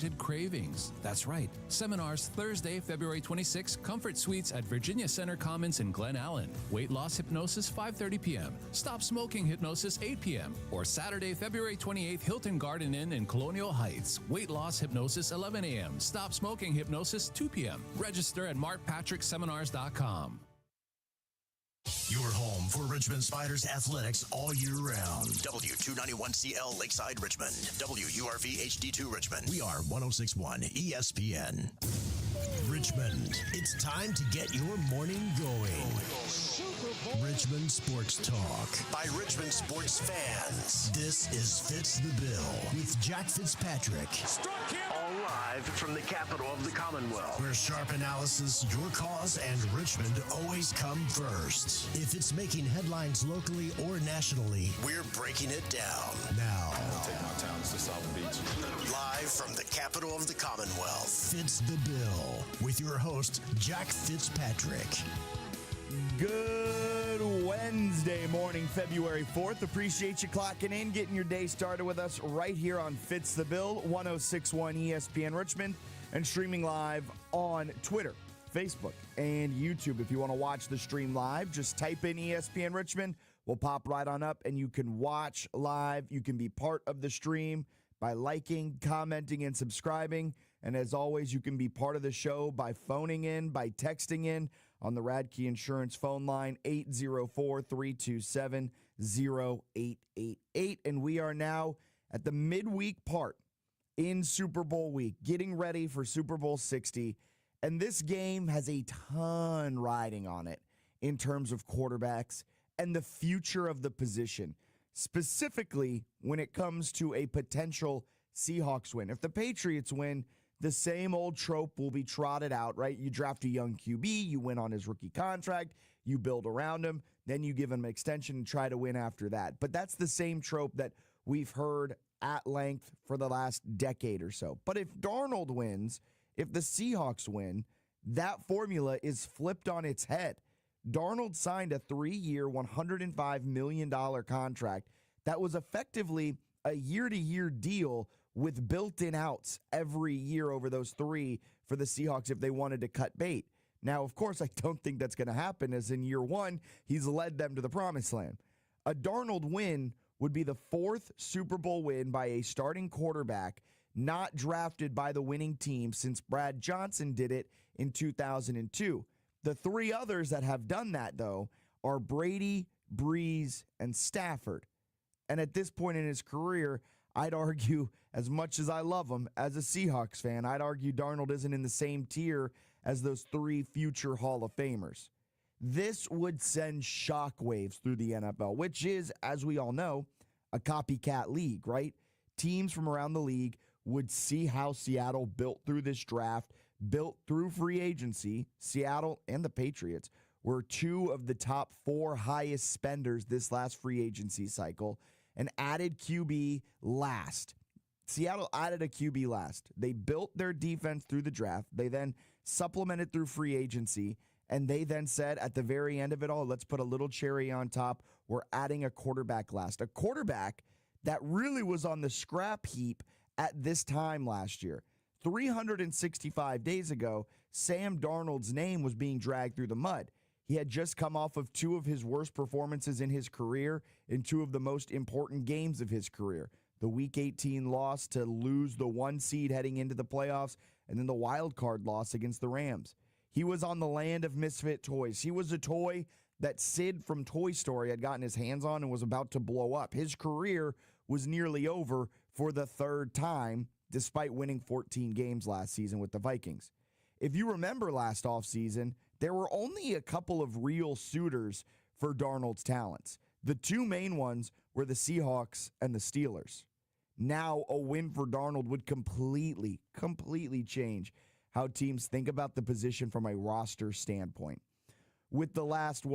unwanted cravings. That's right. Seminars Thursday, February 26th, Comfort Suites at Virginia Center Commons in Glen Allen. Weight loss hypnosis 5:30 p.m. Stop smoking hypnosis 8 p.m. Or Saturday, February 28th, Hilton Garden Inn in Colonial Heights. Weight loss hypnosis 11 a.m. Stop smoking hypnosis 2 p.m. Register at markpatrickseminars.com. Your home for Richmond Spiders athletics all year round. W291CL Lakeside Richmond. WURV HD2 Richmond. We are 106.1 ESPN. Richmond, it's time to get your morning going. Richmond Sports Talk by Richmond sports fans. This is Fitz the Bill with Jack Fitzpatrick. All live from the capital of the Commonwealth. Where sharp analysis, your cause, and Richmond always come first. If it's making headlines locally or nationally, we're breaking it down. Now, I'll take my talents to South Beach. Live from the capital of the Commonwealth, Fitz the Bill with your host, Jack Fitzpatrick. Good Wednesday morning, February 4th. Appreciate you clocking in, getting your day started with us right here on Fitz the Bill, 106.1 ESPN Richmond, and streaming live on Twitter, Facebook, and YouTube. If you want to watch the stream live, just type in ESPN Richmond. We'll pop right on up, and you can watch live. You can be part of the stream by liking, commenting, and subscribing. And as always, you can be part of the show by phoning in, by texting in on the Radke Insurance phone line, 804-327-0888. And we are now at the midweek part in Super Bowl week, getting ready for Super Bowl 60. And this game has a ton riding on it in terms of quarterbacks and the future of the position, specifically when it comes to a potential Seahawks win. If the Patriots win, the same old trope will be trotted out, right? You draft a young QB, you win on his rookie contract, you build around him, then you give him an extension and try to win after that. But that's the same trope that we've heard at length for the last decade or so. But if Darnold wins, if the Seahawks win, that formula is flipped on its head. Darnold signed a 3-year, $105 million contract that was effectively a year-to-year deal with built-in outs every year over those 3 for the Seahawks if they wanted to cut bait. Now, of course, I don't think that's going to happen, as in year 1, he's led them to the promised land. A Darnold win would be the 4th Super Bowl win by a starting quarterback not drafted by the winning team since Brad Johnson did it in 2002. The 3 others that have done that, though, are Brady, Breeze, and Stafford. And at this point in his career, I'd argue, as much as I love him as a Seahawks fan, I'd argue Darnold isn't in the same tier as those 3 future Hall of Famers. This would send shockwaves through the NFL, which is, as we all know, a copycat league, right? Teams from around the league would see how Seattle built through this draft, built through free agency. Seattle and the Patriots were 2 of the top 4 highest spenders this last free agency cycle and added QB last. Seattle added a QB last. They built their defense through the draft. They then supplemented through free agency, and they then said at the very end of it all, let's put a little cherry on top. We're adding a quarterback last. A quarterback that really was on the scrap heap at this time last year. 365 days ago, Sam Darnold's name was being dragged through the mud. He had just come off of 2 of his worst performances in his career in 2 of the most important games of his career. The Week 18 loss to lose the 1 seed heading into the playoffs, and then the wild card loss against the Rams. He was on the land of misfit toys. He was a toy that Sid from Toy Story had gotten his hands on and was about to blow up. His career was nearly over for the 3rd time, despite winning 14 games last season with the Vikings. If you remember last offseason, there were only a couple of real suitors for Darnold's talents. The 2 main ones were the Seahawks and the Steelers. Now, a win for Darnold would completely change how teams think about the position from a roster standpoint. With the last,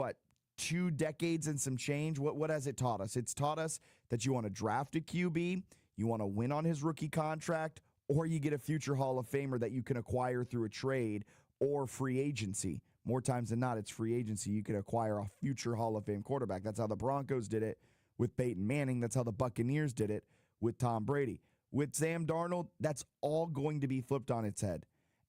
2 decades and some change, what has it taught us? It's taught us that you want to draft a QB, you want to win on his rookie contract, or you get a future Hall of Famer that you can acquire through a trade or free agency. More times than not, it's free agency. You can acquire a future Hall of Fame quarterback. That's how the Broncos did it with Peyton Manning. That's how the Buccaneers did it with Tom Brady. with Sam Darnold, that's all going to be flipped on its head.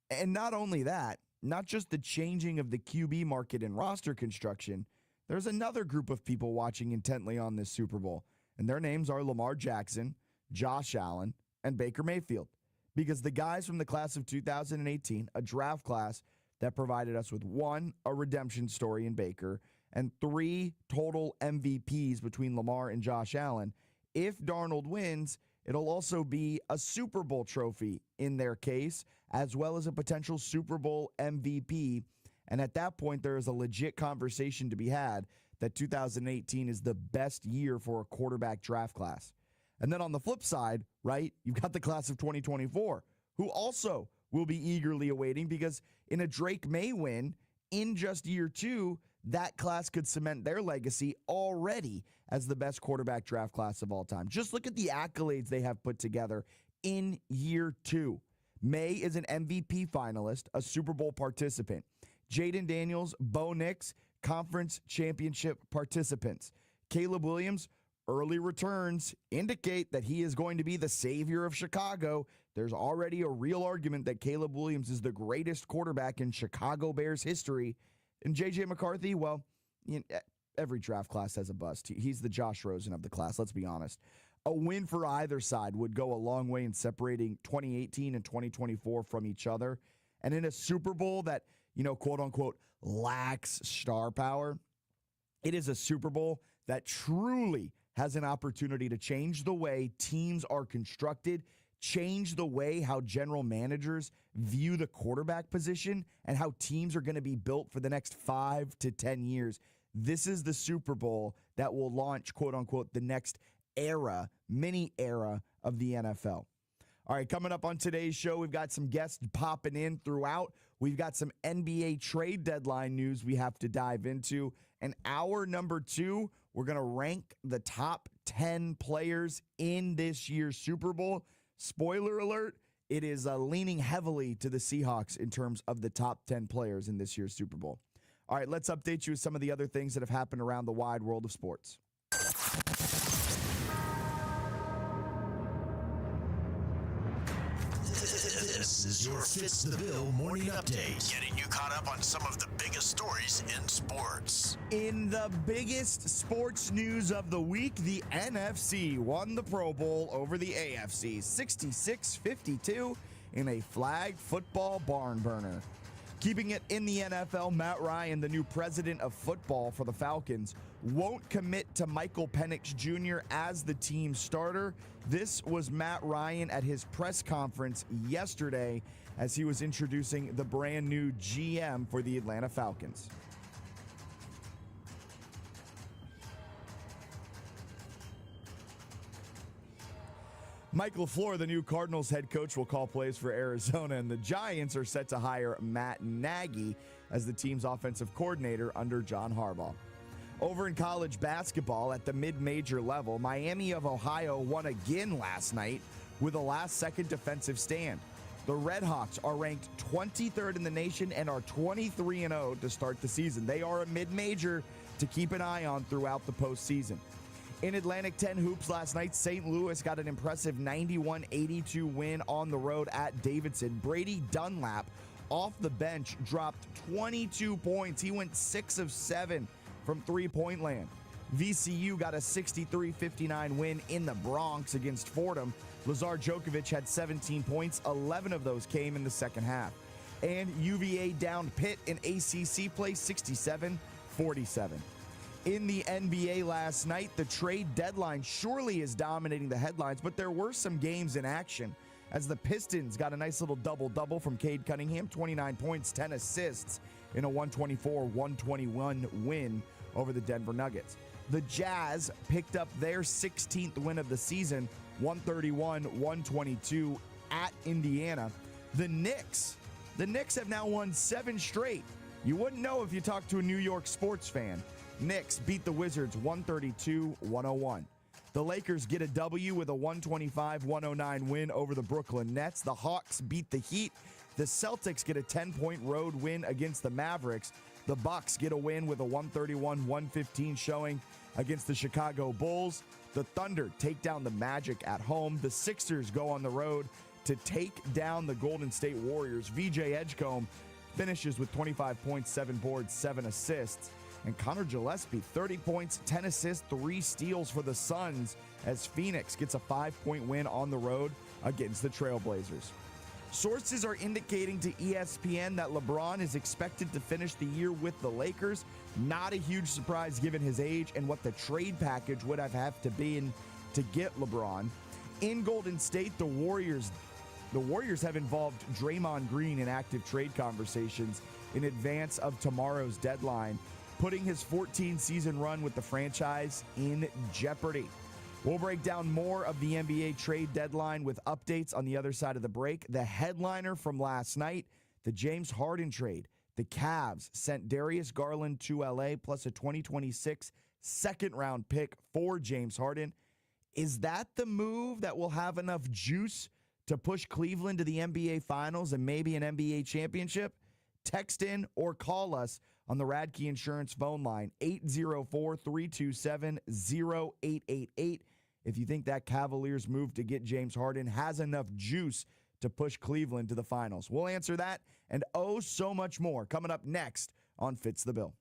And not only that, not just the changing of the QB market and roster construction, there's another group of people watching intently on this Super Bowl, and their names are Lamar Jackson, Josh Allen, and Baker Mayfield. Because the guys from the class of 2018, a draft class that provided us with 1, a redemption story in Baker, and 3 total MVPs between Lamar and Josh Allen, if Darnold wins, it'll also be a Super Bowl trophy in their case, as well as a potential Super Bowl MVP. And at that point, there is a legit conversation to be had that 2018 is the best year for a quarterback draft class. And then on the flip side, right, you've got the class of 2024, who also will be eagerly awaiting, because in a Drake May win in just year 2, that class could cement their legacy already as the best quarterback draft class of all time. Just look at the accolades they have put together in year 2. May is an MVP finalist, a Super Bowl participant. Jaden Daniels, Bo Nix, conference championship participants. Caleb Williams, early returns indicate that he is going to be the savior of Chicago. There's already a real argument that Caleb Williams is the greatest quarterback in Chicago Bears history. And J.J. McCarthy, well, every draft class has a bust. He's the Josh Rosen of the class, let's be honest. A win for either side would go a long way in separating 2018 and 2024 from each other. And in a Super Bowl that, quote unquote, lacks star power, it is a Super Bowl that truly has an opportunity to change the way teams are constructed, change the way how general managers view the quarterback position, and how teams are going to be built for the next 5 to 10 years. This is the Super Bowl that will launch, quote unquote, the next era, mini era of the NFL. All right, coming up on today's show, we've got some guests popping in throughout. We've got some NBA trade deadline news we have to dive into. And hour number 2, we're going to rank the top 10 players in this year's Super Bowl. Spoiler alert, it is leaning heavily to the Seahawks in terms of the top 10 players in this year's Super Bowl. All right, let's update you with some of the other things that have happened around the wide world of sports. This is your Fitz the Bill morning update, getting you caught up on some of the biggest stories in sports. In the biggest sports news of the week, the NFC won the Pro Bowl over the AFC 66-52 in a flag football barn burner. Keeping it in the NFL, Matt Ryan, the new president of football for the Falcons, won't commit to Michael Penix Jr. as the team starter. This was Matt Ryan at his press conference yesterday as he was introducing the brand new GM for the Atlanta Falcons. Mike LaFleur, the new Cardinals head coach, will call plays for Arizona, and the Giants are set to hire Matt Nagy as the team's offensive coordinator under John Harbaugh. Over in college basketball at the mid-major level, Miami of Ohio won again last night with a last-second defensive stand. The Redhawks are ranked 23rd in the nation and are 23-0 to start the season. They are a mid-major to keep an eye on throughout the postseason. In Atlantic 10 hoops last night, St. Louis got an impressive 91-82 win on the road at Davidson. Brady Dunlap, off the bench, dropped 22 points. He went 6 of 7 from three-point land. VCU got a 63-59 win in the Bronx against Fordham. Lazar Djokovic had 17 points. 11 of those came in the second half. And UVA downed Pitt in ACC play 67-47. In the NBA last night, the trade deadline surely is dominating the headlines, but there were some games in action as the Pistons got a nice little double-double from Cade Cunningham, 29 points, 10 assists in a 124-121 win over the Denver Nuggets. The Jazz picked up their 16th win of the season, 131-122 at Indiana. The Knicks have now won 7 straight. You wouldn't know if you talked to a New York sports fan. Knicks beat the Wizards 132-101. The Lakers get a W with a 125-109 win over the Brooklyn Nets. The Hawks beat the Heat. The Celtics get a 10-point road win against the Mavericks. The Bucks get a win with a 131-115 showing against the Chicago Bulls. The Thunder take down the Magic at home. The Sixers go on the road to take down the Golden State Warriors. VJ Edgecombe finishes with 25 points, 7 boards, 7 assists. And Connor Gillespie, 30 points, 10 assists, 3 steals for the Suns as Phoenix gets a 5-point win on the road against the Trailblazers. Sources are indicating to ESPN that LeBron is expected to finish the year with the Lakers. Not a huge surprise given his age and what the trade package would have to be in to get LeBron. In Golden State, the Warriors have involved Draymond Green in active trade conversations in advance of tomorrow's deadline, putting his 14-season run with the franchise in jeopardy. We'll break down more of the NBA trade deadline with updates on the other side of the break. The headliner from last night, the James Harden trade. The Cavs sent Darius Garland to LA plus a 2026 second-round pick for James Harden. Is that the move that will have enough juice to push Cleveland to the NBA Finals and maybe an NBA championship? Text in or call us on the Radke Insurance phone line, 804-327-0888. If you think that Cavaliers move to get James Harden has enough juice to push Cleveland to the finals. We'll answer that and so much more coming up next on Fitz the Bill.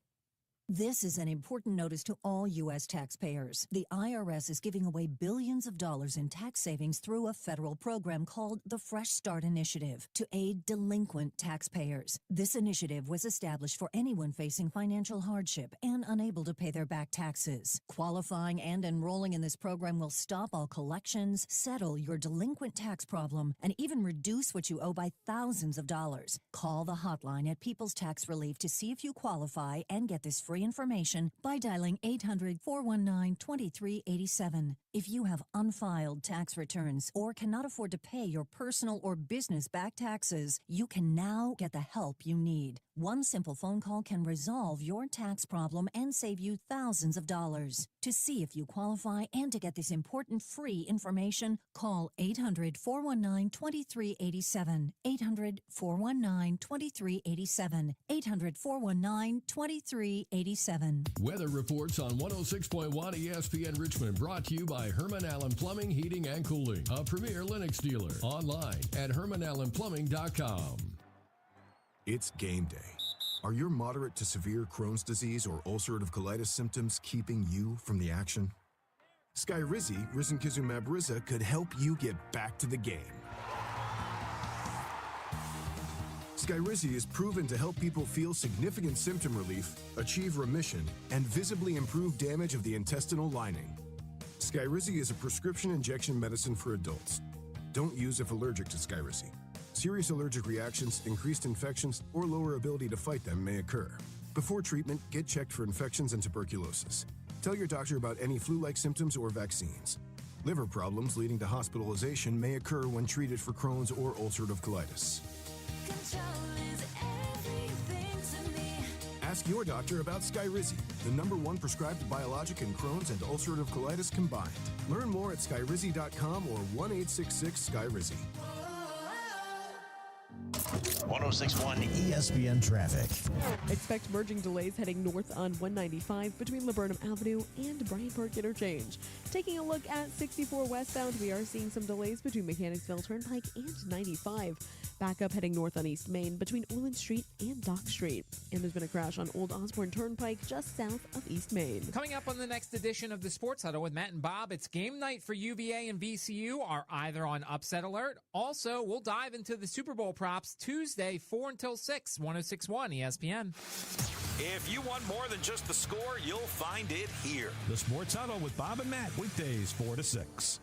This is an important notice to all U.S. taxpayers. The IRS is giving away billions of dollars in tax savings through a federal program called the Fresh Start Initiative to aid delinquent taxpayers. This initiative was established for anyone facing financial hardship and unable to pay their back taxes. Qualifying and enrolling in this program will stop all collections, settle your delinquent tax problem, and even reduce what you owe by thousands of dollars. Call the hotline at People's Tax Relief to see if you qualify and get this free information by dialing 800-419-2387. If you have unfiled tax returns or cannot afford to pay your personal or business back taxes, you can now get the help you need. One simple phone call can resolve your tax problem and save you thousands of dollars. To see if you qualify and to get this important free information, call 800-419-2387. 800-419-2387. 800-419-2387. Weather reports on 106.1 ESPN Richmond, brought to you by Herman Allen Plumbing, Heating, and Cooling, a premier Lennox dealer. Online at HermanAllenPlumbing.com. It's game day. Are your moderate to severe Crohn's disease or ulcerative colitis symptoms keeping you from the action? Skyrizi, risankizumab Riza, could help you get back to the game. Skyrizi is proven to help people feel significant symptom relief, achieve remission, and visibly improve damage of the intestinal lining. Skyrizi is a prescription injection medicine for adults. Don't use if allergic to Skyrizi. Serious allergic reactions, increased infections, or lower ability to fight them may occur. Before treatment, get checked for infections and tuberculosis. Tell your doctor about any flu-like symptoms or vaccines. Liver problems leading to hospitalization may occur when treated for Crohn's or ulcerative colitis. Ask your doctor about Skyrizi, the #1 prescribed biologic in Crohn's and ulcerative colitis combined. Learn more at skyrizi.com or 1-866-SKYRIZI. 1061 ESPN Traffic. Expect merging delays heading north on 195 between Laburnum Avenue and Bryant Park Interchange. Taking a look at 64 westbound, we are seeing some delays between Mechanicsville Turnpike and 95. Backup heading north on East Main between Orland Street and Dock Street. And there's been a crash on Old Osborne Turnpike just south of East Main. Coming up on the next edition of the Sports Huddle with Matt and Bob, it's game night for UVA and VCU are either on upset alert. Also, we'll dive into the Super Bowl props Tuesday, 4 until 6, 1061 ESPN. If you want more than just the score, you'll find it here. The Sports Huddle with Bob and Matt, weekdays 4 to 6.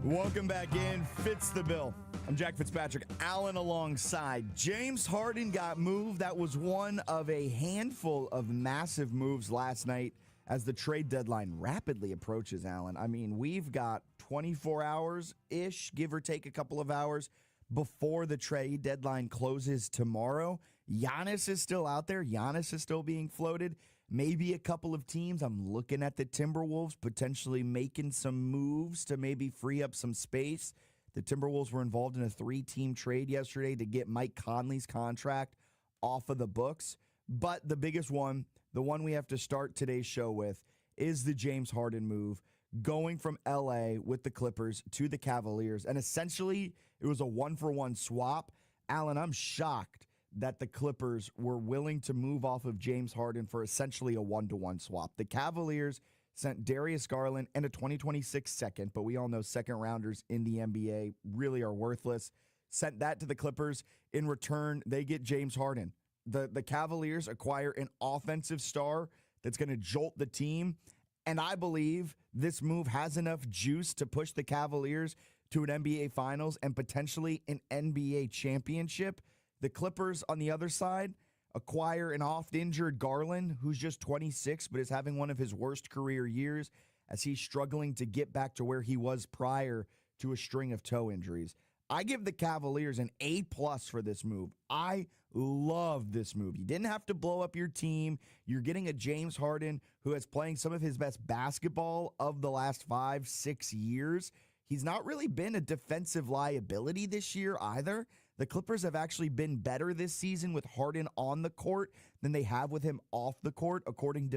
Welcome back in. Fitz the Bill. I'm Jack Fitzpatrick. Allen alongside. James Harden got moved. That was one of a handful of massive moves last night as the trade deadline rapidly approaches, Allen. I mean, we've got 24 hours-ish, give or take a couple of hours, before the trade deadline closes tomorrow. Giannis is still out there. Giannis is still being floated. maybe a couple of teams. I'm looking at the Timberwolves potentially making some moves to maybe free up some space. The Timberwolves were involved in a 3-team trade yesterday to get Mike Conley's contract off of the books. But the biggest one, the one we have to start today's show with, is the James Harden move, going from L.A. with the Clippers to the Cavaliers. And essentially, it was a one-for-one swap. Alan, I'm shocked that the Clippers were willing to move off of James Harden for essentially a one-to-one swap. The Cavaliers sent Darius Garland and a 2026 second, but we all know second-rounders in the NBA really are worthless. Sent that to the Clippers. In return, they get James Harden. The Cavaliers acquire an offensive star that's going to jolt the team, and I believe this move has enough juice to push the Cavaliers to an NBA Finals and potentially an NBA championship. The Clippers, on the other side, acquire an oft-injured Garland, who's just 26, but is having one of his worst career years as he's struggling to get back to where he was prior to a string of toe injuries. I give the Cavaliers an A+ for this move. I love this move. You didn't have to blow up your team. You're getting a James Harden who is playing some of his best basketball of the last 5-6 years. He's not really been a defensive liability this year either. The Clippers have actually been better this season with Harden on the court than they have with him off the court, according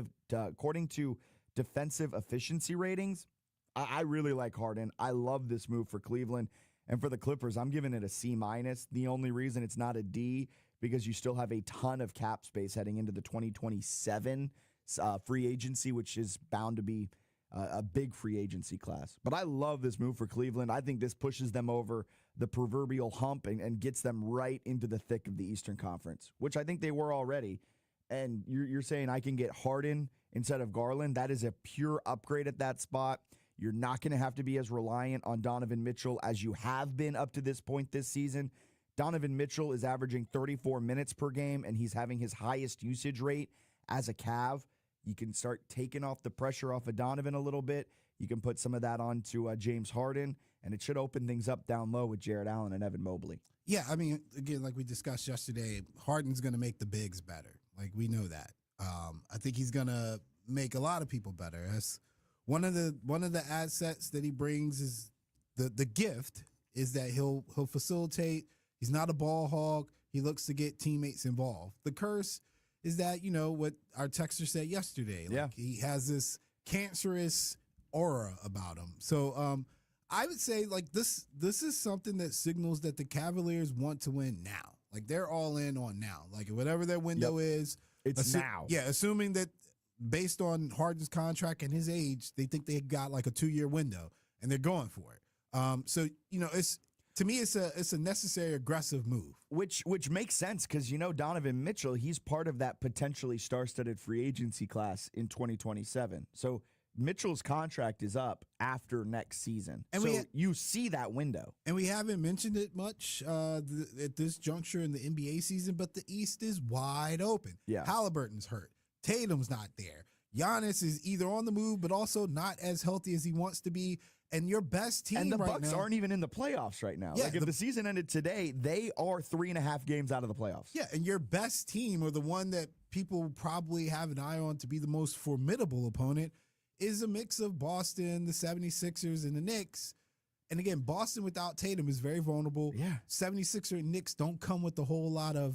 to defensive efficiency ratings. I really like Harden. I love this move for Cleveland. And for the Clippers, I'm giving it a C-. The only reason it's not a D, because you still have a ton of cap space heading into the 2027 free agency, which is bound to be a big free agency class. But I love this move for Cleveland. I think this pushes them over the proverbial hump and gets them right into the thick of the Eastern Conference, which I think they were already. And you're saying I can get Harden instead of Garland. That is a pure upgrade at that spot. You're not going to have to be as reliant on Donovan Mitchell as you have been up to this point this season. Donovan Mitchell is averaging 34 minutes per game, and he's having his highest usage rate as a Cav. You can start taking off the pressure off of Donovan a little bit. You can put some of that onto James Harden, and it should open things up down low with Jarrett Allen and Evan Mobley. Yeah, I mean, again, like we discussed yesterday, Harden's going to make the bigs better. Like, we know that. I think he's going to make a lot of people better. That's one of the assets that he brings is the gift is that he'll facilitate. He's not a ball hog. He looks to get teammates involved. The curse is that, you know, what our texter said yesterday. Like, he has this cancerous aura about him. So I would say, like, this is something that signals that the Cavaliers want to win now. Like, they're all in on now. Like, whatever their window is. It's now. Yeah, assuming that based on Harden's contract and his age, they think they got like a 2-year window, and they're going for it. So, you know, to me, it's a necessary aggressive move. Which makes sense because, you know, Donovan Mitchell, he's part of that potentially star-studded free agency class in 2027. So Mitchell's contract is up after next season. And so you see that window. And we haven't mentioned it much at this juncture in the NBA season, but the East is wide open. Yeah. Halliburton's hurt. Tatum's not there. Giannis is either on the move, but also not as healthy as he wants to be. And your best team and the right Bucks now, aren't even in the playoffs right now. Yeah, like if the season ended today, they are 3.5 games out of the playoffs. Yeah, and your best team, or the one that people probably have an eye on to be the most formidable opponent, is a mix of Boston, the 76ers, and the Knicks. And again, Boston without Tatum is very vulnerable. Yeah. 76er and Knicks don't come with a whole lot of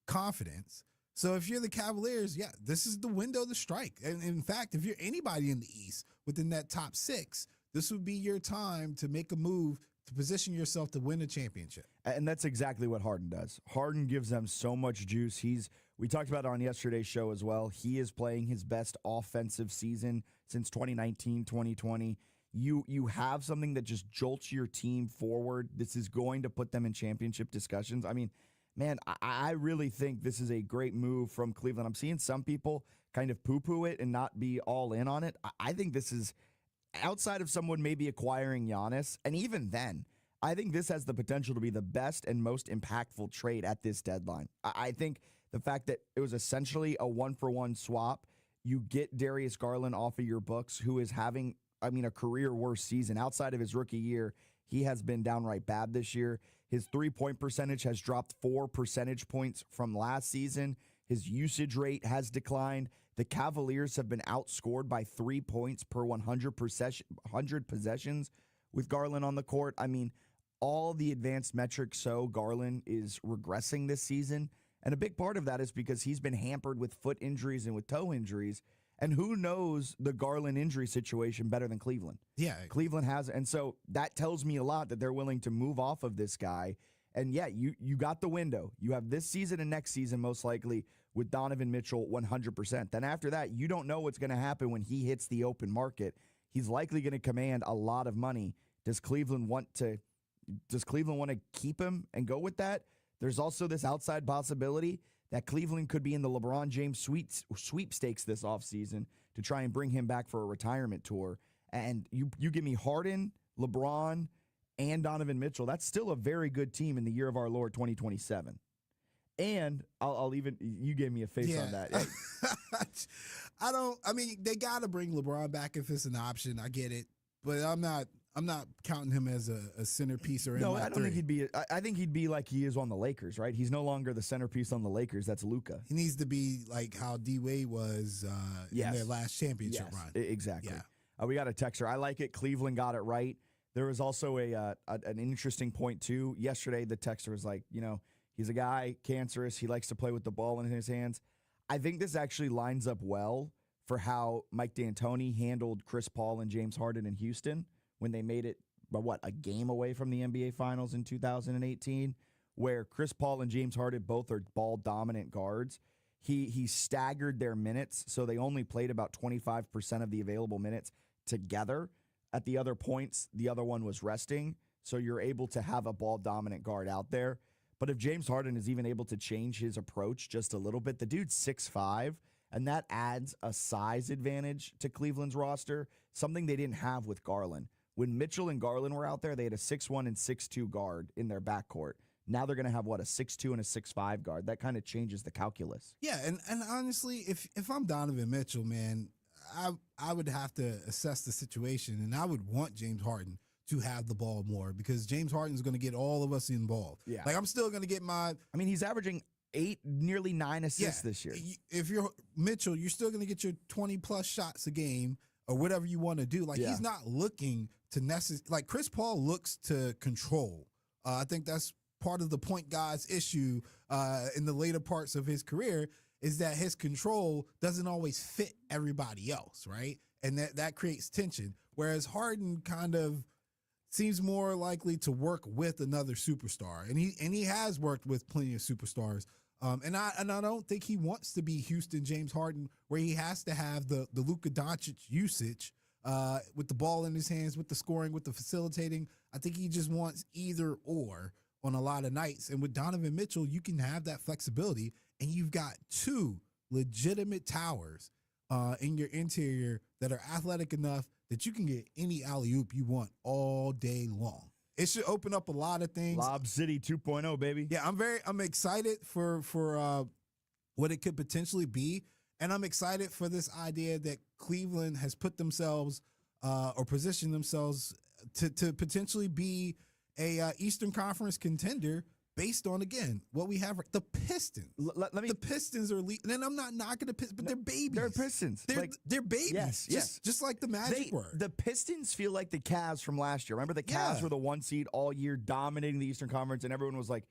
confidence. So if you're the Cavaliers, yeah, this is the window to strike. And in fact, if you're anybody in the East within that top 6, this would be your time to make a move to position yourself to win a championship. And that's exactly what Harden does. Harden gives them so much juice. We talked about it on yesterday's show as well. He is playing his best offensive season since 2019, 2020. You have something that just jolts your team forward. This is going to put them in championship discussions. I mean, man, I really think this is a great move from Cleveland. I'm seeing some people kind of poo-poo it and not be all in on it. I think this is, outside of someone maybe acquiring Giannis, and even then, I think this has the potential to be the best and most impactful trade at this deadline. I think the fact that it was essentially a one-for-one swap, you get Darius Garland off of your books, who is having, a career worst season. Outside of his rookie year, he has been downright bad this year. His three-point percentage has dropped 4 percentage points from last season. His usage rate has declined. The Cavaliers have been outscored by 3 points per 100 possessions with Garland on the court. I mean, all the advanced metrics show Garland is regressing this season. And a big part of that is because he's been hampered with foot injuries and with toe injuries. And who knows the Garland injury situation better than Cleveland? Yeah. Cleveland has. And so that tells me a lot that they're willing to move off of this guy. And yeah, you got the window. You have this season and next season most likely with Donovan Mitchell 100%. Then after that, you don't know what's going to happen when he hits the open market. He's likely going to command a lot of money. Does Cleveland want to keep him and go with that? There's also this outside possibility that Cleveland could be in the LeBron James sweepstakes this offseason to try and bring him back for a retirement tour. And you give me Harden, LeBron, and Donovan Mitchell. That's still a very good team in the year of our Lord 2027. And I'll even, you gave me a face on that. I mean, they got to bring LeBron back if it's an option. I get it. But I'm not counting him as a centerpiece or no. I don't think he'd be. I think he'd be like he is on the Lakers, right? He's no longer the centerpiece on the Lakers. That's Luka. He needs to be like how D-Wade was in their last championship run. Exactly. Yeah. We got a texter. I like it. Cleveland got it right. There was also an interesting point too. Yesterday, the texter was like, he's a guy, cancerous. He likes to play with the ball in his hands. I think this actually lines up well for how Mike D'Antoni handled Chris Paul and James Harden in Houston when they made it, a game away from the NBA Finals in 2018, where Chris Paul and James Harden both are ball-dominant guards. He staggered their minutes, so they only played about 25% of the available minutes together. At the other points, the other one was resting, so you're able to have a ball-dominant guard out there. But if James Harden is even able to change his approach just a little bit, the dude's 6'5", and that adds a size advantage to Cleveland's roster, something they didn't have with Garland. When Mitchell and Garland were out there, they had a 6'1" and 6'2" guard in their backcourt. Now they're going to have, a 6'2" and a 6'5" guard. That kind of changes the calculus. Yeah, and honestly, if I'm Donovan Mitchell, man, I would have to assess the situation, and I would want James Harden to have the ball more because James Harden's going to get all of us involved. Yeah. Like, I'm still going to get my... I mean, he's averaging 8, nearly 9 assists this year. If you're Mitchell, you're still going to get your 20-plus shots a game or whatever you want to do. Like, he's not looking to like, Chris Paul looks to control. I think that's part of the point guard's issue in the later parts of his career is that his control doesn't always fit everybody else, right? And that creates tension. Whereas Harden kind of seems more likely to work with another superstar. And he has worked with plenty of superstars. And I don't think he wants to be Houston James Harden where he has to have the Luka Doncic usage with the ball in his hands, with the scoring, with the facilitating. I think he just wants either or on a lot of nights. And with Donovan Mitchell, you can have that flexibility, and you've got two legitimate towers in your interior that are athletic enough that you can get any alley-oop you want all day long. It should open up a lot of things. Lob City 2.0, baby. Yeah, I'm excited for what it could potentially be, and I'm excited for this idea that Cleveland has put themselves or positioned themselves to potentially be a Eastern Conference contender based on, again, what we have. The Pistons. The Pistons are and then I'm not knocking the Pistons, but they're babies. They're Pistons. They're babies. Yes. Just like the Magic were. The Pistons feel like the Cavs from last year. Remember the Cavs were the 1 seed all year, dominating the Eastern Conference, and everyone was like,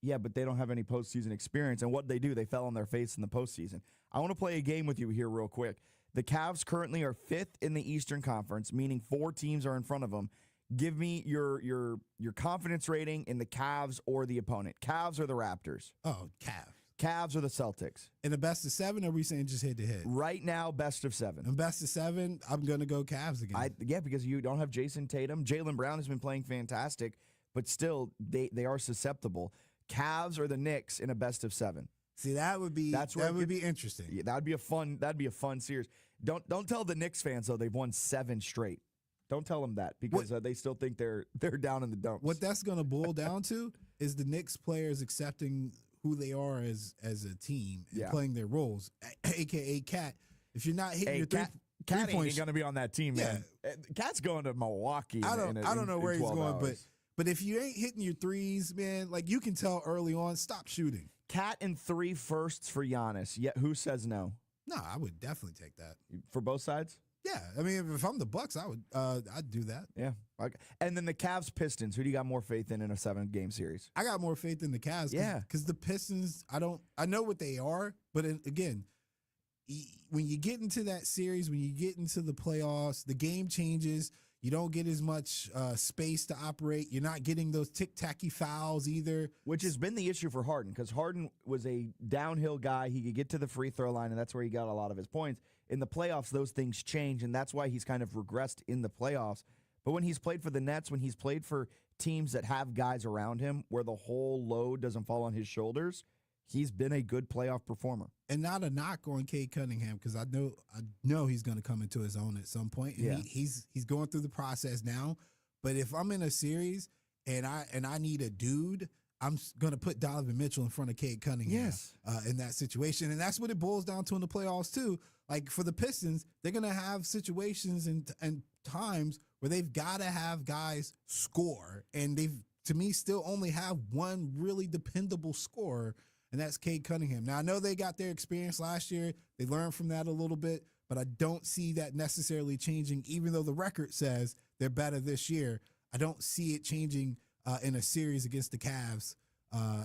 yeah, but they don't have any postseason experience. And what they do, they fell on their face in the postseason. I want to play a game with you here real quick. The Cavs currently are 5th in the Eastern Conference, meaning 4 teams are in front of them. Give me your confidence rating in the Cavs or the opponent. Cavs or the Raptors? Oh, Cavs. Cavs or the Celtics? In the best of 7, or are we saying just head-to-head? Right now, best of 7. In best of 7, I'm going to go Cavs again. Because you don't have Jason Tatum. Jaylen Brown has been playing fantastic, but still, they are susceptible. Cavs or the Knicks in a best of 7? See, that would be interesting. Yeah, that'd be a fun series. Don't tell the Knicks fans though they've won 7 straight. Don't tell them that because they still think they're down in the dumps. What that's going to boil down to is the Knicks players accepting who they are as a team and playing their roles, a.k.a. Cat. If you're not hitting your Cat ain't going to be on that team, man. Cat's going to Milwaukee. I don't know where he's going, but if you ain't hitting your threes, man, like you can tell early on, stop shooting. Cat and 3 firsts for Giannis. Yeah, who says no? No, I would definitely take that. For both sides? Yeah, I mean, if I'm the Bucks, I'd do that. Yeah. Okay. And then the Cavs Pistons. Who do you got more faith in a 7-game series? I got more faith in the Cavs. Yeah. Because the Pistons, I know what they are, but again, when you get into that series, when you get into the playoffs, the game changes. You don't get as much space to operate. You're not getting those tic-tacky fouls either. Which has been the issue for Harden, because Harden was a downhill guy. He could get to the free throw line, and that's where he got a lot of his points. In the playoffs, those things change, and that's why he's kind of regressed in the playoffs. But when he's played for the Nets, when he's played for teams that have guys around him where the whole load doesn't fall on his shoulders, he's been a good playoff performer. And not a knock on Cade Cunningham, because I know he's going to come into his own at some point. And yeah. he's going through the process now. But if I'm in a series and I need a dude, I'm going to put Donovan Mitchell in front of Cade Cunningham in that situation. And that's what it boils down to in the playoffs too. Like for the Pistons, they're going to have situations and times where they've got to have guys score. And they've, to me, still only have one really dependable scorer, and that's Cade Cunningham. Now, I know they got their experience last year. They learned from that a little bit, but I don't see that necessarily changing, even though the record says they're better this year. I don't see it changing in a series against the Cavs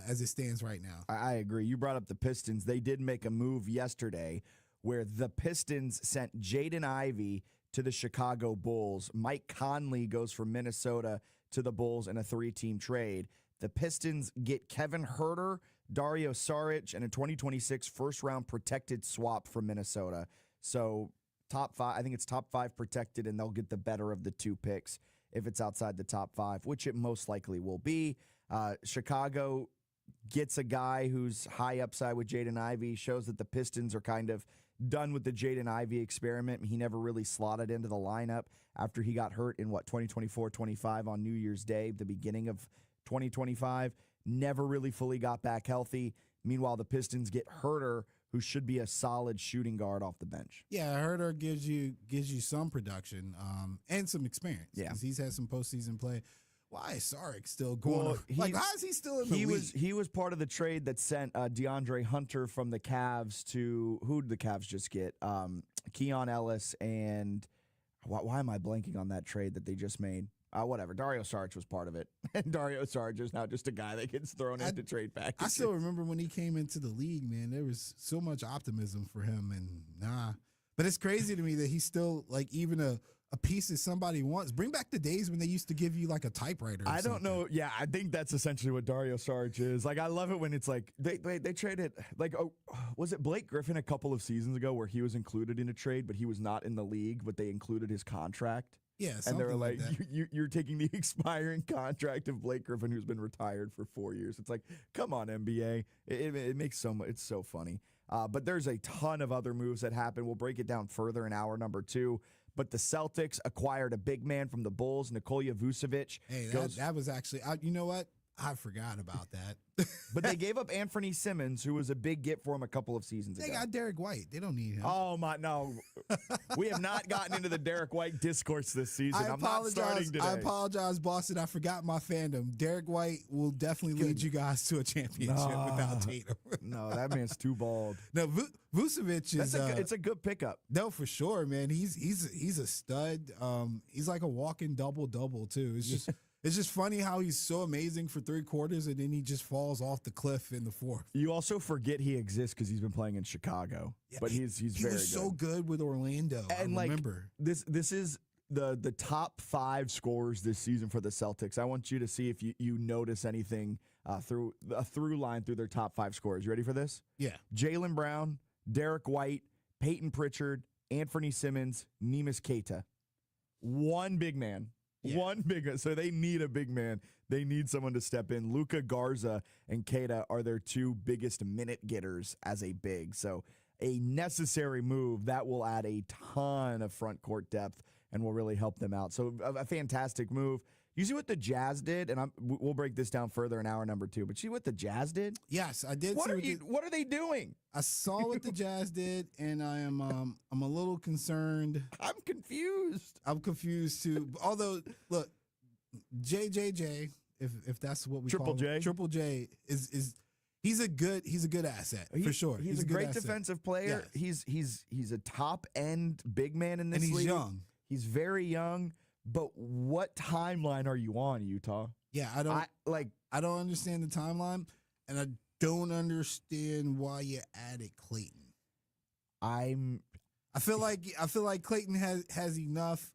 as it stands right now. I agree. You brought up the Pistons. They did make a move yesterday where the Pistons sent Jaden Ivey to the Chicago Bulls. Mike Conley goes from Minnesota to the Bulls in a 3-team trade. The Pistons get Kevin Huerter, Dario Saric, and a 2026 first-round protected swap from Minnesota. So top 5, I think it's top 5 protected, and they'll get the better of the 2 picks if it's outside the top 5, which it most likely will be. Chicago gets a guy who's high upside with Jaden Ivey, shows that the Pistons are kind of done with the Jaden Ivey experiment. He never really slotted into the lineup after he got hurt in, 2024-25 on New Year's Day, the beginning of 2025. Never really fully got back healthy. Meanwhile, the Pistons get Huerter, who should be a solid shooting guard off the bench. Yeah, Huerter gives you some production and some experience. Yeah, he's had some postseason play. Why is Saric still going? Well, how is he still in the league? He was part of the trade that sent DeAndre Hunter from the Cavs to, who did the Cavs just get? Keon Ellis and why am I blanking on that trade that they just made? Whatever. Dario Saric was part of it. And Dario Saric is now just a guy that gets thrown into trade packages. I still remember when he came into the league, man, there was so much optimism for him. And but it's crazy to me that he's still like even a piece that somebody wants. Bring back the days when they used to give you like a typewriter. I don't know. Yeah, I think that's essentially what Dario Saric is. Like, I love it when it's like they traded, like, was it Blake Griffin a couple of seasons ago where he was included in a trade, but he was not in the league, but they included his contract? Yeah, and they were like, that. you're taking the expiring contract of Blake Griffin, who's been retired for 4 years. It's like, come on, NBA. It makes so much. It's so funny. But there's a ton of other moves that happen. We'll break it down further in hour number 2. But the Celtics acquired a big man from the Bulls, Nikola Vucevic. Hey, that was actually, you know what? I forgot about that. But they gave up Anthony Simmons, who was a big get for him a couple of seasons ago. They got Derek White. They don't need him. Oh, my, no. We have not gotten into the Derek White discourse this season. I'm not starting today. I apologize, Boston. I forgot my fandom. Derek White will definitely lead you guys to a championship without Tatum. No, that man's too bald. No, Vucevic is it's a good pickup. No, for sure, man. He's a stud. He's like a walking double-double, too. It's just... It's just funny how he's so amazing for 3 quarters and then he just falls off the cliff in the 4th. You also forget he exists because he's been playing in Chicago. Yeah, but he's very good. He was so good with Orlando. And I remember. This is the top 5 scorers this season for the Celtics. I want you to see if you notice anything through a through line through their top 5 scorers. You ready for this? Yeah. Jaylen Brown, Derek White, Peyton Pritchard, Anthony Simmons, Neemias Queta. One big man. Yeah. One big man. So they need a big man. They need someone to step in. Luka Garza and Queta are their 2 biggest minute getters as a big. So a necessary move that will add a ton of front court depth and will really help them out. So a fantastic move. You see what the Jazz did? And we'll break this down further in hour number 2. But see what the Jazz did? Yes, I did. What are they doing? I saw what the Jazz did, and I'm a little concerned. I'm confused. I'm confused too. Although, look, JJJ, if that's what we Triple call J, Triple J is He's a good asset for sure. He's a good great asset. defensive player. Yes. He's a top end big man in this And he's league. young. He's very young. But what timeline are you on, Utah? Yeah, I don't understand the timeline, and I don't understand why you added Clayton. I feel like Clayton has enough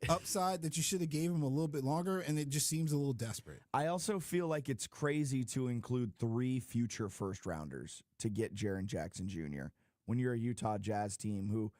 upside that you should have gave him a little bit longer, and it just seems a little desperate. I also feel like it's crazy to include 3 future first rounders to get Jaren Jackson Jr. when you're a Utah Jazz team who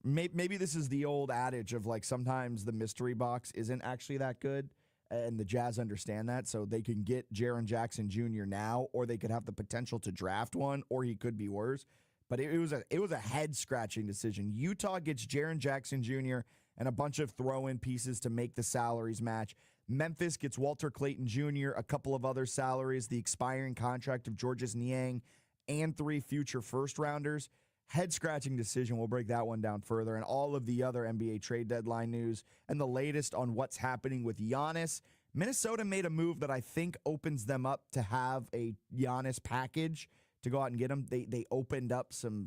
maybe this is the old adage of like sometimes the mystery box isn't actually that good, and the Jazz understand that, so they can get Jaren Jackson Jr. now, or they could have the potential to draft one, or he could be worse. But it was a head-scratching decision. Utah gets Jaren Jackson Jr. and a bunch of throw-in pieces to make the salaries match. Memphis gets Walter Clayton Jr., a couple of other salaries, the expiring contract of Georges Niang, and 3 future first-rounders. Head-scratching decision. We'll break that one down further, and all of the other NBA trade deadline news and the latest on what's happening with Giannis. Minnesota made a move that I think opens them up to have a Giannis package to go out and get him. They opened up some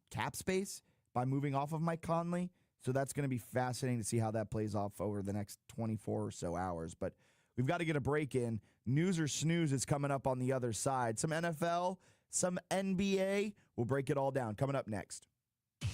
cap space by moving off of Mike Conley, so that's going to be fascinating to see how that plays off over the next 24 or so hours. But we've got to get a break in. News or snooze is coming up on the other side. Some NFL, some NBA. We'll break it all down. Coming up next.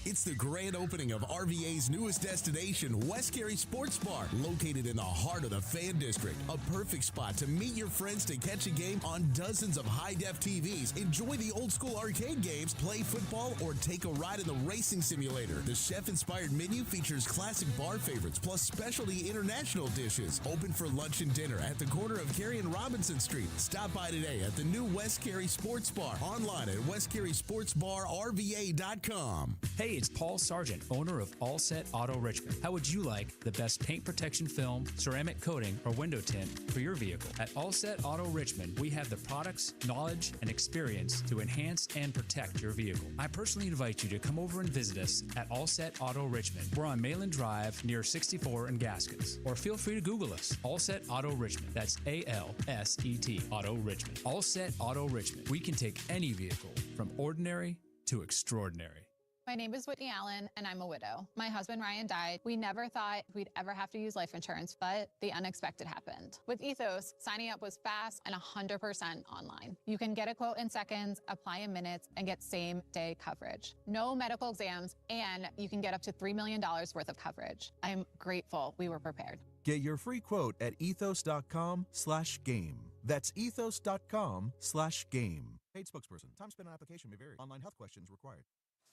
It's the grand opening of RVA's newest destination, West Cary Sports Bar, located in the heart of the Fan District. A perfect spot to meet your friends to catch a game on dozens of high-def TVs, enjoy the old-school arcade games, play football, or take a ride in the racing simulator. The chef-inspired menu features classic bar favorites plus specialty international dishes. Open for lunch and dinner at the corner of Cary and Robinson Street. Stop by today at the new West Cary Sports Bar, online at westcarysportsbarrva.com. Hey, it's Paul Sargent, owner of All Set Auto Richmond. How would you like the best paint protection film, ceramic coating, or window tint for your vehicle? At All Set Auto Richmond, we have the products, knowledge, and experience to enhance and protect your vehicle. I personally invite you to come over and visit us at All Set Auto Richmond. We're on Malin Drive near 64 and Gaskins. Or feel free to Google us, All Set Auto Richmond. That's ALSET Auto Richmond. All Set Auto Richmond. We can take any vehicle from ordinary to extraordinary. My name is Whitney Allen, and I'm a widow. My husband, Ryan, died. We never thought we'd ever have to use life insurance, but the unexpected happened. With Ethos, signing up was fast and 100% online. You can get a quote in seconds, apply in minutes, and get same-day coverage. No medical exams, and you can get up to $3 million worth of coverage. I'm grateful we were prepared. Get your free quote at ethos.com/game. That's ethos.com/game. Paid spokesperson. Time spent on application may vary. Online health questions required.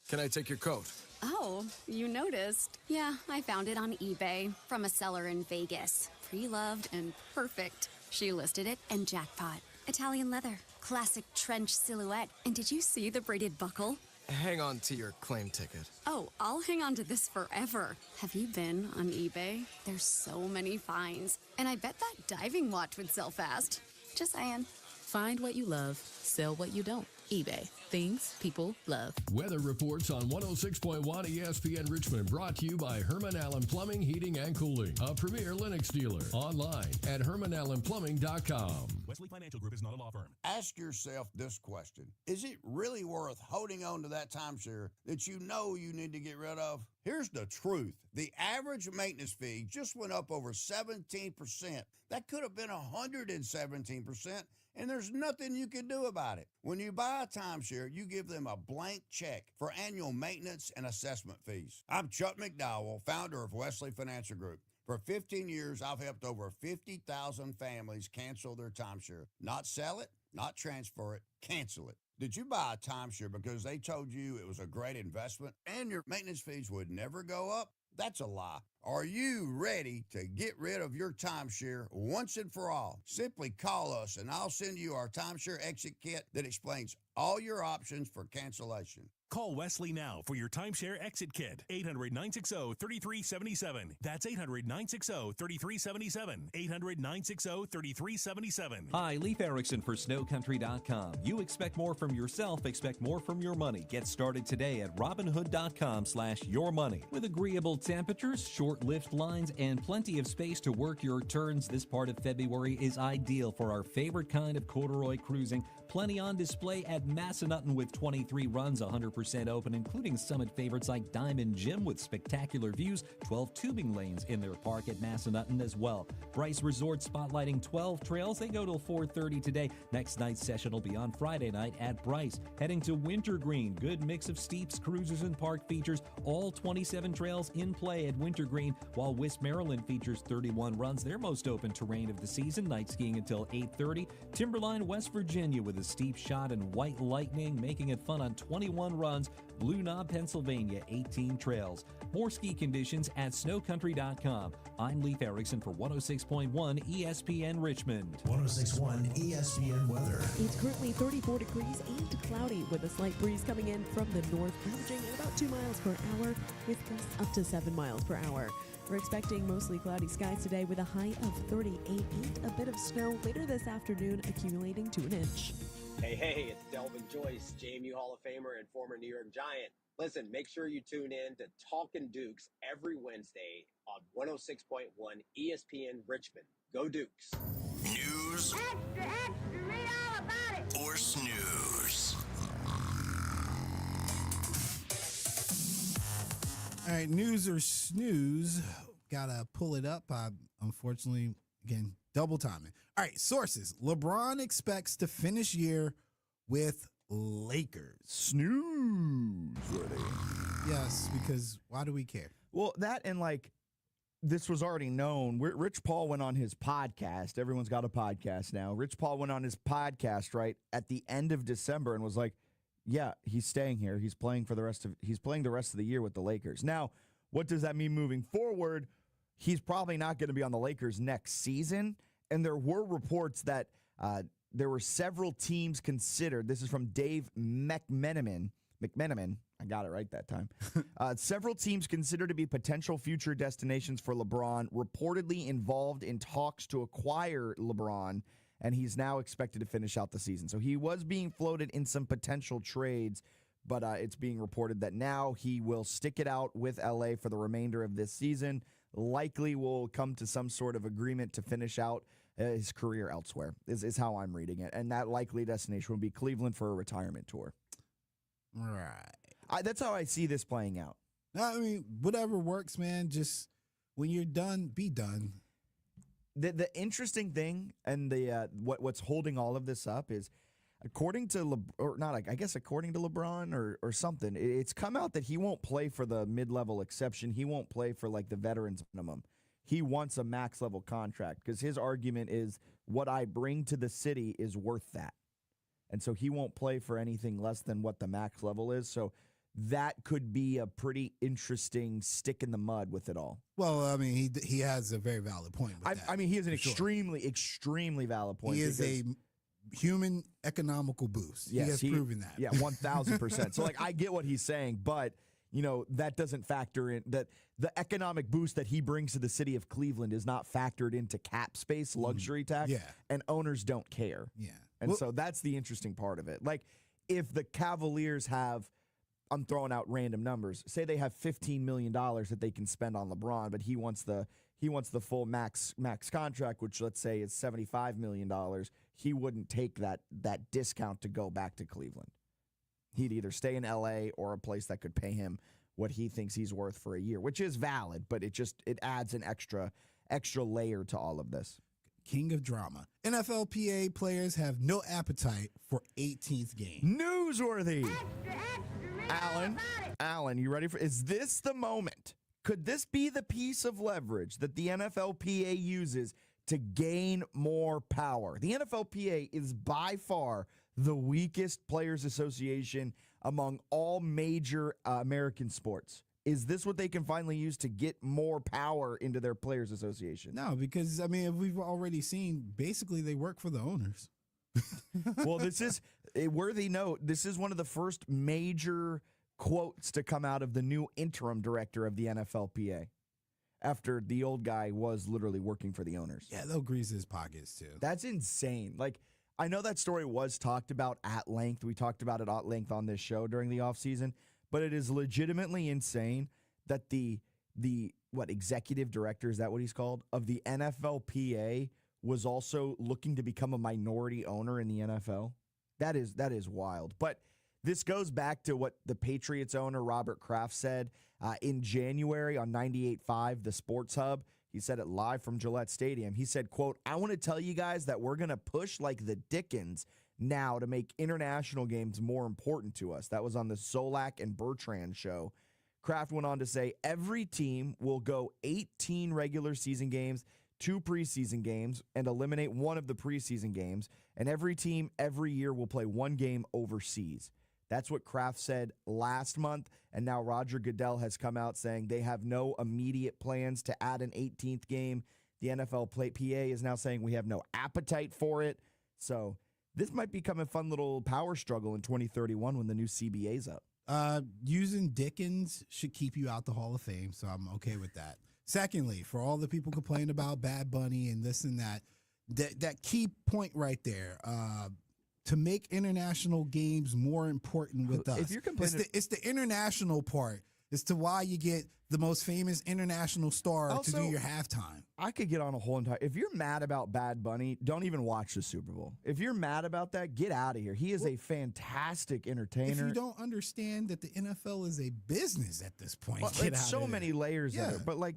Can I take your coat? Oh, you noticed. Yeah, I found it on eBay from a seller in Vegas. Pre-loved and perfect. She listed it and jackpot. Italian leather, classic trench silhouette. And did you see the braided buckle? Hang on to your claim ticket. Oh, I'll hang on to this forever. Have you been on eBay? There's so many finds. And I bet that diving watch would sell fast. Just saying. Find what you love, sell what you don't. eBay. Things people love. Weather reports on 106.1 ESPN Richmond, brought to you by Herman Allen Plumbing, Heating, and Cooling, a premier Lennox dealer. Online at hermanallenplumbing.com. Wesley Financial Group is not a law firm. Ask yourself this question. Is it really worth holding on to that timeshare that you know you need to get rid of? Here's the truth. The average maintenance fee just went up over 17%. That could have been 117%. And there's nothing you can do about it. When you buy a timeshare, you give them a blank check for annual maintenance and assessment fees. I'm Chuck McDowell, founder of Wesley Financial Group. For 15 years, I've helped over 50,000 families cancel their timeshare. Not sell it, not transfer it, cancel it. Did you buy a timeshare because they told you it was a great investment and your maintenance fees would never go up? That's a lie. Are you ready to get rid of your timeshare once and for all? Simply call us and I'll send you our timeshare exit kit that explains all your options for cancellation. Call Wesley now for your timeshare exit kit. 800-960-3377. That's 800-960-3377. 800-960-3377. Hi, Leif Erickson for SnowCountry.com. You expect more from yourself, expect more from your money. Get started today at Robinhood.com/yourmoney. With agreeable temperatures, short lift lines, and plenty of space to work your turns, this part of February is ideal for our favorite kind of corduroy cruising. Plenty on display at Massanutten with 23 runs, 100% open, including summit favorites like Diamond Jim with spectacular views, 12 tubing lanes in their park at Massanutten as well. Bryce Resort spotlighting 12 trails. They go till 4:30 today. Next night's session will be on Friday night at Bryce. Heading to Wintergreen, good mix of steeps, cruisers, and park features. All 27 trails in play at Wintergreen, while West Maryland features 31 runs, their most open terrain of the season. Night skiing until 8:30. Timberline, West Virginia with a steep shot and White Lightning, making it fun on 21 runs. Blue Knob, Pennsylvania, 18 trails. More ski conditions at snowcountry.com. I'm Leif Erickson for 106.1 ESPN Richmond. 106.1 ESPN weather. It's currently 34 degrees and cloudy with a slight breeze coming in from the north, averaging at about 2 miles per hour with gusts up to 7 miles per hour. We're expecting mostly cloudy skies today with a high of 38 and a bit of snow later this afternoon, accumulating to an inch. Hey, it's Delvin Joyce, JMU Hall of Famer and former New York Giant. Listen, make sure you tune in to Talkin' Dukes every Wednesday on 106.1 ESPN Richmond. Go Dukes. News. Extra, read all about it. Or snooze. All right, news or snooze. Gotta pull it up. Unfortunately, again, double timing. All right, sources. LeBron expects to finish year with Lakers. Snooze. Yes, because why do we care? Well, that and this was already known. Rich Paul went on his podcast. Everyone's got a podcast now. Rich Paul went on his podcast right at the end of December and was like, "Yeah, he's staying here. He's playing the rest of the year with the Lakers." Now, what does that mean moving forward? He's probably not going to be on the Lakers next season. And there were reports that there were several teams considered. This is from Dave McMenamin. I got it right that time. Several teams considered to be potential future destinations for LeBron, reportedly involved in talks to acquire LeBron, and he's now expected to finish out the season. So he was being floated in some potential trades, but it's being reported that now he will stick it out with LA for the remainder of this season. Likely will come to some sort of agreement to finish out his career elsewhere, is how I'm reading it. And that likely destination would be Cleveland for a retirement tour. Right. That's how I see this playing out. I mean, whatever works, man. Just when you're done, be done. The interesting thing and the what's holding all of this up is, according to according to LeBron or something, it's come out that he won't play for the mid-level exception. He won't play for the veterans minimum. He wants a max level contract because his argument is what I bring to the city is worth that. And so he won't play for anything less than what the max level is. So that could be a pretty interesting stick in the mud with it all. Well, I mean, he has a very valid point with that. I mean, he has an extremely valid point. He is a human economical boost. Yes, he has proven that. Yeah, 1,000%. So, I get what he's saying, but, that doesn't factor in that the economic boost that he brings to the city of Cleveland is not factored into cap space, luxury tax, and owners don't care. Yeah. And so that's the interesting part of it. If the Cavaliers have, I'm throwing out random numbers, say they have $15 million that they can spend on LeBron, but he wants the full max contract, which let's say is $75 million. He wouldn't take that discount to go back to Cleveland. He'd either stay in LA or a place that could pay him what he thinks he's worth for a year, which is valid, but it adds an extra layer to all of this. King of drama. NFLPA players have no appetite for 18th game. Newsworthy. Alan, you ready is this the moment? Could this be the piece of leverage that the NFLPA uses to gain more power? The NFLPA is by far the weakest players association among all major American sports. Is this what they can finally use to get more power into their players association? No, because, I mean, we've already seen, basically they work for the owners. Well, this is a worthy note. This is one of the first major quotes to come out of the new interim director of the NFLPA after the old guy was literally working for the owners. Yeah, they'll grease his pockets too. That's insane. Like, I know that story was talked about at length. We talked about it at length on this show during the offseason, but it is legitimately insane that the executive director, is that what he's called, of the NFLPA was also looking to become a minority owner in the NFL. That is wild. But this goes back to what the Patriots owner, Robert Kraft, said in January on 98.5, the Sports Hub. He said it live from Gillette Stadium. He said, quote, "I want to tell you guys that we're going to push like the Dickens now to make international games more important to us." That was on the Solak and Bertrand show. Kraft went on to say, "Every team will go 18 regular season games, 2 preseason games, and eliminate one of the preseason games. And every team every year will play 1 game overseas." That's what Kraft said last month, and now Roger Goodell has come out saying they have no immediate plans to add an 18th game. The NFLPA is now saying we have no appetite for it. So this might become a fun little power struggle in 2031 when the new CBA's up. Using Dickens should keep you out the Hall of Fame, so I'm okay with that. Secondly, for all the people complaining about Bad Bunny and this and that key point right there, to make international games more important with us. If you're complaining, it's the international part as to why you get the most famous international star also, to do your halftime. I could get on a whole entire. If you're mad about Bad Bunny, don't even watch the Super Bowl. If you're mad about that, get out of here. He is a fantastic entertainer. If you don't understand that the NFL is a business at this point, well, get it's out so of many layers of it. But like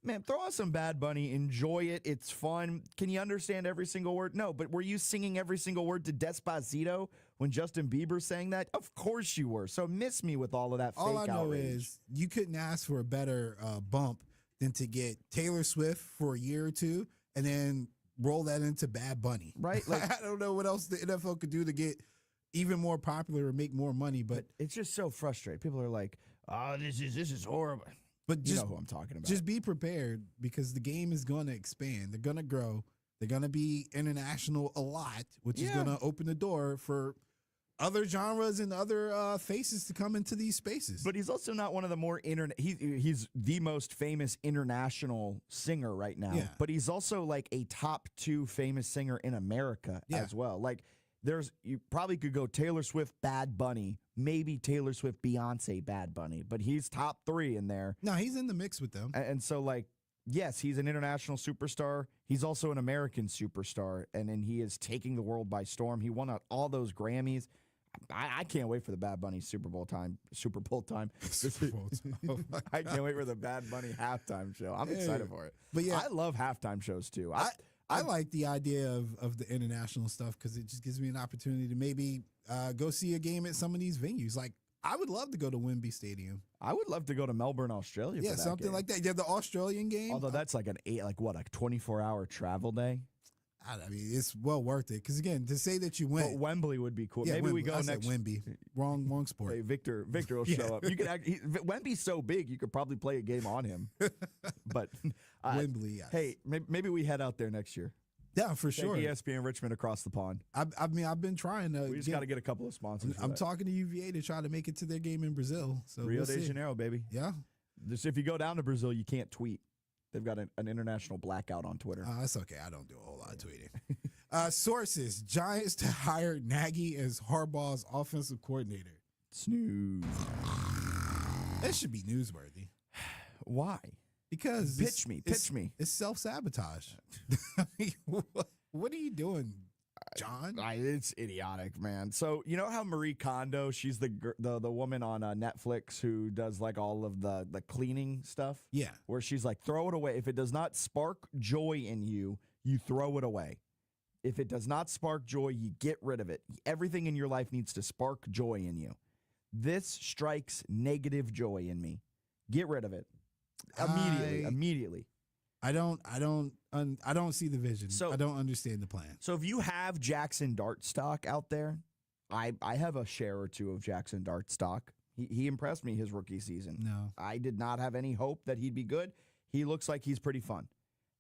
man, throw on some Bad Bunny, enjoy it. It's fun. Can you understand every single word? No, but were you singing every single word to Despacito when Justin Bieber sang that? Of course you were. So miss me with all of that fake All I know outrage. is you couldn't ask for a better bump than to get Taylor Swift for a year or two and then roll that into Bad Bunny. Right? Like, I don't know what else the NFL could do to get even more popular or make more money, but it's just so frustrating. People are like, "Oh, this is horrible." But you just, know who I'm talking about. Just be prepared because the game is going to expand. They're going to grow. They're going to be international a lot, which is going to open the door for other genres and other faces to come into these spaces. But he's also not one of the more he's the most famous international singer right now. Yeah. But he's also like a top 2 famous singer in America as well. Like you probably could go Taylor Swift, Bad Bunny, maybe Taylor Swift, Beyonce, Bad Bunny, but he's top 3 in there. No, he's in the mix with them. And so, like, yes, he's an international superstar. He's also an American superstar, and then he is taking the world by storm. He won all those Grammys. I can't wait for the Bad Bunny Super Bowl time. I can't wait for the Bad Bunny halftime show. I'm excited for it. But yeah, I love halftime shows too. I like the idea of the international stuff because it just gives me an opportunity to maybe go see a game at some of these venues. Like, I would love to go to Wembley Stadium. I would love to go to Melbourne, Australia. Yeah, for that something game. like that. Yeah, the Australian game. Although that's like a 24-hour travel day. I mean, it's well worth it because again, to say that you went, but Wembley would be cool. Yeah, Maybe Wembley. we go I said next. Wembley. Wrong sport. Hey, Victor will show up. You could Wembley's so big, you could probably play a game on him. But Wembley. Yes. Hey, maybe we head out there next year. Yeah, for Take sure. ESPN Richmond across the pond. I mean, I've been trying to. We just got to get a couple of sponsors. I'm talking to UVA to try to make it to their game in Brazil. So Rio de Janeiro, baby. Yeah. Just if you go down to Brazil, you can't tweet. They've got an international blackout on Twitter. That's okay. I don't do a whole lot of tweeting. Sources: Giants to hire Nagy as Harbaugh's offensive coordinator. Snooze. That should be newsworthy. Why? Because pitch me. It's self-sabotage. What are you doing, John? It's idiotic, man. So you know how Marie Kondo, she's the woman on Netflix who does like all of the cleaning stuff. Yeah. Where she's like, throw it away. If it does not spark joy in you, you throw it away. If it does not spark joy, you get rid of it. Everything in your life needs to spark joy in you. This strikes negative joy in me. Get rid of it. Immediately. I don't see the vision. So I don't understand the plan. So if you have Jackson Dart stock out there, I have a share or two of Jackson Dart stock. He impressed me his rookie season. No. I did not have any hope that he'd be good. He looks like he's pretty fun.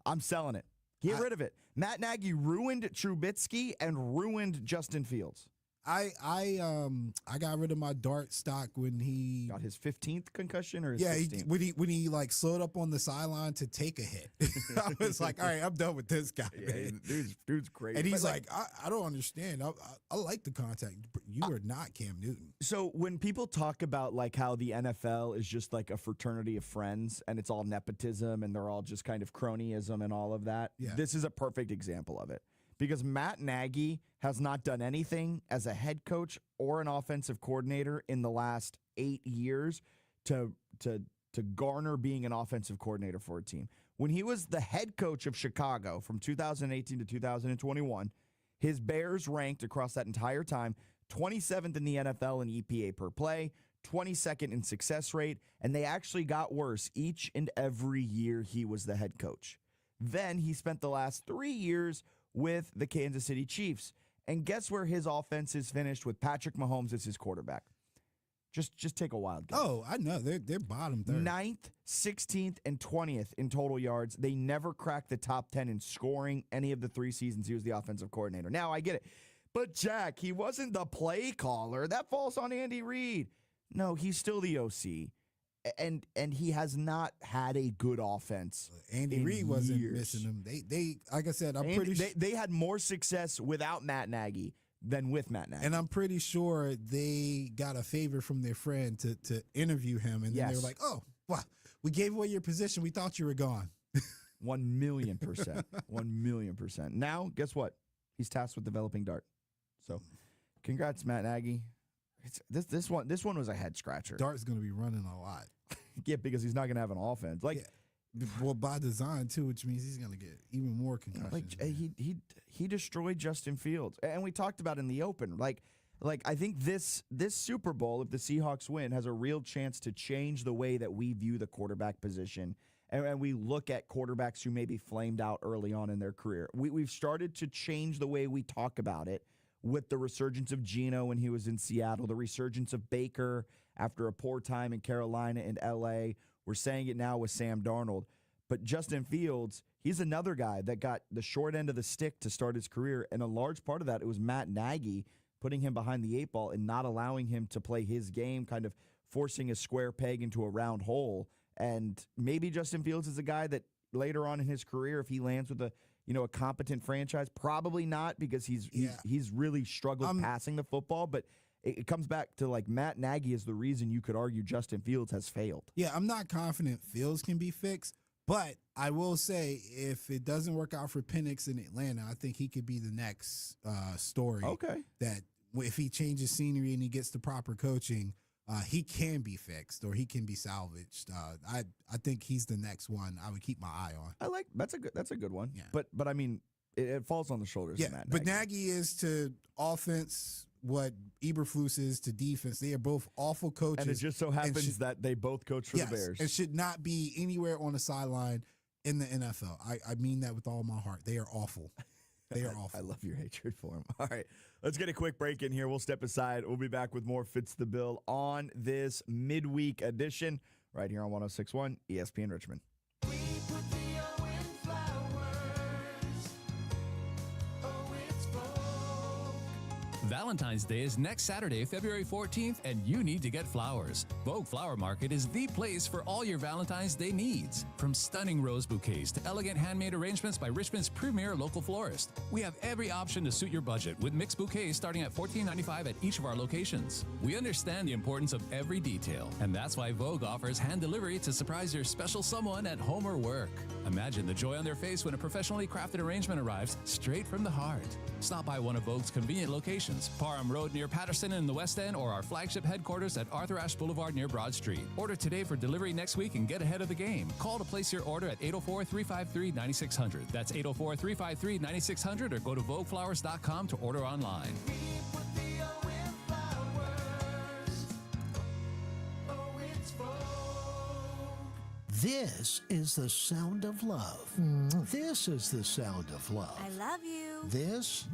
I'm selling it. Get rid of it. Matt Nagy ruined Trubisky and ruined Justin Fields. I got rid of my Dart stock when he got his 15th concussion or his yeah 16th? when he like slowed up on the sideline to take a hit. I was like, all right, I'm done with this guy. Yeah, dude's crazy. And he's like, I don't understand. I like the contact. You are not Cam Newton. So when people talk about like how the NFL is just like a fraternity of friends and it's all nepotism and they're all just kind of cronyism and all of that, this is a perfect example of it. Because Matt Nagy has not done anything as a head coach or an offensive coordinator in the last 8 years to garner being an offensive coordinator for a team. When he was the head coach of Chicago from 2018 to 2021, his Bears ranked across that entire time 27th in the NFL in EPA per play, 22nd in success rate, and they actually got worse each and every year he was the head coach. Then he spent the last 3 years with the Kansas City Chiefs. And guess where his offense is finished with Patrick Mahomes as his quarterback? Just take a wild guess. Oh, I know. They're bottom third. 9th, 16th, and 20th in total yards. They never cracked the top 10 in scoring any of the 3 seasons he was the offensive coordinator. Now, I get it. But, Jack, he wasn't the play caller. That falls on Andy Reid. No, he's still the OC. And he has not had a good offense. Andy Reid wasn't missing him. They like I said, they had more success without Matt Nagy than with Matt Nagy. And I'm pretty sure they got a favor from their friend to interview him, and then they were like, "Oh, wow, we gave away your position. We thought you were gone." 1,000,000%. 1,000,000%. Now, guess what? He's tasked with developing Dart. So, congrats, Matt Nagy. This one was a head scratcher. Dart's going to be running a lot. Yeah, because he's not going to have an offense. Well, by design too, which means he's going to get even more concussions. He destroyed Justin Fields, and we talked about in the open. Like I think this Super Bowl, if the Seahawks win, has a real chance to change the way that we view the quarterback position, and we look at quarterbacks who maybe flamed out early on in their career. We've started to change the way we talk about it. With the resurgence of Geno when he was in Seattle, the resurgence of Baker after a poor time in Carolina and L.A. We're saying it now with Sam Darnold. But Justin Fields, he's another guy that got the short end of the stick to start his career, and a large part of that, it was Matt Nagy putting him behind the 8 ball and not allowing him to play his game, kind of forcing a square peg into a round hole. And maybe Justin Fields is a guy that later on in his career, if he lands with a competent franchise, probably not, because he's really struggled passing the football. But it comes back to like Matt Nagy is the reason you could argue Justin Fields has failed. Yeah, I'm not confident Fields can be fixed, but I will say if it doesn't work out for Penix in Atlanta, I think he could be the next story. Okay. That if he changes scenery and he gets the proper coaching, he can be fixed or he can be salvaged. I think he's the next one I would keep my eye on. That's a good one. Yeah. But I mean, it falls on the shoulders of Matt Nagy. But Nagy is to offense what Eberflus is to defense. They are both awful coaches. And it just so happens that they both coach for the Bears. And should not be anywhere on the sideline in the NFL. I mean that with all my heart. They are awful. They are awful. I love your hatred for him. All right, let's get a quick break in here. We'll step aside. We'll be back with more Fitz the Bill on this midweek edition right here on 106.1 ESPN Richmond. Valentine's Day is next Saturday, February 14th, and you need to get flowers. Vogue Flower Market is the place for all your Valentine's Day needs. From stunning rose bouquets to elegant handmade arrangements by Richmond's premier local florist. We have every option to suit your budget with mixed bouquets starting at $14.95 at each of our locations. We understand the importance of every detail, and that's why Vogue offers hand delivery to surprise your special someone at home or work. Imagine the joy on their face when a professionally crafted arrangement arrives straight from the heart. Stop by one of Vogue's convenient locations, Parham Road near Patterson in the West End, or our flagship headquarters at Arthur Ashe Boulevard near Broad Street. Order today for delivery next week and get ahead of the game. Call to place your order at 804-353-9600. That's 804-353-9600, or go to VogueFlowers.com to order online. This is the sound of love. This is the sound of love. I love you. This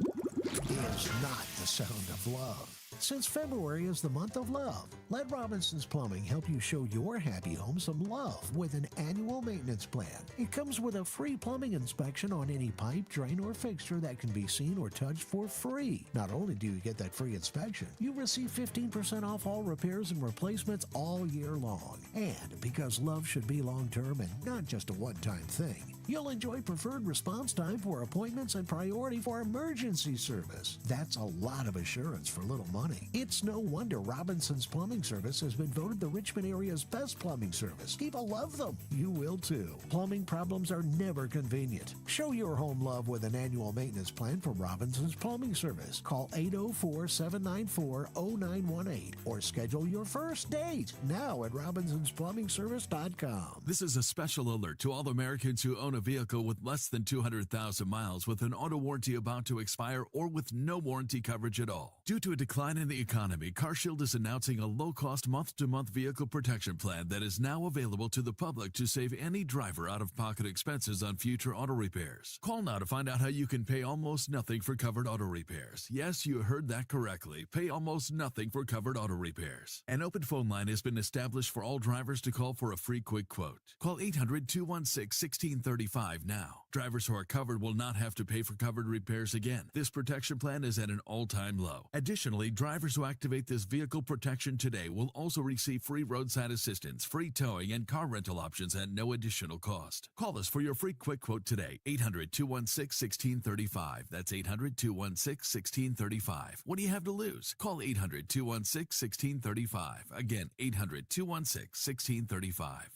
is not the sound of love. since February is the month of love. Let Robinson's Plumbing help you show your happy home some love with an annual maintenance plan. It comes with a free plumbing inspection on any pipe, drain, or fixture that can be seen or touched for free. Not only do you get that free inspection, you receive 15% off all repairs and replacements all year long. And because love should be long-term and not just a one-time thing, you'll enjoy preferred response time for appointments and priority for emergency service. That's a lot of assurance for little money. It's no wonder Robinson's Plumbing Service has been voted the Richmond area's best plumbing service. People love them. You will too. Plumbing problems are never convenient. Show your home love with an annual maintenance plan from Robinson's Plumbing Service. Call 804-794-0918 or schedule your first date now at robinsonsplumbingservice.com. This is a special alert to all Americans who own a vehicle with less than 200,000 miles with an auto warranty about to expire or with no warranty coverage at all. Due to a decline in the economy, CarShield is announcing a low-cost month-to-month vehicle protection plan that is now available to the public to save any driver out-of-pocket expenses on future auto repairs. Call now to find out how you can pay almost nothing for covered auto repairs. Yes, you heard that correctly. Pay almost nothing for covered auto repairs. An open phone line has been established for all drivers to call for a free quick quote. Call 800-216-1635 now. Drivers who are covered will not have to pay for covered repairs again. This protection plan is at an all-time low. Additionally, drivers who activate this vehicle protection today will also receive free roadside assistance, free towing, and car rental options at no additional cost. Call us for your free quick quote today. 800-216-1635. That's 800-216-1635. What do you have to lose? Call 800-216-1635. Again, 800-216-1635.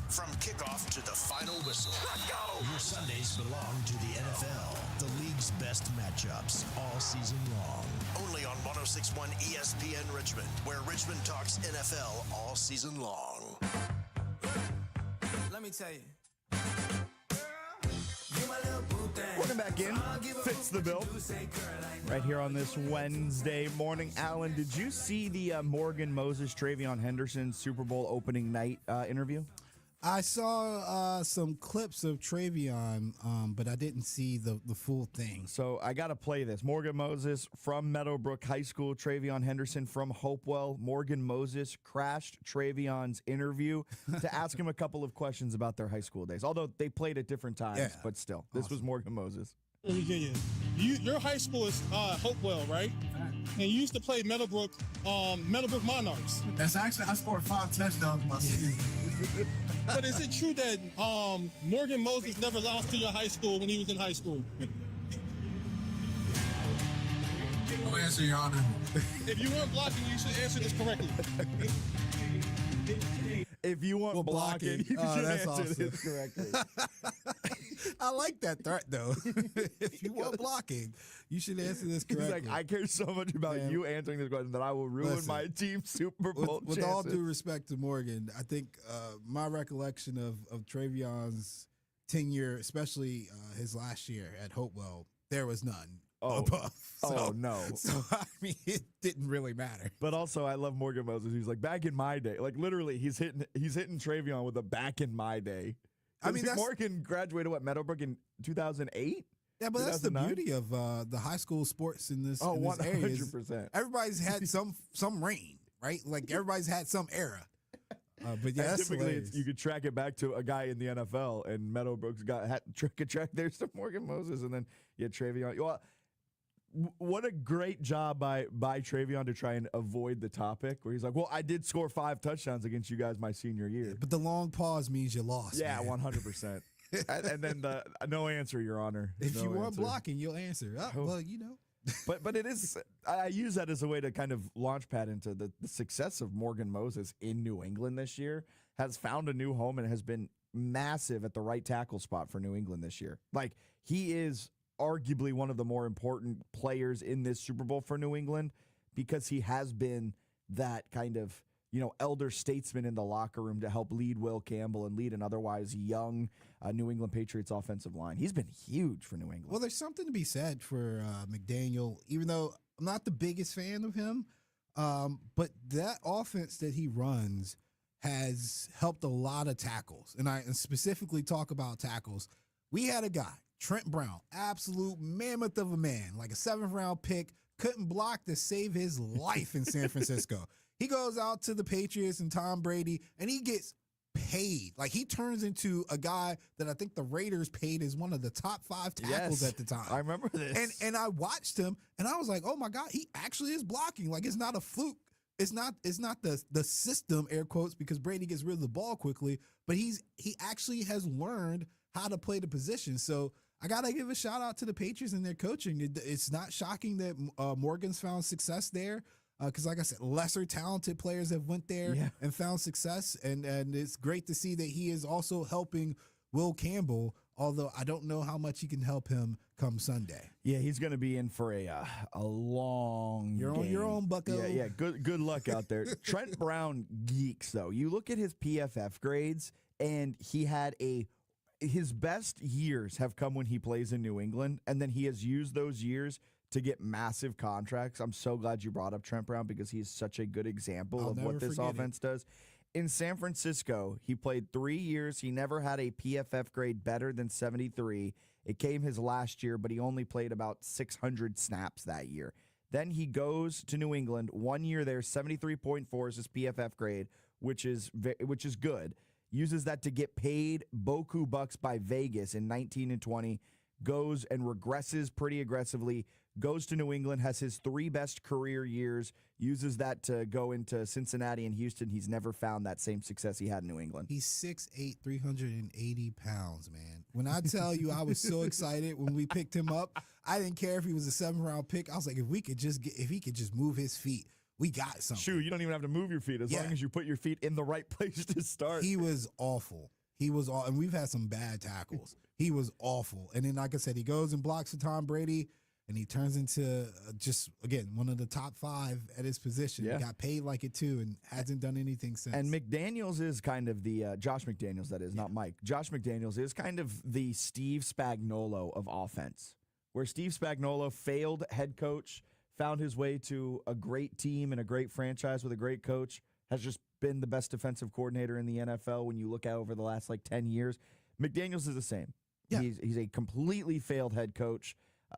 From kickoff to the final whistle, let's go! Your Sundays belong to the NFL. The league's best matchups all season long. Only on 106.1 ESPN Richmond, where Richmond talks NFL all season long. Let me tell you. Welcome back in. Fitz the Bill. Right here on this Wednesday morning. Alan, did you see the Morgan Moses, Travion Henderson Super Bowl opening night interview? I saw some clips of Travion, but I didn't see the full thing. So I got to play this. Morgan Moses from Meadowbrook High School, Travion Henderson from Hopewell. Morgan Moses crashed Travion's interview to ask him a couple of questions about their high school days. Although they played at different times, but still. This was Morgan Moses. Virginia. Your high school is Hopewell, right? And you used to play Meadowbrook Monarchs. That's actually, I scored 5 touchdowns my season. But is it true that Morgan Moses never lost to your high school when he was in high school? No answer, Your Honor. If you weren't blocking, you should answer this correctly. If you want blocking, you should answer awesome. this correctly. I like that threat, though. If you want blocking, you should answer this correctly. He's like, I care so much about you answering this question that I will ruin my team's Super Bowl with all due respect to Morgan, I think my recollection of Travion's tenure, especially his last year at Hopewell, there was none. Above. No. So, I mean, it didn't really matter. But also, I love Morgan Moses. He's like, back in my day. Like, literally, he's hitting Travion with a back in my day. I mean, Morgan graduated, Meadowbrook in 2008? Yeah, but that's the beauty of the high school sports in this, in this 100%. area. Everybody's had some reign, right? Like, everybody's had some era. But yeah, that's typically you could track it back to a guy in the NFL, and Meadowbrook's could track there's to Morgan Moses, and then you had Travion. Well, what a great job by Travion to try and avoid the topic where he's like, well, I did score 5 touchdowns against you guys my senior year. But the long pause means you lost. Yeah, 100%. And then the no answer, Your Honor. If no you weren't answer. blocking, you'll answer. Well, you know. But it is, I use that as a way to kind of launch pad into the success of Morgan Moses in New England this year. Has found a new home and has been massive at the right tackle spot for New England this year. Like, he is arguably one of the more important players in this Super Bowl for New England because he has been that kind of, elder statesman in the locker room to help lead Will Campbell and lead an otherwise young New England Patriots offensive line. He's been huge for New England. Well, there's something to be said for McDaniel, even though I'm not the biggest fan of him, but that offense that he runs has helped a lot of tackles. And I specifically talk about tackles. We had a guy, Trent Brown, absolute mammoth of a man, like a 7th round pick, couldn't block to save his life in San Francisco. He goes out to the Patriots and Tom Brady, and he gets paid. Like, he turns into a guy that I think the Raiders paid as one of the top 5 tackles at the time. I remember this. And I watched him, and I was like, oh my God, he actually is blocking. Like, it's not a fluke. It's not the system, air quotes, because Brady gets rid of the ball quickly, but he actually has learned how to play the position. So I got to give a shout out to the Patriots and their coaching. It's not shocking that Morgan's found success there. Because, like I said, lesser talented players have went there and found success, and it's great to see that he is also helping Will Campbell, although I don't know how much he can help him come Sunday. Yeah, he's going to be in for a long You're game. on your own, bucko. Yeah, good luck out there. Trent Brown geeks, though. You look at his PFF grades, and he had his best years have come when he plays in New England, and then he has used those years to get massive contracts. I'm so glad you brought up Trent Brown because he's such a good example of what this offense does. In San Francisco, he played 3 years. He never had a PFF grade better than 73. It came his last year, but he only played about 600 snaps that year. Then he goes to New England. 1 year there, 73.4 is his PFF grade, which is good. Uses that to get paid Boku bucks by Vegas in 19 and 20. Goes and regresses pretty aggressively, goes to New England, has his 3 best career years, uses that to go into Cincinnati and Houston. He's never found that same success he had in New England. He's 6'8", 380 pounds, man. When I tell you I was so excited when we picked him up, I didn't care if he was a 7th-round pick. I was like, if he could just move his feet, we got something. Shoot, you don't even have to move your feet as long as you put your feet in the right place to start. He was awful. And we've had some bad tackles. He was awful. And then, like I said, he goes and blocks for Tom Brady, and he turns into just, again, one of the top 5 at his position. Yeah. He got paid like it, too, and hasn't done anything since. And McDaniels is kind of the Josh McDaniels, that is, not Mike. Josh McDaniels is kind of the Steve Spagnuolo of offense, where Steve Spagnuolo, failed head coach, found his way to a great team and a great franchise with a great coach, has just been the best defensive coordinator in the NFL when you look at over the last 10 years. McDaniels is the same. Yeah. He's a completely failed head coach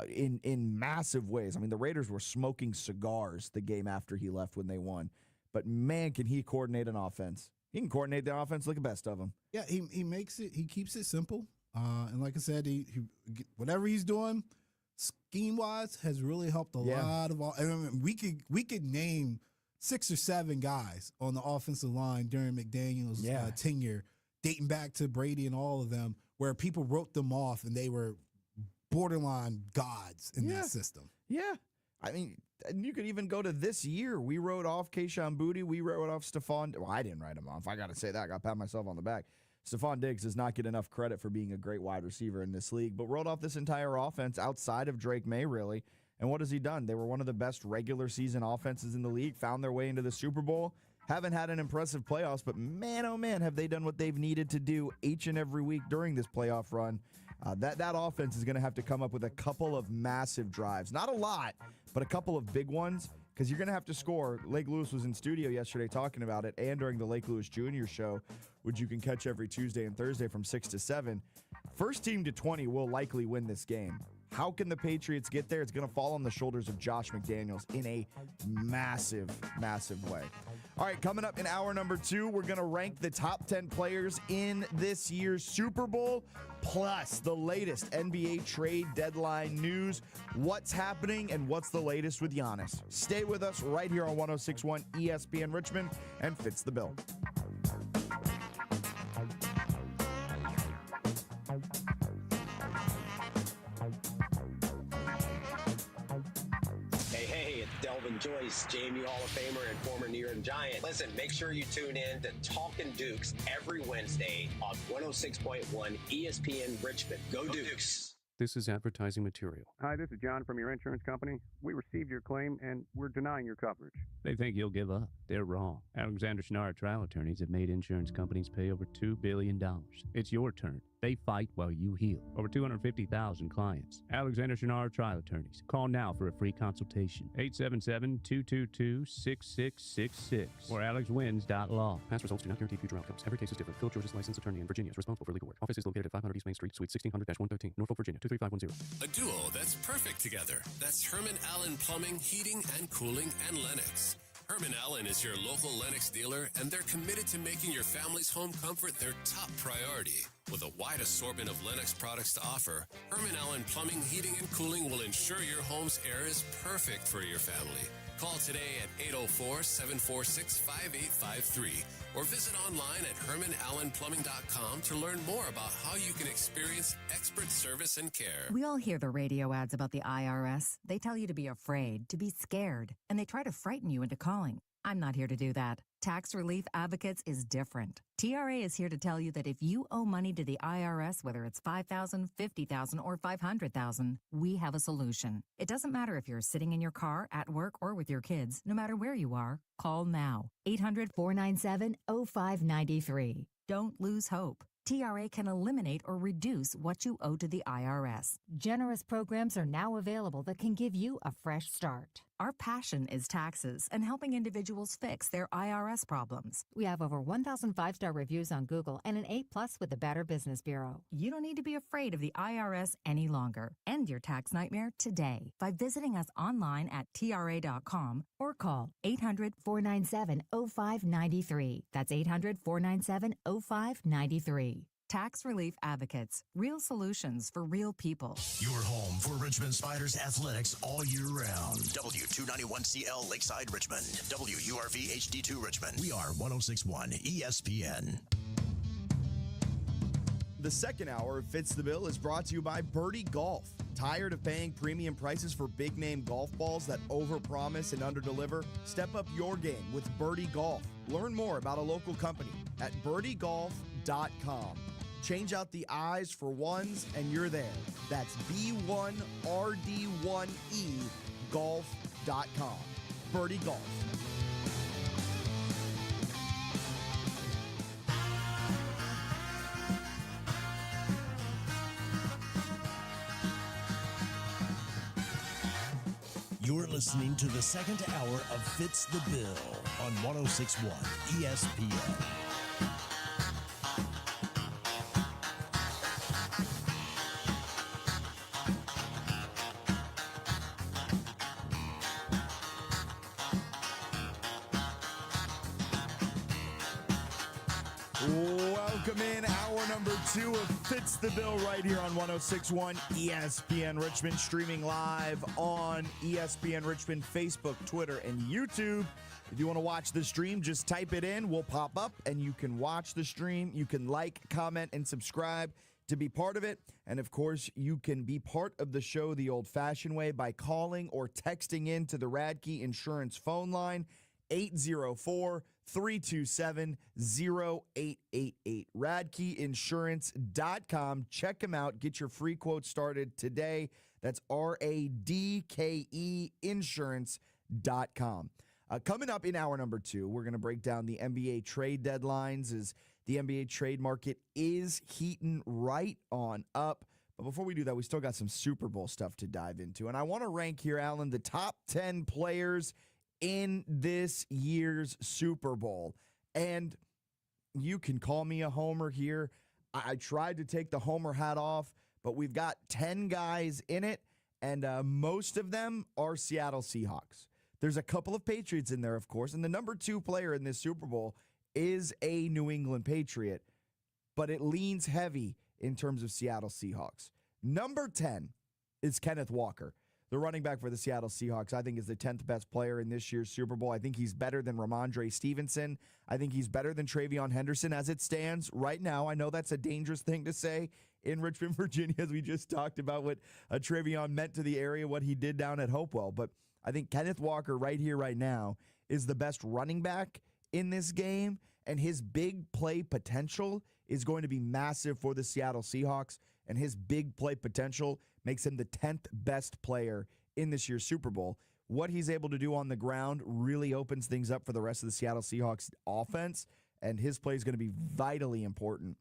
in massive ways. I mean, the Raiders were smoking cigars the game after he left when they won. But, man, can he coordinate an offense. He can coordinate the offense like the best of them. Yeah, he makes it. He keeps it simple. And like I said, he whatever he's doing, scheme-wise, has really helped a lot of all. I mean, we could name 6 or 7 guys on the offensive line during McDaniel's tenure, dating back to Brady and all of them, where people wrote them off and they were borderline gods in that system. Yeah. I mean, you could even go to this year. We wrote off Kayshon Boutte. We wrote off Stephon. Well, I didn't write him off. I got to say that. I got to pat myself on the back. Stephon Diggs does not get enough credit for being a great wide receiver in this league, but wrote off this entire offense outside of Drake May, really. And what has he done? They were one of the best regular season offenses in the league, found their way into the Super Bowl, haven't had an impressive playoffs, but man, oh man, have they done what they've needed to do each and every week during this playoff run. That offense is going to have to come up with a couple of massive drives. Not a lot, but a couple of big ones, because you're going to have to score. Lake Lewis was in studio yesterday talking about it, and during the Lake Lewis Jr. show, which you can catch every Tuesday and Thursday from 6 to 7. First team to 20 will likely win this game. How can the Patriots get there? It's going to fall on the shoulders of Josh McDaniels in a massive, massive way. All right, coming up in hour number 2, we're going to rank the top 10 players in this year's Super Bowl, plus the latest NBA trade deadline news, what's happening, and what's the latest with Giannis. Stay with us right here on 106.1 ESPN Richmond and Fitz the Bill. Joyce, Jamie Hall of Famer and former New York Giant. Listen, make sure you tune in to Talkin' Dukes every Wednesday on 106.1 ESPN Richmond. Go Dukes! This is advertising material. Hi, this is John from your insurance company. We received your claim, and we're denying your coverage. They think you'll give up. They're wrong. Alexander Schnarr trial attorneys have made insurance companies pay over $2 billion. It's your turn. They fight while you heal. Over 250,000 clients. Alexander Chenard Trial Attorneys. Call now for a free consultation. 877-222-6666 or alexwins.law. Past results do not guarantee future outcomes. Every case is different. Phil George's licensed attorney in Virginia is responsible for legal work. Office is located at 500 East Main Street, Suite 1600-113, Norfolk, Virginia 23510. A duo that's perfect together. That's Herman Allen Plumbing, Heating and Cooling, and Lennox. Herman Allen is your local Lennox dealer, and they're committed to making your family's home comfort their top priority. With a wide assortment of Lennox products to offer, Herman Allen Plumbing, Heating and Cooling will ensure your home's air is perfect for your family. Call today at 804-746-5853 or visit online at hermanallenplumbing.com to learn more about how you can experience expert service and care. We all hear the radio ads about the IRS. They tell you to be afraid, to be scared, and they try to frighten you into calling. I'm not here to do that. Tax Relief Advocates is different. TRA is here to tell you that if you owe money to the IRS, whether it's $5,000, $50,000, or $500,000, we have a solution. It doesn't matter if you're sitting in your car, at work, or with your kids. No matter where you are, call now. 800-497-0593. Don't lose hope. TRA can eliminate or reduce what you owe to the IRS. Generous programs are now available that can give you a fresh start. Our passion is taxes and helping individuals fix their IRS problems. We have over 1,000 5-star reviews on Google and an A+ with the Better Business Bureau. You don't need to be afraid of the IRS any longer. End your tax nightmare today by visiting us online at TRA.com or call 800-497-0593. That's 800-497-0593. Tax Relief Advocates. Real solutions for real people. Your home for Richmond Spiders athletics all year round. W291CL Lakeside Richmond. WURV HD2 Richmond. We are 1061 ESPN. The second hour of Fitz the Bill is brought to you by Birdie Golf. Tired of paying premium prices for big-name golf balls that overpromise and underdeliver? Step up your game with Birdie Golf. Learn more about a local company at birdiegolf.com. Change out the I's for ones, and you're there. That's B1RD1E golf.com. Birdie Golf. You're listening to the second hour of Fitz the Bill on 1061 ESPN. Welcome in hour number 2 of Fitz the Bill right here on 1061 ESPN Richmond, streaming live on ESPN Richmond, Facebook, Twitter, and YouTube. If you want to watch the stream, just type it in. We'll pop up and you can watch the stream. You can like, comment, and subscribe to be part of it. And of course, you can be part of the show the old-fashioned way by calling or texting in to the Radke Insurance phone line, 804-327-0888. RadkeInsurance.com. Check them out. Get your free quote started today. That's RADKE Insurance.com. Coming up in hour number 2, we're going to break down the NBA trade deadlines as the NBA trade market is heating right on up. But before we do that, we still got some Super Bowl stuff to dive into. And I want to rank here, Alan, the top 10 players in this year's Super Bowl. And you can call me a homer here. I tried to take the homer hat off, but we've got 10 guys in it, and most of them are Seattle Seahawks. There's a couple of Patriots in there, of course, and the number 2 player in this Super Bowl is a New England Patriot, but it leans heavy in terms of Seattle Seahawks. Number 10 is Kenneth Walker. The running back for the Seattle Seahawks, I think, is the 10th best player in this year's Super Bowl. I think he's better than Ramondre Stevenson. I think he's better than Travion Henderson as it stands right now. I know that's a dangerous thing to say in Richmond, Virginia, as we just talked about what Travion meant to the area, what he did down at Hopewell. But I think Kenneth Walker right here, right now, is the best running back in this game, and his big play potential is going to be massive for the Seattle Seahawks, and his big play potential makes him the 10th best player in this year's Super Bowl. What he's able to do on the ground really opens things up for the rest of the Seattle Seahawks offense, and his play is going to be vitally important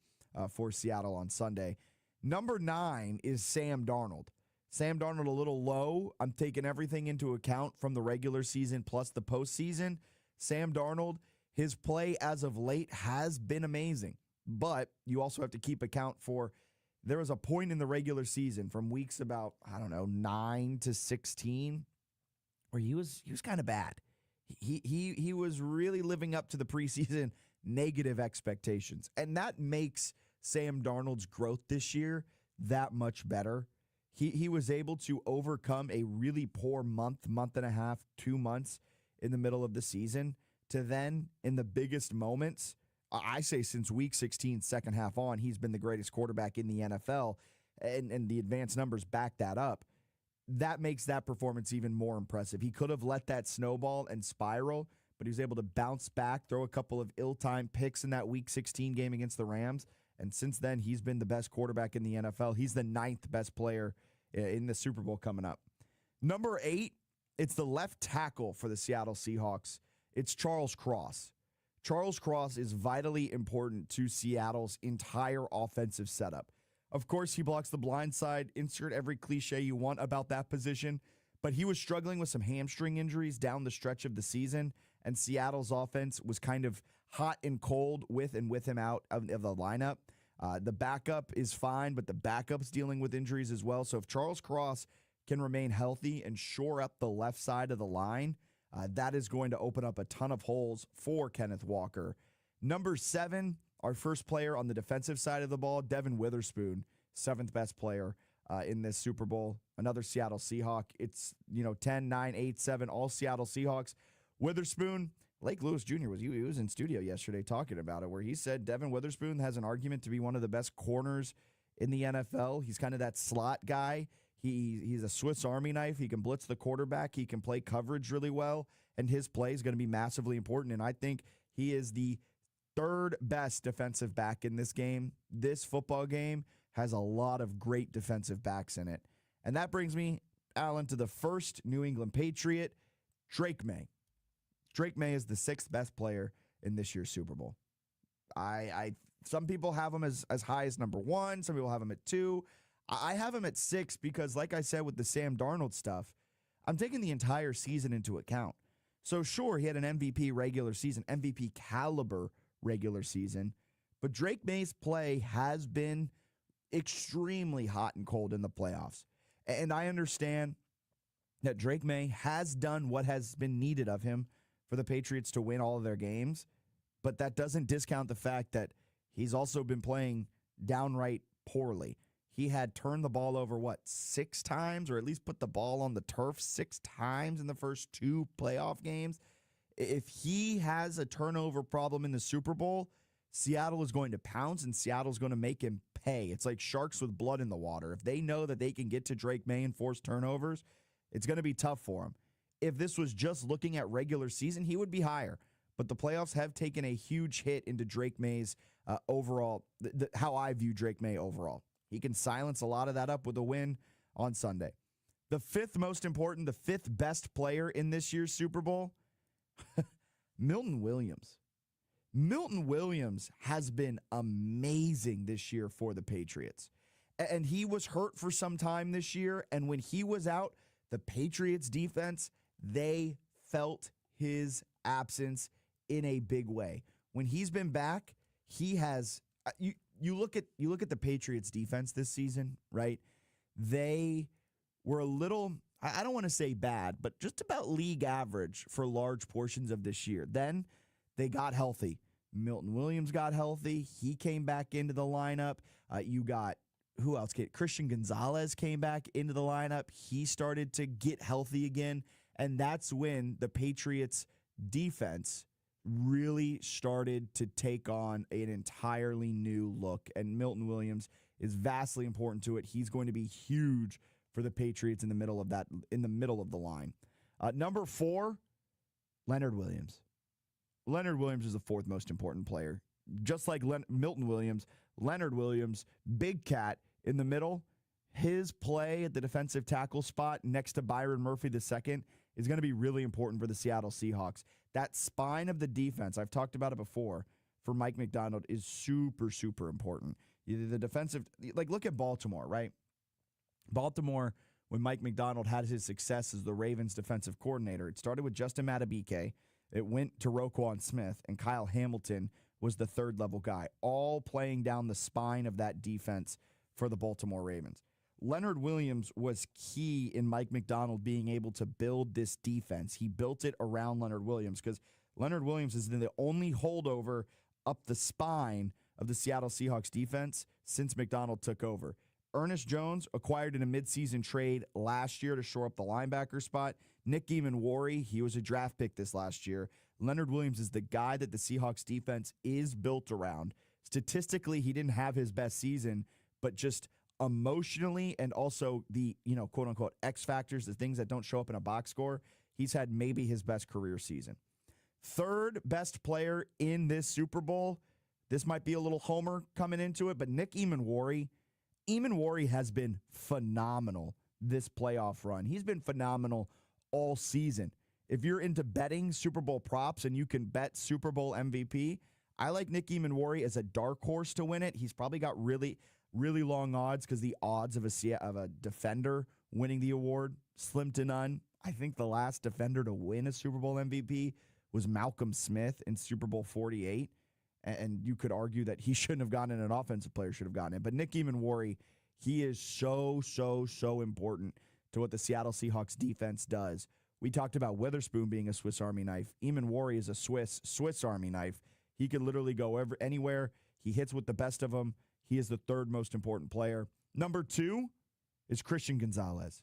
for Seattle on Sunday. Number 9 is Sam Darnold. Sam Darnold a little low. I'm taking everything into account from the regular season plus the postseason. Sam Darnold, his play as of late has been amazing. But you also have to keep account for there was a point in the regular season from weeks about, 9 to 16 where he was kind of bad. He was really living up to the preseason negative expectations. And that makes Sam Darnold's growth this year that much better. He was able to overcome a really poor month and a half, 2 months in the middle of the season to then, in the biggest moments, I say since week 16, second half on, he's been the greatest quarterback in the NFL, and the advanced numbers back that up. That makes that performance even more impressive. He could have let that snowball and spiral, but he was able to bounce back, throw a couple of ill-timed picks in that week 16 game against the Rams, and since then, he's been the best quarterback in the NFL. He's the 9th best player in the Super Bowl coming up. Number 8, it's the left tackle for the Seattle Seahawks. It's Charles Cross. Charles Cross is vitally important to Seattle's entire offensive setup. Of course, he blocks the blind side. Insert every cliche you want about that position. But he was struggling with some hamstring injuries down the stretch of the season, and Seattle's offense was kind of hot and cold with him out of the lineup. The backup is fine, but the backup's dealing with injuries as well. So if Charles Cross can remain healthy and shore up the left side of the line, that is going to open up a ton of holes for Kenneth Walker. Number 7, our first player on the defensive side of the ball, Devin Witherspoon, 7th best player in this Super Bowl. Another Seattle Seahawk. It's 10, 9, 8, 7, all Seattle Seahawks. Witherspoon, Lake Lewis Jr. He was in studio yesterday talking about it, where he said Devin Witherspoon has an argument to be one of the best corners in the NFL. He's kind of that slot guy. He's a Swiss Army knife. He can blitz the quarterback. He can play coverage really well, and his play is going to be massively important. And I think he is the 3rd best defensive back in this game. This football game has a lot of great defensive backs in it. And that brings me, Alan, to the first New England Patriot, Drake May. Drake May is the 6th best player in this year's Super Bowl. Some people have him as high as number 1. Some people have him at 2. I have him at 6 because, like I said with the Sam Darnold stuff, I'm taking the entire season into account. So sure, he had an MVP regular season, MVP caliber regular season, but Drake May's play has been extremely hot and cold in the playoffs. And I understand that Drake May has done what has been needed of him for the Patriots to win all of their games, but that doesn't discount the fact that he's also been playing downright poorly. He had turned the ball over, 6 times, or at least put the ball on the turf 6 times in the first 2 playoff games. If he has a turnover problem in the Super Bowl, Seattle is going to pounce, and Seattle's going to make him pay. It's like sharks with blood in the water. If they know that they can get to Drake May and force turnovers, it's going to be tough for him. If this was just looking at regular season, he would be higher. But the playoffs have taken a huge hit into Drake May's overall, how I view Drake May overall. He can silence a lot of that up with a win on Sunday. The 5th most important, the 5th best player in this year's Super Bowl, Milton Williams. Milton Williams has been amazing this year for the Patriots. And he was hurt for some time this year. And when he was out, the Patriots defense, they felt his absence in a big way. When he's been back, he has you look at the Patriots defense this season, right? They were a little, I don't want to say bad, but just about league average for large portions of this year. Then they got healthy. Milton Williams got healthy. He came back into the lineup. You got, who else? Christian Gonzalez came back into the lineup. He started to get healthy again. And that's when the Patriots defense really started to take on an entirely new look. And Milton Williams is vastly important to it. He's going to be huge for the Patriots in the middle of the line. Number 4, Leonard Williams. Leonard Williams is the 4th most important player. Just like Milton Williams, Leonard Williams, big cat in the middle. His play at the defensive tackle spot next to Byron Murphy II is going to be really important for the Seattle Seahawks. That spine of the defense, I've talked about it before, for Mike McDonald is super, super important. The defensive, like look at Baltimore, right? Baltimore, when Mike McDonald had his success as the Ravens defensive coordinator, it started with Justin Madubuike. It went to Roquan Smith, and Kyle Hamilton was the third-level guy, all playing down the spine of that defense for the Baltimore Ravens. Leonard Williams was key in Mike McDonald being able to build this defense. He built it around Leonard Williams because Leonard Williams is the only holdover up the spine of the Seattle Seahawks defense since McDonald took over. Ernest Jones acquired in a midseason trade last year to shore up the linebacker spot. Nick Eamon-Wari, he was a draft pick this last year. Leonard Williams is the guy that the Seahawks defense is built around. Statistically, he didn't have his best season, but just emotionally and also the, quote-unquote X factors, the things that don't show up in a box score, he's had maybe his best career season. Third best player in this Super Bowl, this might be a little homer coming into it, but Nick Eamon-Wari. Eamon-Wari has been phenomenal this playoff run. He's been phenomenal all season. If you're into betting Super Bowl props and you can bet Super Bowl MVP, I like Nick Eamon-Wari as a dark horse to win it. He's probably got really long odds because the odds of a defender winning the award, slim to none. I think the last defender to win a Super Bowl MVP was Malcolm Smith in Super Bowl 48. And you could argue that he shouldn't have gotten it, an offensive player should have gotten it. But Nick Eamon-Wari, he is so important to what the Seattle Seahawks defense does. We talked about Witherspoon being a Swiss Army knife. Eamon-Wari is a Swiss Army knife. He could literally go anywhere. He hits with the best of them. He is the third most important player. Number 2 is Christian Gonzalez.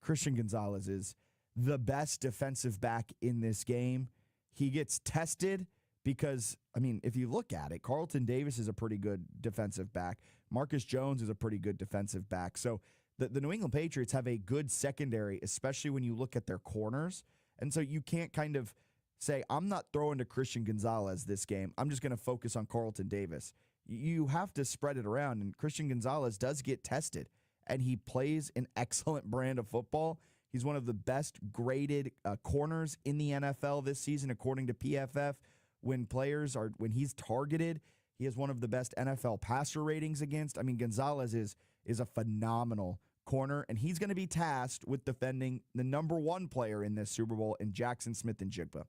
Christian Gonzalez is the best defensive back in this game. He gets tested because, if you look at it, Carlton Davis is a pretty good defensive back. Marcus Jones is a pretty good defensive back. So the New England Patriots have a good secondary, especially when you look at their corners. And so you can't kind of say, I'm not throwing to Christian Gonzalez this game. I'm just going to focus on Carlton Davis. You have to spread it around, and Christian Gonzalez does get tested, and he plays an excellent brand of football. He's one of the best graded corners in the NFL this season, according to PFF. When he's targeted, he has one of the best NFL passer ratings against. Gonzalez is a phenomenal corner, and he's going to be tasked with defending the number 1 player in this Super Bowl in Jackson Smith-Njigba.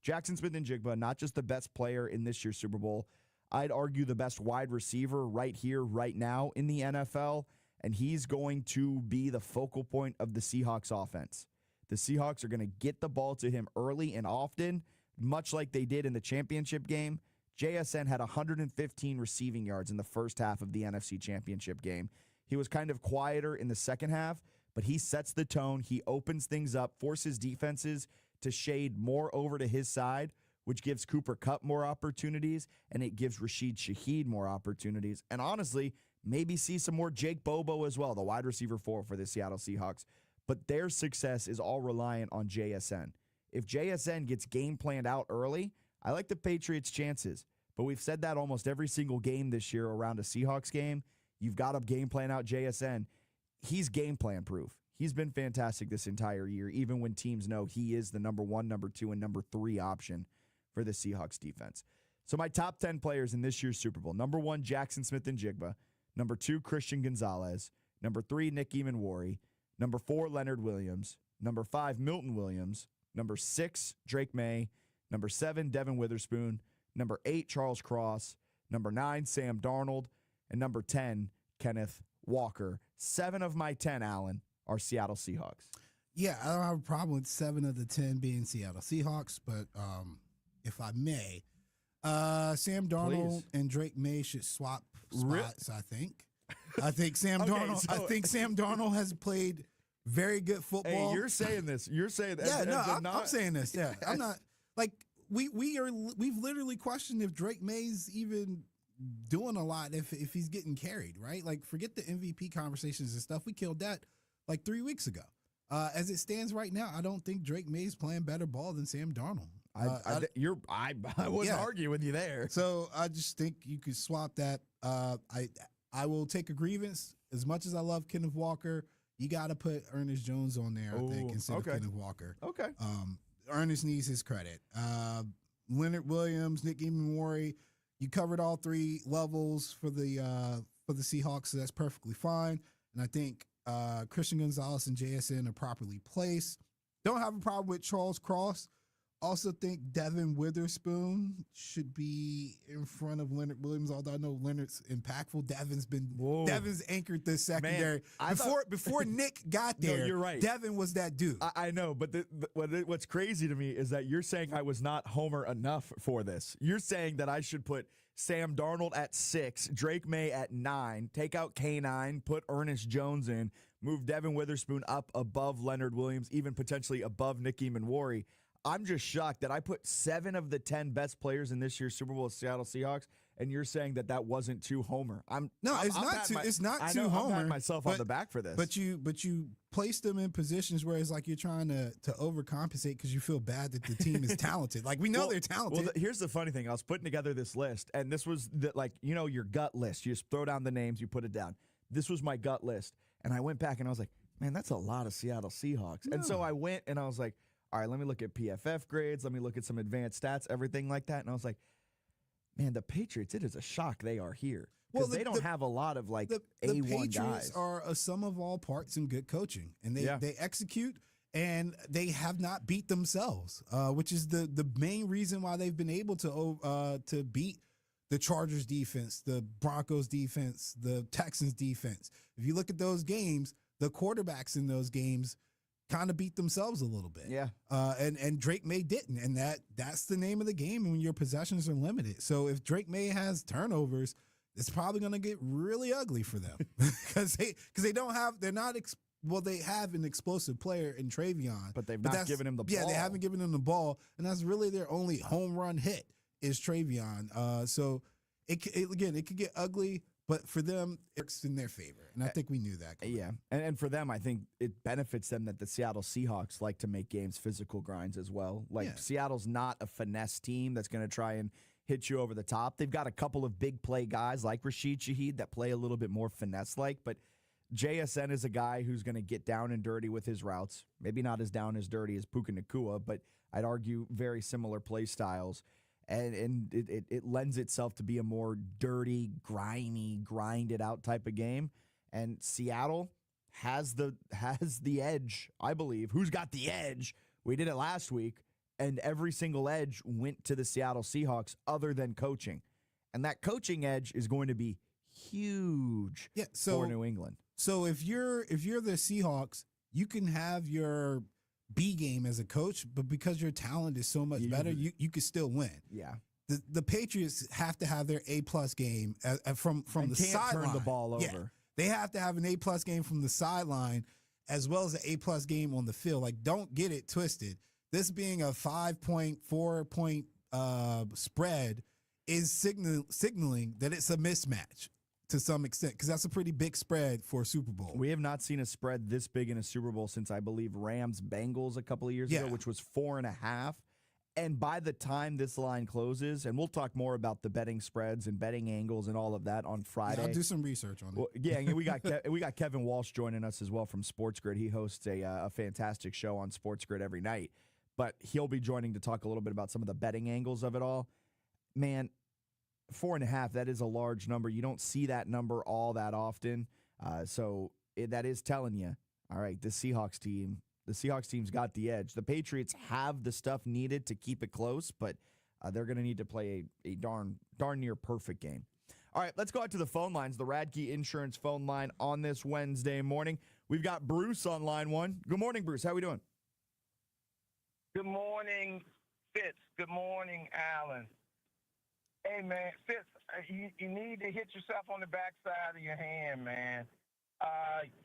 Jackson Smith-Njigba, not just the best player in this year's Super Bowl, I'd argue the best wide receiver right here, right now in the NFL, and he's going to be the focal point of the Seahawks offense. The Seahawks are going to get the ball to him early and often, much like they did in the championship game. JSN had 115 receiving yards in the first half of the NFC Championship game. He was kind of quieter in the second half, but he sets the tone. He opens things up, forces defenses to shade more over to his side, which gives Cooper Kupp more opportunities, and it gives Rashid Shaheed more opportunities. And honestly, maybe see some more Jake Bobo as well, the wide receiver for the Seattle Seahawks. But their success is all reliant on JSN. If JSN gets game planned out early, I like the Patriots' chances. But we've said that almost every single game this year around a Seahawks game. You've got to game plan out JSN. He's game plan proof. He's been fantastic this entire year, even when teams know he is the number 1, number 2, and number 3 option for the Seahawks defense. So my top 10 players in this year's Super Bowl: number 1, Jackson Smith-Njigba; number 2, Christian Gonzalez; number 3, Nick Eamon-Wari; number 4, Leonard Williams; number 5, Milton Williams; number 6, Drake May; number 7, Devin Witherspoon; number 8, Charles Cross; number 9, Sam Darnold; and number 10, Kenneth Walker. 7 of my 10, Allen, are Seattle Seahawks. Yeah, I don't have a problem with 7 of the 10 being Seattle Seahawks, but if I may, Sam Darnold and Drake May should swap spots. I think Sam Darnold. So, I think Sam Darnold has played very good football. Hey, you're saying this. You're saying that. Yeah, I'm saying this. Yeah, I'm not like we've literally questioned if Drake May's even doing a lot if he's getting carried, right? Like, forget the MVP conversations and stuff. We killed that like 3 weeks ago. As it stands right now, I don't think Drake May's playing better ball than Sam Darnold. I wouldn't argue with you there. So I just think you could swap that. I will take a grievance. As much as I love Kenneth Walker, you got to put Ernest Jones on there, I think, instead of Kenneth Walker. Okay. Ernest needs his credit. Leonard Williams, Nick Eamon-Wari, You covered all three levels for the Seahawks, so that's perfectly fine. And I think Christian Gonzalez and JSN are properly placed. Don't have a problem with Charles Cross. Also think Devin Witherspoon should be in front of Leonard Williams, although I know Leonard's impactful. Devin's anchored this secondary. Man, before Nick got there, no, you're right. Devin was that dude. I know, but what's crazy to me is that you're saying I was not homer enough for this. You're saying that I should put Sam Darnold at 6, Drake May at 9, take out K9, put Ernest Jones in, move Devin Witherspoon up above Leonard Williams, even potentially above Nicky Manwari. I'm just shocked that I put 7 of the 10 best players in this year's Super Bowl Seattle Seahawks, and you're saying that wasn't too homer. It's not too homer. I'm patting myself on the back for this. But you place them in positions where it's like you're trying to overcompensate because you feel bad that the team is talented. Like we know they're talented. Well, here's the funny thing: I was putting together this list, and this was your gut list. You just throw down the names, you put it down. This was my gut list, and I went back and I was like, man, that's a lot of Seattle Seahawks. No. And so I went and I was like, all right, let me look at PFF grades. Let me look at some advanced stats, everything like that. And I was like, man, the Patriots, it is a shock they are here. Because they don't have a lot of A1 the Patriots guys. Are a sum of all parts and good coaching. And they execute, and they have not beat themselves, which is the main reason why they've been able to beat the Chargers defense, the Broncos defense, the Texans defense. If you look at those games, the quarterbacks in those games kind of beat themselves a little bit. Yeah. And Drake May didn't. And that's the name of the game when your possessions are limited. So if Drake May has turnovers, it's probably going to get really ugly for them because they have an explosive player in Travion. But they've not given him the ball. Yeah, they haven't given him the ball. And that's really their only home run hit is Travion. So it could get ugly. But for them, it's in their favor. And I think we knew that. Yeah. And for them, I think it benefits them that the Seattle Seahawks like to make games physical grinds as well. Seattle's not a finesse team that's going to try and hit you over the top. They've got a couple of big play guys like Rashid Shaheed that play a little bit more finesse-like. But JSN is a guy who's going to get down and dirty with his routes. Maybe not as down as dirty as Puka Nacua, but I'd argue very similar play styles. And it lends itself to be a more dirty, grimy, grinded out type of game. And Seattle has the edge, I believe. Who's got the edge? We did it last week, and every single edge went to the Seattle Seahawks other than coaching. And that coaching edge is going to be huge for New England. So if you're the Seahawks, you can have your B game as a coach, but because your talent is so much better, you can still win. Yeah. The Patriots have to have their A+ game from the sideline. Turn the ball over. Yeah. They have to have an A+ game from the sideline as well as an A+ game on the field. Like, don't get it twisted. This being a 5.4 spread is signaling that it's a mismatch to some extent, because that's a pretty big spread for a Super Bowl. We have not seen a spread this big in a Super Bowl since, I believe, Rams-Bengals a couple of years ago, which was 4.5. And by the time this line closes, and we'll talk more about the betting spreads and betting angles and all of that on Friday. Yeah, I'll do some research on it. Well, we got Kevin Walsh joining us as well from Sports Grid. He hosts a fantastic show on Sports Grid every night. But he'll be joining to talk a little bit about some of the betting angles of it all. Man, 4.5, that is a large number. You don't see that number all that often. That is telling you, all right, the Seahawks team's got the edge. The Patriots have the stuff needed to keep it close, but they're going to need to play a darn near perfect game. All right, let's go out to the phone lines, the Radke Insurance phone line on this Wednesday morning. We've got Bruce on line 1. Good morning, Bruce. How we doing? Good morning, Fitz. Good morning, Alan. Hey, man, Fitz, you need to hit yourself on the backside of your hand, man.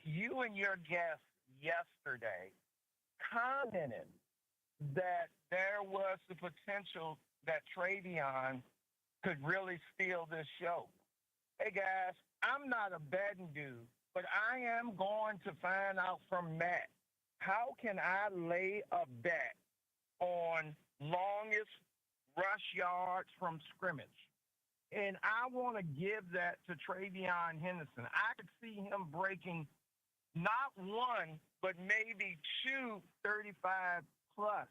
You and your guest yesterday commented that there was the potential that Travion could really steal this show. Hey, guys, I'm not a betting dude, but I am going to find out from Matt, how can I lay a bet on longest rush yards from scrimmage? And I want to give that to Travion Henderson. I could see him breaking not one, but maybe 2 35-plus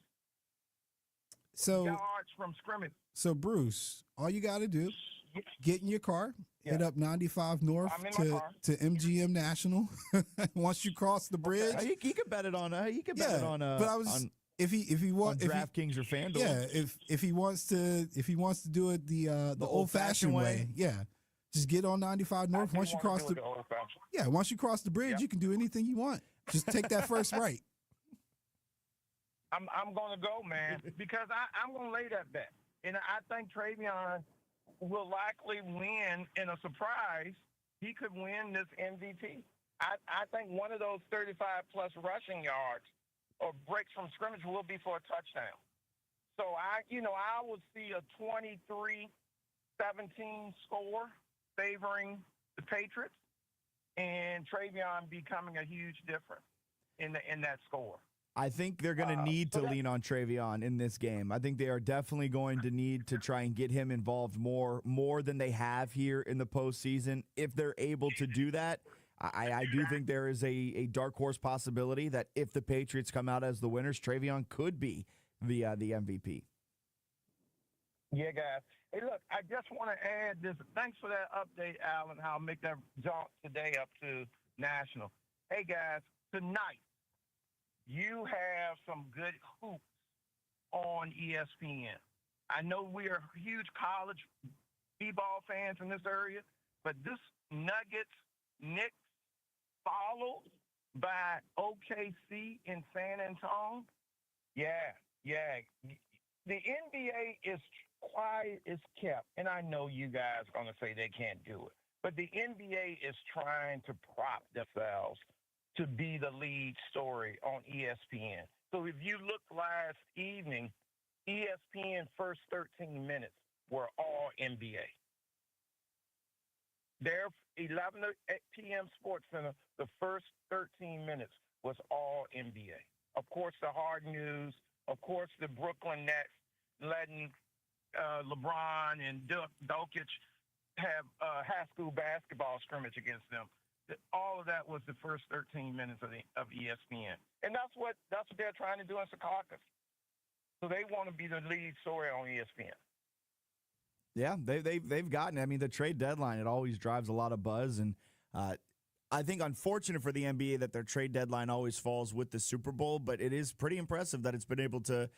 yards from scrimmage. So, Bruce, all you got to do get in your car, hit up 95 North to MGM National. Once you cross the bridge, he could bet it on. He could bet it on. But I was if he wants DraftKings or FanDuel. Yeah, if he wants to do it the old-fashioned way, just get on 95 North. Once you cross once you cross the bridge, you can do anything you want. Just take that first right. I'm going to go, man, because I'm going to lay that bet. And I think Travion will likely win in a surprise. He could win this MVP. I think one of those 35-plus rushing yards or breaks from scrimmage will be for a touchdown. So, I will see a 23-17 score favoring the Patriots and Travion becoming a huge difference in that score. I think they're going to need to lean on Travion in this game. I think they are definitely going to need to try and get him involved more than they have here in the postseason. If they're able to do that, I do think there is a dark horse possibility that if the Patriots come out as the winners, Travion could be the MVP. Yeah, guys. Hey, look, I just want to add this. Thanks for that update, Alan, how I'll make that jump today up to national. Hey, guys, tonight, you have some good hoops on ESPN. I know we are huge college b-ball fans in this area, but this Nuggets-Knicks followed by OKC in San Antonio, yeah. The NBA is quiet as kept, and I know you guys are going to say they can't do it, but the NBA is trying to prop themselves to be the lead story on ESPN. So if you look last evening, ESPN first 13 minutes were all NBA. Their 11 p.m. Sports Center, the first 13 minutes was all NBA. Of course, the hard news. Of course, the Brooklyn Nets letting LeBron and Jokic have high school basketball scrimmage against them. All of that was the first 13 minutes of ESPN, and that's what they're trying to do in Secaucus. So they want to be the lead story on ESPN. Yeah, they've gotten. I mean, the trade deadline, it always drives a lot of buzz, and I think unfortunate for the NBA that their trade deadline always falls with the Super Bowl. But it is pretty impressive that it's been able to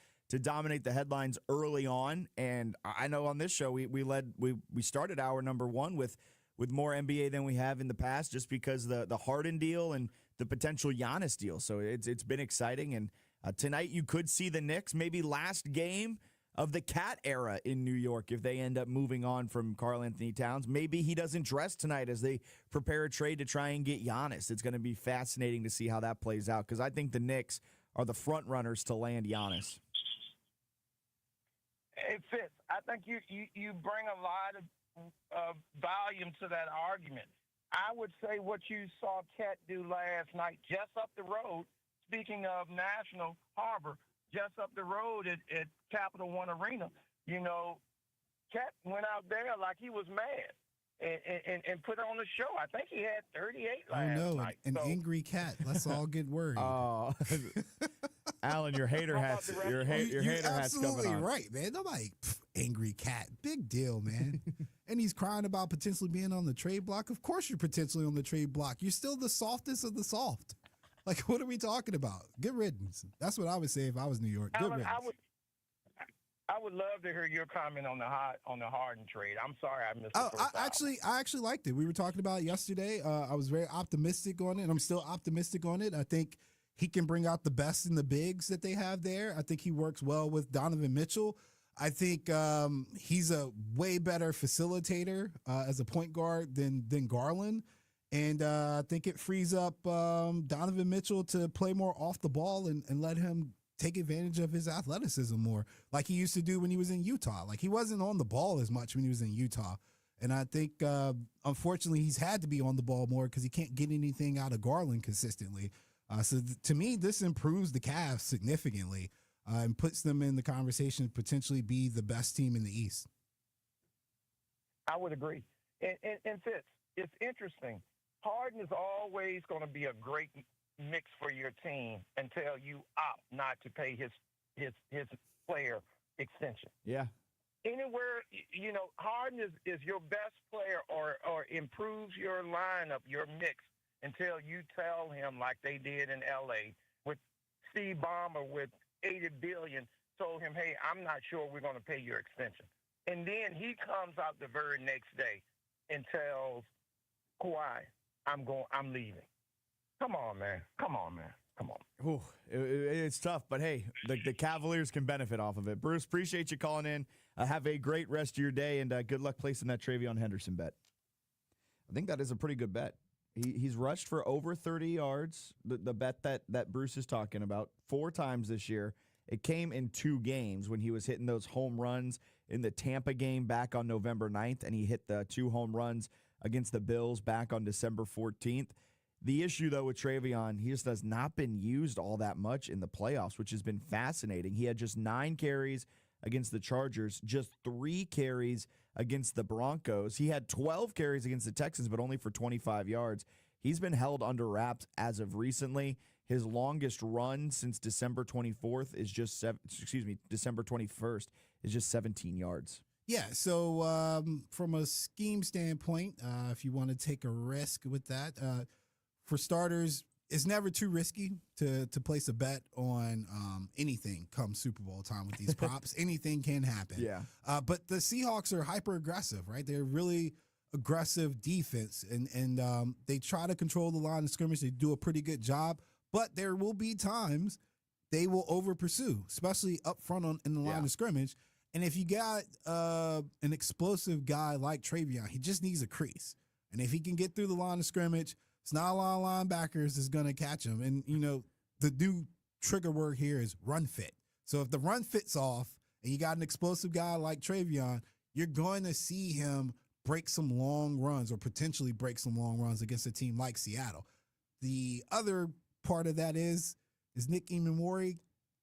dominate the headlines early on. And I know on this show we started hour number one with more NBA than we have in the past, just because the Harden deal and the potential Giannis deal. So it's been exciting. And tonight you could see the Knicks, maybe last game of the Cat era in New York, if they end up moving on from Karl Anthony Towns. Maybe he doesn't dress tonight as they prepare a trade to try and get Giannis. It's going to be fascinating to see how that plays out, because I think the Knicks are the front runners to land Giannis. Hey, Fitz, I think you bring a lot of volume to that argument. I would say what you saw Cat do last night just up the road, speaking of National Harbor, just up the road at Capital One Arena, Cat went out there like he was mad and put on a show. I think he had 38 last night. An angry cat. Let's all get worried. Oh, Alan, your hater hat's your hater hat's coming on. Absolutely right, man. Nobody angry cat. Big deal, man. And he's crying about potentially being on the trade block. Of course you're potentially on the trade block. You're still the softest of the soft. Like, what are we talking about? Good riddance. That's what I would say if I was New York. Good Alan, riddance. I would love to hear your comment on the Harden trade. I'm sorry I missed it. I actually liked it. We were talking about it yesterday. I was very optimistic on it, and I'm still optimistic on it. I think he can bring out the best in the bigs that they have there. I think he works well with Donovan Mitchell. I think he's a way better facilitator as a point guard than Garland. And I think it frees up Donovan Mitchell to play more off the ball and let him take advantage of his athleticism more, like he used to do when he was in Utah. Like, he wasn't on the ball as much when he was in Utah. And I think, unfortunately, he's had to be on the ball more because he can't get anything out of Garland consistently. So to me, this improves the Cavs significantly and puts them in the conversation to potentially be the best team in the East. I would agree. And Fitz, it's interesting. Harden is always going to be a great mix for your team until you opt not to pay his player extension. Yeah. Anywhere, Harden is your best player or improves your lineup, your mix, until you tell him like they did in L.A. with Steve Ballmer with $80 billion, told him, hey, I'm not sure we're going to pay your extension. And then he comes out the very next day and tells Kawhi, I'm leaving. Come on, man. Ooh, it's tough, but hey, the Cavaliers can benefit off of it. Bruce, appreciate you calling in. Have a great rest of your day, and good luck placing that Travion Henderson bet. I think that is a pretty good bet. He's rushed for over 30 yards, the bet that Bruce is talking about, 4 times this year. It came in 2 games when he was hitting those home runs in the Tampa game back on November 9th, and he hit the 2 home runs against the Bills back on December 14th. The issue, though, with Travion, he just has not been used all that much in the playoffs, which has been fascinating. He had just 9 carries against the Chargers, just 3 carries against the Broncos. He had 12 carries against the Texans, but only for 25 yards. He's been held under wraps as of recently. His longest run since December 24th is just December 21st is just 17 yards. Yeah, so from a scheme standpoint, if you want to take a risk with that, for starters, it's never too risky to place a bet on anything come Super Bowl time with these props. Anything can happen. Yeah. But the Seahawks are hyper aggressive, right? They're really aggressive defense, and they try to control the line of scrimmage. They do a pretty good job, but there will be times they will over pursue, especially up front in the line of scrimmage. And if you got an explosive guy like Travion, he just needs a crease. And if he can get through the line of scrimmage, it's not a lot of linebackers that's going to catch him. And, the new trigger word here is run fit. So if the run fit's off and you got an explosive guy like Travion, you're going to see him break some long runs or potentially break some long runs against a team like Seattle. The other part of that is Nick Emmanwori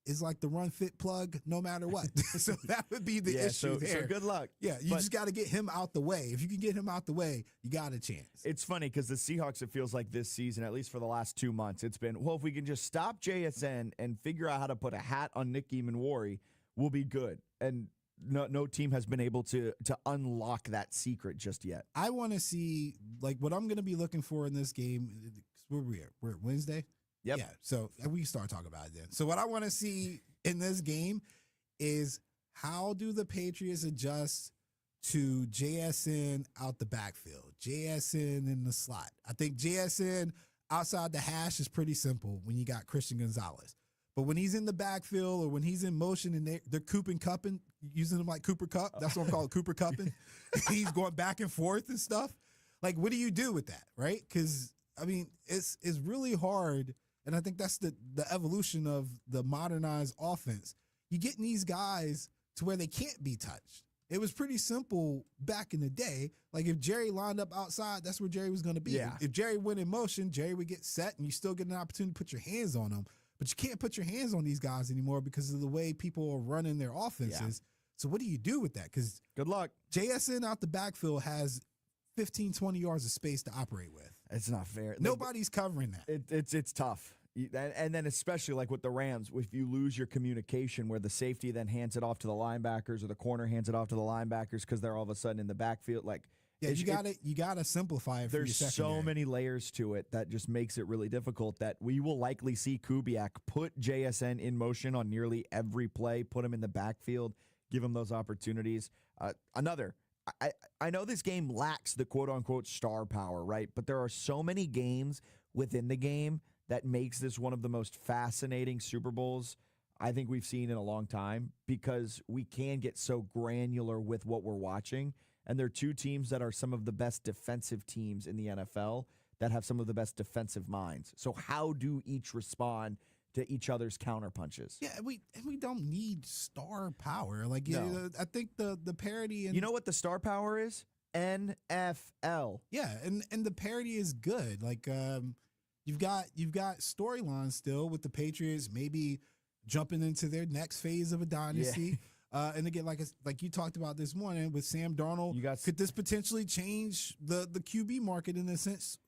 is like the run fit plug no matter what. So that would be the issue there. So good luck. Yeah, you just got to get him out the way. If you can get him out the way, you got a chance. It's funny because the Seahawks, it feels like this season, at least for the last 2 months, it's been, well, if we can just stop JSN and figure out how to put a hat on Nick Emmanwori, we'll be good. And no team has been able to unlock that secret just yet. I want to see, like, what I'm going to be looking for in this game. We're at Wednesday? Yep. Yeah, so we can start talking about it then. So what I want to see in this game is how do the Patriots adjust to JSN out the backfield, JSN in the slot. I think JSN outside the hash is pretty simple when you got Christian Gonzalez. But when he's in the backfield or when he's in motion and they're Cooping Cupping, using him like Cooper Kupp, that's what I'm calling Cooper Cupping. He's going back and forth and stuff. Like, what do you do with that, right? Because, I mean, it's really hard. And I think that's the evolution of the modernized offense. You get these guys to where they can't be touched. It was pretty simple back in the day. Like if Jerry lined up outside, that's where Jerry was going to be. Yeah. If Jerry went in motion, Jerry would get set and you still get an opportunity to put your hands on them. But you can't put your hands on these guys anymore because of the way people are running their offenses. Yeah. So what do you do with that? Because good luck. JSN out the backfield has 15, 20 yards of space to operate with. It's not fair. Nobody's covering that. It's tough. And then especially like with the Rams, if you lose your communication where the safety then hands it off to the linebackers or the corner hands it off to the linebackers because they're all of a sudden in the backfield. Like, yeah, you gotta simplify it. There's for your so many layers to it that just makes it really difficult that we will likely see Kubiak put JSN in motion on nearly every play, put him in the backfield, give him those opportunities. I know this game lacks the quote-unquote star power, right? But there are so many games within the game that makes this one of the most fascinating Super Bowls I think we've seen in a long time because we can get so granular with what we're watching. And they're two teams that are some of the best defensive teams in the NFL that have some of the best defensive minds. So how do each respond to each other's counterpunches? Yeah, we don't need star power. Like, no. I think the parity. You know what the star power is? NFL. Yeah, and the parity is good. Like, you've got storylines still with the Patriots, maybe jumping into their next phase of a dynasty. Yeah. And again, like you talked about this morning with Sam Darnold, could this potentially change the QB market in a sense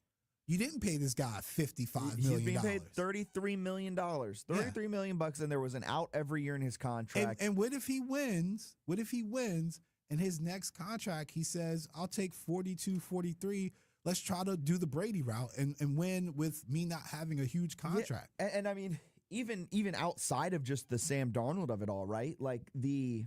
You didn't pay this guy $55 million. He's being paid $33 million. $33 million bucks, and there was an out every year in his contract. And what if he wins? What if he wins and his next contract, he says, I'll take 42, 43. Let's try to do the Brady route and win with me not having a huge contract. Yeah, and I mean, even outside of just the Sam Darnold of it all, right? Like the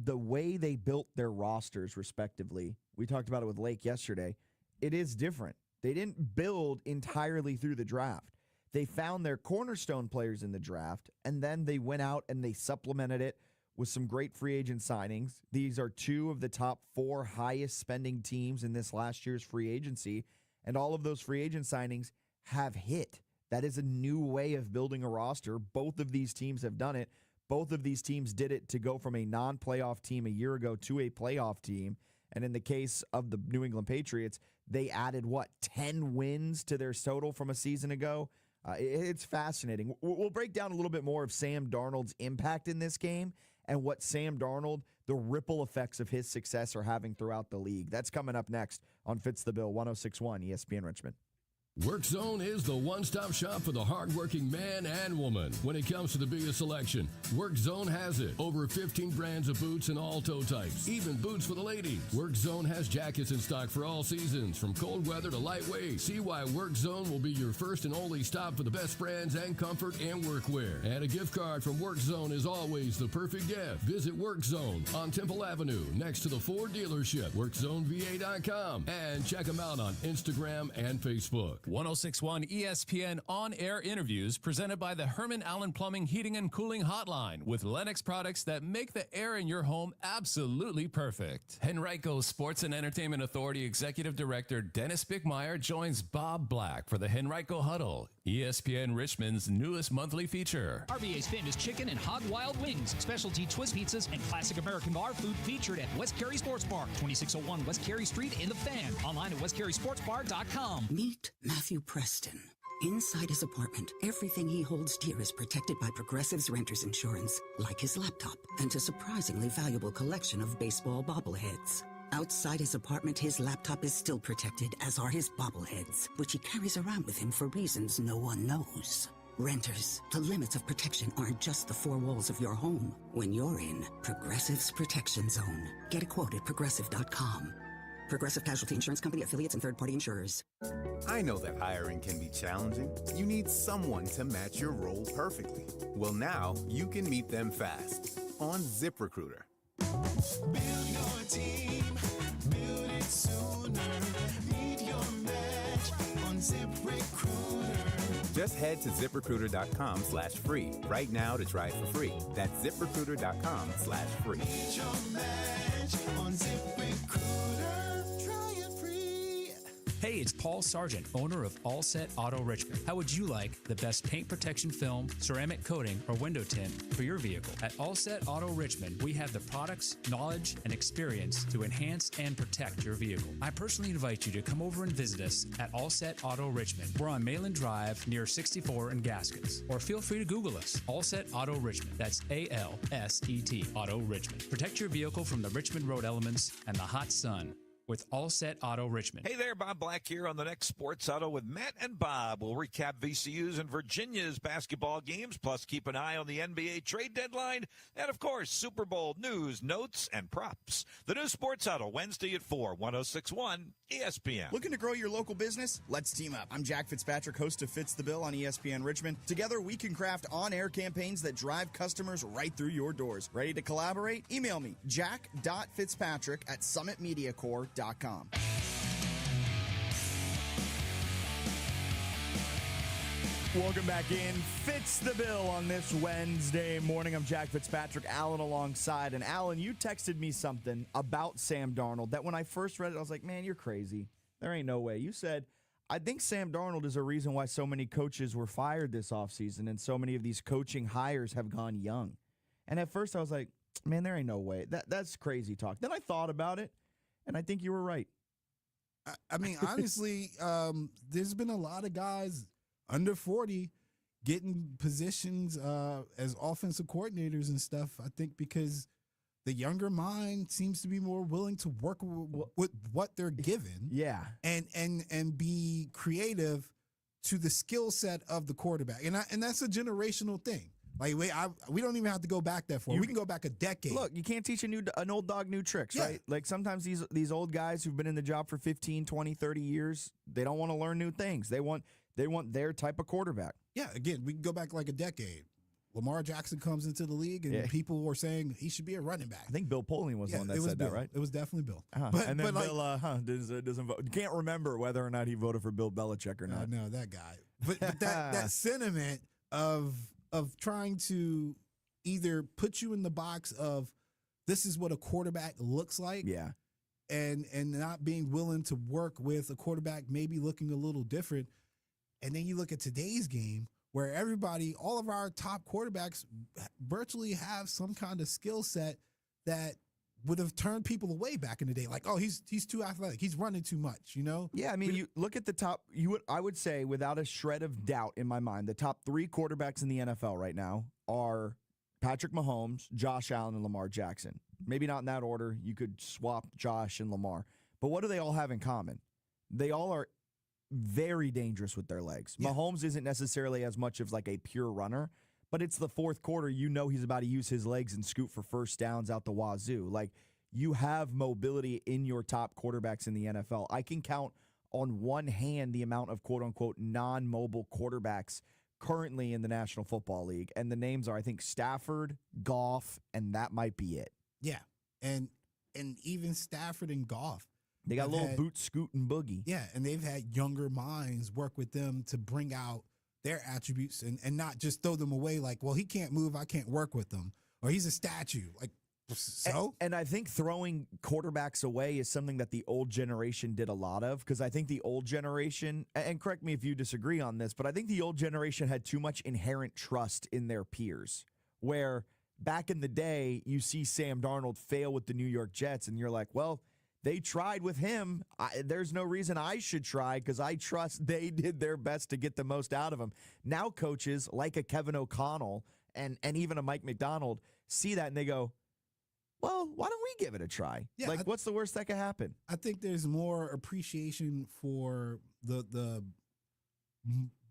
way they built their rosters respectively, we talked about it with Lake yesterday, it is different. They didn't build entirely through the draft. They found their cornerstone players in the draft, and then they went out and they supplemented it with some great free agent signings. These are two of the top 4 highest spending teams in this last year's free agency, and all of those free agent signings have hit. That is a new way of building a roster. Both of these teams have done it. Both of these teams did it to go from a non-playoff team a year ago to a playoff team. And in the case of the New England Patriots, they added, 10 wins to their total from a season ago? It's fascinating. We'll break down a little bit more of Sam Darnold's impact in this game and what Sam Darnold, the ripple effects of his success are having throughout the league. That's coming up next on Fitz the Bill, 106.1 ESPN Richmond. WorkZone is the one-stop shop for the hardworking man and woman. When it comes to the biggest selection, WorkZone has it. Over 15 brands of boots in all toe types, even boots for the ladies. WorkZone has jackets in stock for all seasons, from cold weather to lightweight. See why WorkZone will be your first and only stop for the best brands and comfort and workwear. And a gift card from WorkZone is always the perfect gift. Visit WorkZone on Temple Avenue, next to the Ford dealership, WorkZoneVA.com, and check them out on Instagram and Facebook. 106.1 ESPN on-air interviews presented by the Herman Allen Plumbing Heating and Cooling Hotline with Lennox products that make the air in your home absolutely perfect. Henrico Sports and Entertainment Authority Executive Director Dennis Bickmeyer joins Bob Black for the Henrico Huddle, ESPN Richmond's newest monthly feature. RBA's famous chicken and hot wild wings, specialty twist pizzas, and classic American bar food featured at West Cary Sports Bar, 2601 West Cary Street in the Fan. Online at westcarysportsbar.com. Meet Matthew Preston. Inside his apartment, everything he holds dear is protected by Progressive's renter's insurance, like his laptop and a surprisingly valuable collection of baseball bobbleheads. Outside his apartment, his laptop is still protected, as are his bobbleheads, which he carries around with him for reasons no one knows. Renters, the limits of protection aren't just the 4 walls of your home. When you're in Progressive's Protection Zone, get a quote at Progressive.com. Progressive Casualty Insurance Company, affiliates, and third-party insurers. I know that hiring can be challenging. You need someone to match your role perfectly. Well, now you can meet them fast on ZipRecruiter. Build your team, build it sooner. Meet your match on ZipRecruiter. Just head to ZipRecruiter.com/free right now to try it for free. That's ZipRecruiter.com/free. Meet your match on ZipRecruiter. Try it free. Hey, it's Paul Sargent, owner of All Set Auto Richmond. How would you like the best paint protection film, ceramic coating, or window tint for your vehicle? At All Set Auto Richmond, we have the products, knowledge, and experience to enhance and protect your vehicle. I personally invite you to come over and visit us at All Set Auto Richmond. We're on Mayland Drive near 64 and Gaskins. Or feel free to Google us, All Set Auto Richmond. That's ALSET Auto Richmond. Protect your vehicle from the Richmond road elements and the hot sun with All Set Auto Richmond. Hey there, Bob Black here on the next Sports Auto with Matt and Bob. We'll recap VCU's and Virginia's basketball games, plus keep an eye on the NBA trade deadline, and of course, Super Bowl news, notes, and props. The new Sports Auto, Wednesday at 4, 106.1 ESPN. Looking to grow your local business? Let's team up. I'm Jack Fitzpatrick, host of Fitz the Bill on ESPN Richmond. Together, we can craft on-air campaigns that drive customers right through your doors. Ready to collaborate? Email me, jack.fitzpatrick@summitmediacorp.com. Welcome back in. Fitz the Bill on this Wednesday morning. I'm Jack Fitzpatrick, Alan alongside. And Alan, you texted me something about Sam Darnold that when I first read it, I was like, man, you're crazy. There ain't no way. You said, I think Sam Darnold is a reason why so many coaches were fired this offseason and so many of these coaching hires have gone young. And at first I was like, man, there ain't no way. That's crazy talk. Then I thought about it, and I think you were right. I mean, honestly, there's been a lot of guys under 40 getting positions as offensive coordinators and stuff, I think, because the younger mind seems to be more willing to work with what they're given. Yeah. And be creative to the skill set of the quarterback. And that's a generational thing. Like we don't even have to go back that far. We can go back a decade. Look, you can't teach an old dog new tricks, right? Like sometimes these old guys who've been in the job for 15, 20, 30 years, they don't want to learn new things. They want their type of quarterback. Yeah, again, we can go back like a decade. Lamar Jackson comes into the league, and people were saying he should be a running back. I think Bill Polian was the one that said Bill. that, right? It was definitely Bill. And then Bill doesn't vote. Can't remember whether or not he voted for Bill Belichick or not. No, that guy. But that sentiment of trying to either put you in the box of this is what a quarterback looks like, and not being willing to work with a quarterback maybe looking a little different. And then you look at today's game where all of our top quarterbacks virtually have some kind of skill set that would have turned people away back in the day. Like, oh, he's too athletic. He's running too much, you know? Yeah, I mean, you look at the top, I would say without a shred of doubt in my mind, the top 3 quarterbacks in the NFL right now are Patrick Mahomes, Josh Allen, and Lamar Jackson. Maybe not in that order. You could swap Josh and Lamar. But what do they all have in common? They all are very dangerous with their legs. Yeah. Mahomes isn't necessarily as much of like a pure runner, but it's the fourth quarter. You know he's about to use his legs and scoot for first downs out the wazoo. Like, you have mobility in your top quarterbacks in the NFL. I can count on one hand the amount of quote-unquote non-mobile quarterbacks currently in the National Football League, and the names are, I think, Stafford, Goff, and that might be it. Yeah, and even Stafford and Goff, they got a little boot, scoot, and boogie. Yeah, and they've had younger minds work with them to bring out their attributes and not just throw them away like, well, he can't move, I can't work with him, or he's a statue. Like, so? And I think throwing quarterbacks away is something that the old generation did a lot of, because I think the old generation, and correct me if you disagree on this, but I think the old generation had too much inherent trust in their peers, where back in the day, you see Sam Darnold fail with the New York Jets, and you're like, well, they tried with him. There's no reason I should try because I trust they did their best to get the most out of him. Now coaches like a Kevin O'Connell and even a Mike McDonald see that and they go, well, why don't we give it a try? Yeah, what's the worst that could happen? I think there's more appreciation for the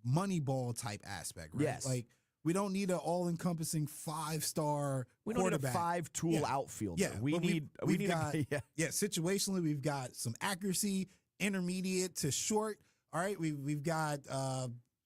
Moneyball type aspect, right? Yes. Like, we don't need an all-encompassing 5-star We don't quarterback. need a 5-tool outfielder. Yeah, we need situationally, we've got some accuracy, intermediate to short. All right, we've got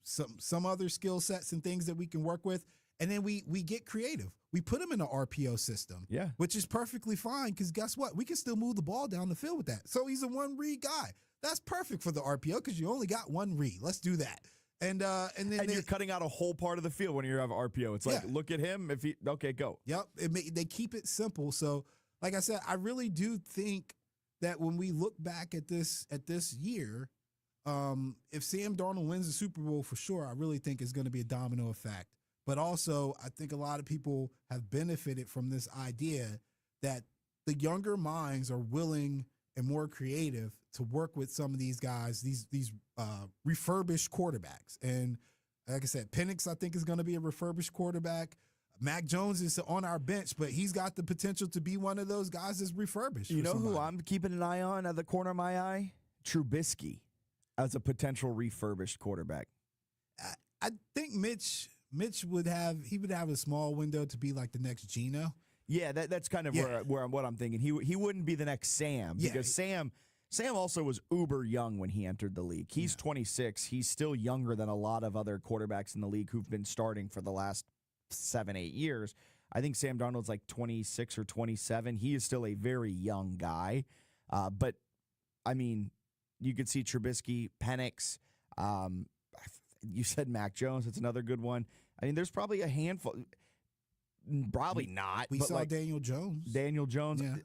some other skill sets and things that we can work with, and then we get creative. We put them in an RPO system, which is perfectly fine because guess what? We can still move the ball down the field with that. So he's a one-read guy. That's perfect for the RPO because you only got one read. Let's do that. And then you're cutting out a whole part of the field when you have RPO. It's like, look at him. Okay, go. Yep. They keep it simple. So, like I said, I really do think that when we look back at this year, if Sam Darnold wins the Super Bowl for sure, I really think it's going to be a domino effect. But also, I think a lot of people have benefited from this idea that the younger minds are willing and more creative to work with some of these guys, these refurbished quarterbacks. And like I said, Penix, I think, is going to be a refurbished quarterback. Mac Jones is on our bench, but he's got the potential to be one of those guys that's refurbished. You know who I'm keeping an eye on at the corner of my eye? Trubisky as a potential refurbished quarterback. I think Mitch would have a small window to be like the next Geno. Yeah, that's kind of what I'm thinking. He wouldn't be the next Sam because Sam also was uber young when he entered the league. He's 26. He's still younger than a lot of other quarterbacks in the league who've been starting for the last 7-8 years. I think Sam Darnold's like 26 or 27. He is still a very young guy. But, I mean, you could see Trubisky, Penix. You said Mac Jones. That's another good one. I mean, there's probably a handful. Probably not. We saw Daniel Jones. Yeah.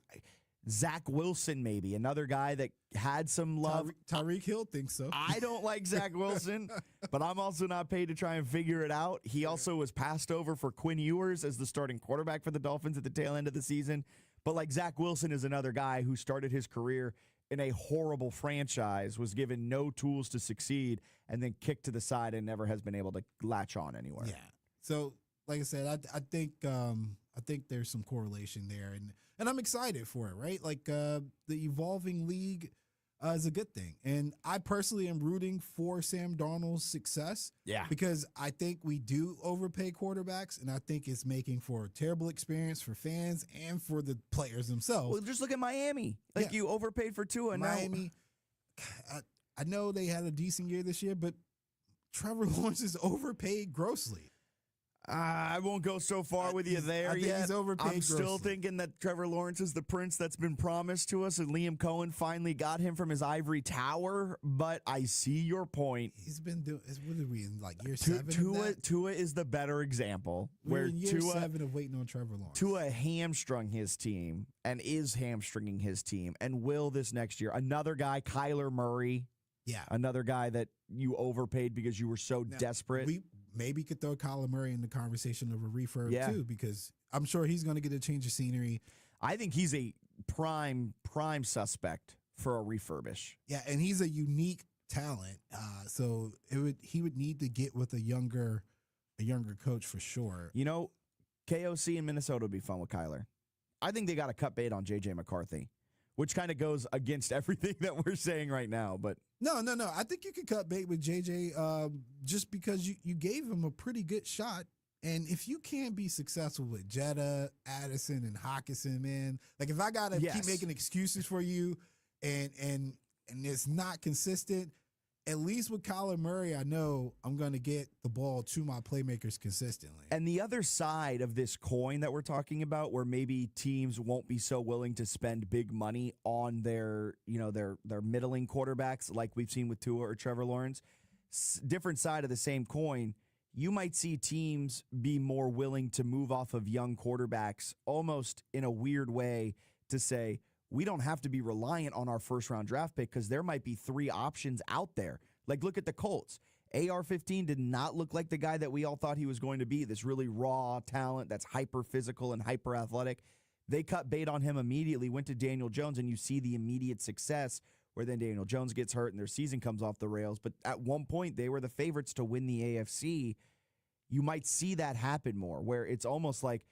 Zach Wilson, maybe another guy that had some love. Tyreek Hill thinks so. I don't like Zach Wilson, but I'm also not paid to try and figure it out. He also was passed over for Quinn Ewers as the starting quarterback for the Dolphins at the tail end of the season. But like Zach Wilson is another guy who started his career in a horrible franchise, was given no tools to succeed, and then kicked to the side and never has been able to latch on anywhere. Yeah. So, like I said, I think I think there's some correlation there, and I'm excited for it, right? Like the evolving league is a good thing. And I personally am rooting for Sam Darnold's success. Yeah. Because I think we do overpay quarterbacks, and I think it's making for a terrible experience for fans and for the players themselves. Well, just look at Miami. Like, you overpaid for Tua. Miami, I know they had a decent year this year, but Trevor Lawrence is overpaid grossly. I won't go so far with you there I think yet. he's overpaid I'm still grossly. thinking that Trevor Lawrence is the prince that's been promised to us, and Liam Cohen finally got him from his ivory tower. But I see your point. He's been doing. What are we in, like year 7? Tua is the better example. We're in year Tua, 7 of waiting on Trevor Lawrence. Tua hamstrung his team and is hamstringing his team and will this next year. Another guy, Kyler Murray. Yeah. Another guy that you overpaid because you were so desperate. We maybe could throw Kyler Murray in the conversation of a refurb too, because I'm sure he's going to get a change of scenery. I think he's a prime suspect for a refurbish. Yeah, and he's a unique talent. So he would need to get with a younger coach for sure. You know, KOC in Minnesota would be fun with Kyler. I think they got to cut bait on J.J. McCarthy, which kind of goes against everything that we're saying right now. But No. I think you could cut bait with JJ just because you gave him a pretty good shot. And if you can't be successful with Jetta, Addison, and Hawkinson, man, like if I gotta keep making excuses for you and it's not consistent, at least with Kyler Murray, I know I'm gonna get the ball to my playmakers consistently. And the other side of this coin that we're talking about, where maybe teams won't be so willing to spend big money on their middling quarterbacks, like we've seen with Tua or Trevor Lawrence, different side of the same coin. You might see teams be more willing to move off of young quarterbacks almost in a weird way to say, we don't have to be reliant on our first-round draft pick because there might be 3 options out there. Like, look at the Colts. AR-15 did not look like the guy that we all thought he was going to be, this really raw talent that's hyper-physical and hyper-athletic. They cut bait on him immediately, went to Daniel Jones, and you see the immediate success where then Daniel Jones gets hurt and their season comes off the rails. But at one point, they were the favorites to win the AFC. You might see that happen more, where it's almost like,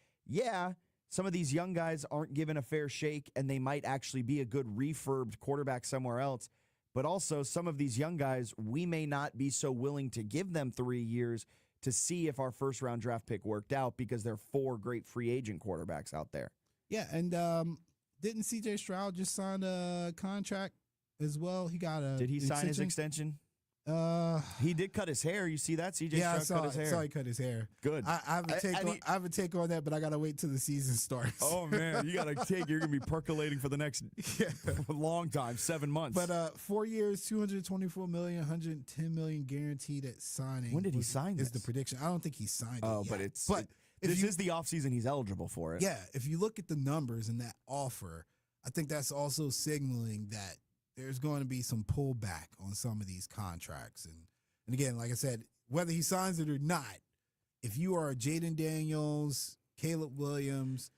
some of these young guys aren't given a fair shake, and they might actually be a good refurbed quarterback somewhere else. But also, some of these young guys, we may not be so willing to give them 3 years to see if our first-round draft pick worked out because there are 4 great free agent quarterbacks out there. Yeah, and didn't C.J. Stroud just sign a contract as well? He got a Did he sign his extension? He did cut his hair. You see that? CJ Stroud cut his hair. I saw he cut his hair. Good. I have a take on that, but I got to wait till the season starts. Oh, man. You got to take. You're going to be percolating for the next long time, 7 months. But 4 years, $224 million, $110 million guaranteed at signing. When did he sign this? Is the prediction. I don't think he signed it yet. But this is the offseason he's eligible for it. Yeah. If you look at the numbers in that offer, I think that's also signaling that there's going to be some pullback on some of these contracts. And again, like I said, whether he signs it or not, if you are Jaden Daniels, Caleb Williams,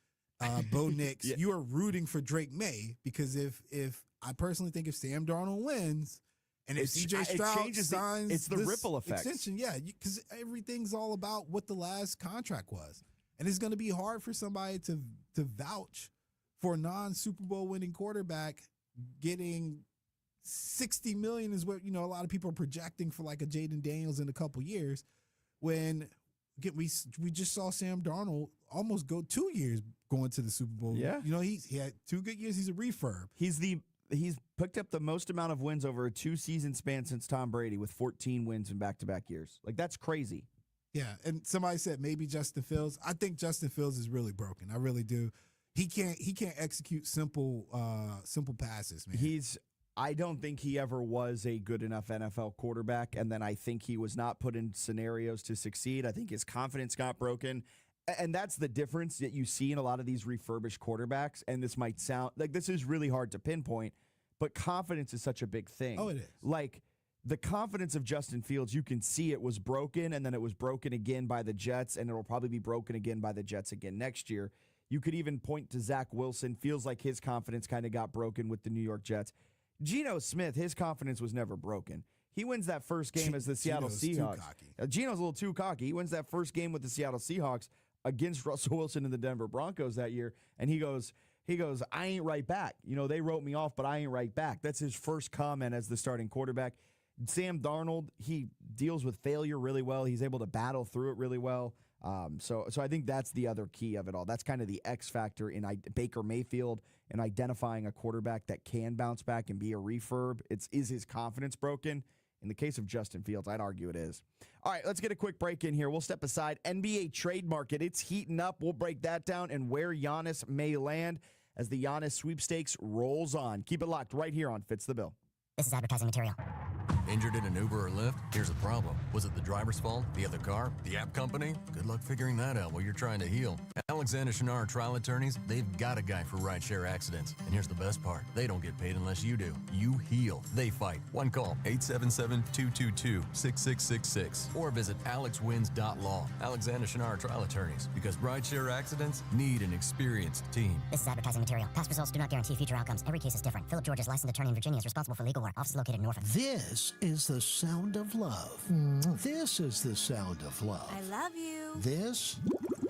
Bo Nix, you are rooting for Drake May, because if I personally think if Sam Darnold wins and if CJ Stroud signs it's the ripple effect extension, because everything's all about what the last contract was. And it's going to be hard for somebody to vouch for a non-Super Bowl winning quarterback getting $60 million is what, a lot of people are projecting for like a Jaden Daniels in a couple years, when we just saw Sam Darnold almost go 2 years going to the Super Bowl. Yeah. He had 2 good years. He's a refurb. He's picked up the most amount of wins over a 2-season span since Tom Brady, with 14 wins in back-to-back years. Like, that's crazy. Yeah, and somebody said maybe Justin Fields. I think Justin Fields is really broken. I really do. He can't execute simple passes, man. I don't think he ever was a good enough NFL quarterback, and then I think he was not put in scenarios to succeed. I think his confidence got broken, and that's the difference that you see in a lot of these refurbished quarterbacks, and this might sound like this is really hard to pinpoint, but confidence is such a big thing. Oh, it is. Like, the confidence of Justin Fields, you can see it was broken, and then it was broken again by the Jets, and it will probably be broken again by the Jets again next year. You could even point to Zach Wilson. Feels like his confidence kind of got broken with the New York Jets. Geno Smith, his confidence was never broken. He wins that first game as the Seattle Seahawks. Geno's a little too cocky. He wins that first game with the Seattle Seahawks against Russell Wilson and the Denver Broncos that year, and he goes, I ain't right back. They wrote me off, but I ain't right back. That's his first comment as the starting quarterback. Sam Darnold, he deals with failure really well. He's able to battle through it really well. So I think that's the other key of it all. That's kind of the X factor in Baker Mayfield and identifying a quarterback that can bounce back and be a refurb. Is his confidence broken? In the case of Justin Fields, I'd argue it is. All right, let's get a quick break in here. We'll step aside. NBA trade market, it's heating up. We'll break that down and where Giannis may land as the Giannis sweepstakes rolls on. Keep it locked right here on Fitz the Bill. This is advertising material. Injured in an Uber or Lyft? Here's the problem. Was it the driver's fault? The other car? The app company? Good luck figuring that out while you're trying to heal. Alexander Shinar Trial Attorneys, they've got a guy for rideshare accidents. And here's the best part. They don't get paid unless you do. You heal. They fight. One call, 877-222-6666. Or visit alexwins.law. Alexander Shinar Trial Attorneys. Because rideshare accidents need an experienced team. This is advertising material. Past results do not guarantee future outcomes. Every case is different. Philip George's licensed attorney in Virginia is responsible for legal work. Office is located in Norfolk. This is the sound of love. This is the sound of love. I love you. This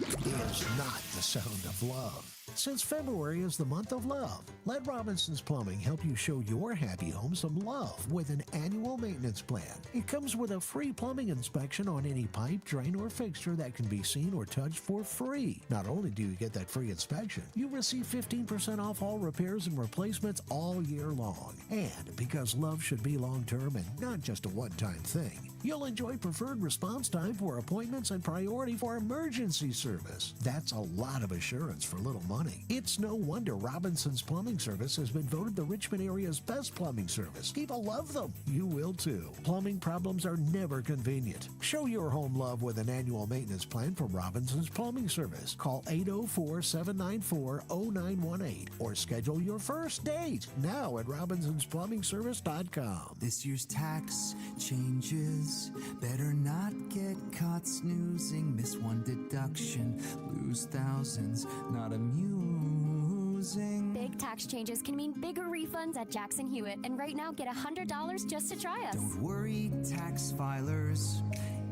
is not the sound of love. Since February is the month of love, let Robinson's Plumbing help you show your happy home some love with an annual maintenance plan. It comes with a free plumbing inspection on any pipe, drain, or fixture that can be seen or touched for free. Not only do you get that free inspection, you receive 15% off all repairs and replacements all year long. And because love should be long-term and not just a one-time thing, you'll enjoy preferred response time for appointments and priority for emergency service. That's a lot of assurance for little money. It's no wonder Robinson's Plumbing Service has been voted the Richmond area's best plumbing service. People love them. You will too. Plumbing problems are never convenient. Show your home love with an annual maintenance plan from Robinson's Plumbing Service. Call 804-794-0918 or schedule your first date now at robinsonsplumbingservice.com. This year's tax changes. Better not get caught snoozing. Miss one deduction, lose thousands. Not amusing. Big tax changes can mean bigger refunds at Jackson Hewitt, and right now get $100 just to try us. Don't worry, tax filers.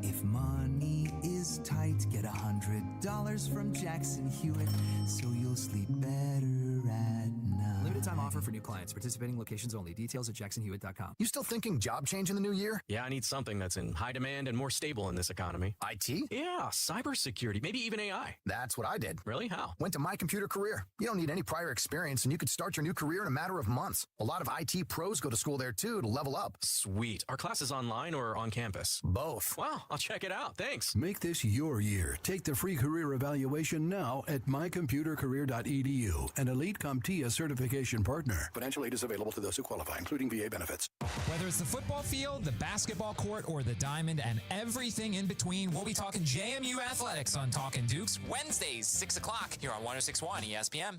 If money is tight, get $100 from Jackson Hewitt, so you'll sleep better at night. Limited time offer for new clients. Participating locations only. Details at jacksonhewitt.com. You still thinking job change in the new year? Yeah, I need something that's in high demand and more stable in this economy. IT? Yeah, cybersecurity, maybe even AI. That's what I did. Really? How? Went to My Computer Career. You don't need any prior experience, and you could start your new career in a matter of months. A lot of IT pros go to school there, too, to level up. Sweet. Are classes online or on campus? Both. Wow, I'll check it out. Thanks. Make this your year. Take the free career evaluation now at mycomputercareer.edu, an Elite CompTIA certification partner. Financial aid is available to those who qualify, including VA benefits. Whether it's the football field, the basketball court, or the diamond, and everything in between, we'll be talking JMU athletics on Talkin' Dukes Wednesdays, 6 o'clock here on 106.1 ESPN.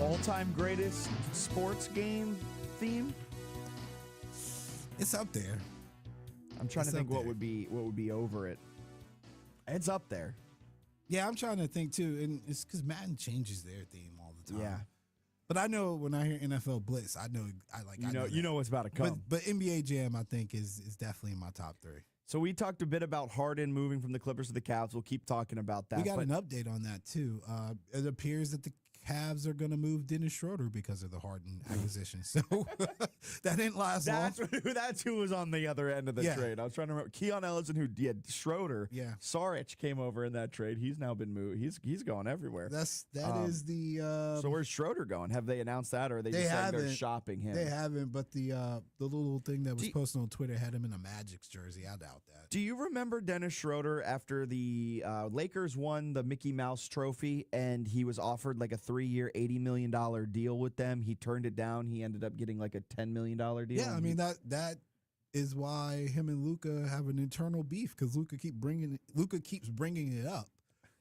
All-time greatest sports game theme? It's up there. I'm trying to think what would be over it. It's up there. Yeah, I'm trying to think too, and it's because Madden changes their theme all the time. Yeah, but I know when I hear NFL Blitz, I know you know what's about to come. But NBA Jam, I think, is definitely in my top 3. So we talked a bit about Harden moving from the Clippers to the Cavs. We'll keep talking about that. We got an update on that too. It appears that the Cavs are going to move Dennis Schroeder because of the Harden acquisition. So that didn't last long. That's who was on the other end of the trade. I was trying to remember. Keon Ellison, who did Schroeder. Yeah. Saric came over in that trade. He's now been moved. He's going everywhere. That is the. So where's Schroeder going? Have they announced that, or are they just saying they're shopping him? They haven't, but the little thing that was posted on Twitter had him in a Magic's jersey. I doubt that. Do you remember Dennis Schroeder after the Lakers won the Mickey Mouse Trophy and he was offered like a 3-year, $80 million deal with them? He turned it down. He ended up getting like a $10 million deal. Yeah, I mean that is why him and Luka have an internal beef, because Luka keeps bringing it up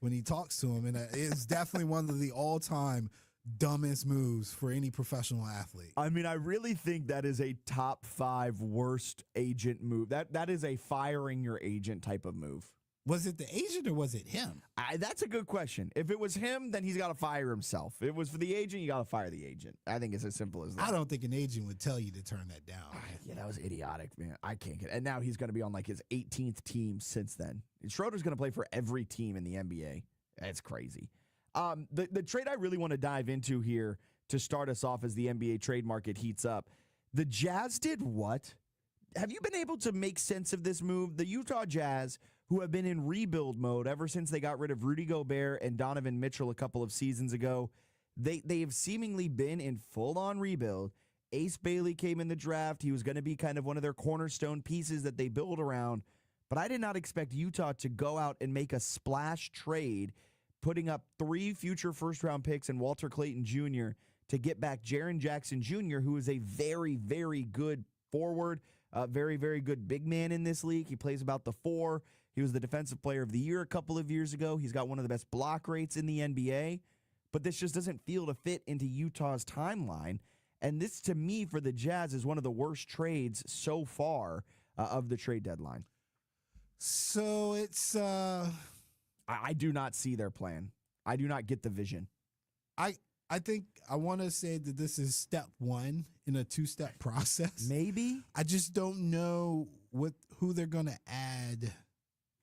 when he talks to him, and it's definitely one of the all-time dumbest moves for any professional athlete. I mean, I really think that is a top 5 worst agent move. That is a firing your agent type of move. Was it the agent or was it him? That's a good question. If it was him, then he's got to fire himself. If it was for the agent, you got to fire the agent. I think it's as simple as that. I don't think an agent would tell you to turn that down. Yeah, that was idiotic, man. I can't get it. And now he's going to be on like his 18th team since then. And Schroeder's going to play for every team in the NBA. That's crazy. The trade I really want to dive into here to start us off as the NBA trade market heats up. The Jazz did what? Have you been able to make sense of this move? The Utah Jazz, who have been in rebuild mode ever since they got rid of Rudy Gobert and Donovan Mitchell a couple of seasons ago, they have seemingly been in full-on rebuild. Ace Bailey came in the draft. He was going to be kind of one of their cornerstone pieces that they build around. But I did not expect Utah to go out and make a splash trade, putting up 3 future first-round picks and Walter Clayton Jr. to get back Jaren Jackson Jr., who is a very, very good forward, very, very good big man in this league. He plays about the 4. He was the Defensive Player of the Year a couple of years ago. He's got one of the best block rates in the NBA. But this just doesn't feel to fit into Utah's timeline. And this, to me, for the Jazz, is one of the worst trades so far of the trade deadline. So it's... I do not see their plan. I do not get the vision. I think I want to say that this is step 1 in a 2-step process. Maybe. I just don't know who they're going to add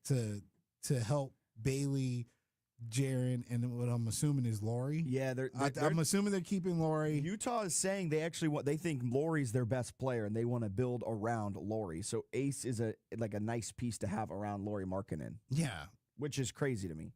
to help Bailey, Jaren, and what I'm assuming is Laurie. Yeah, I'm assuming they're keeping Laurie. Utah is saying they think Laurie's their best player and they want to build around Laurie. So Ace is a nice piece to have around Lauri Markkanen. Yeah, which is crazy to me.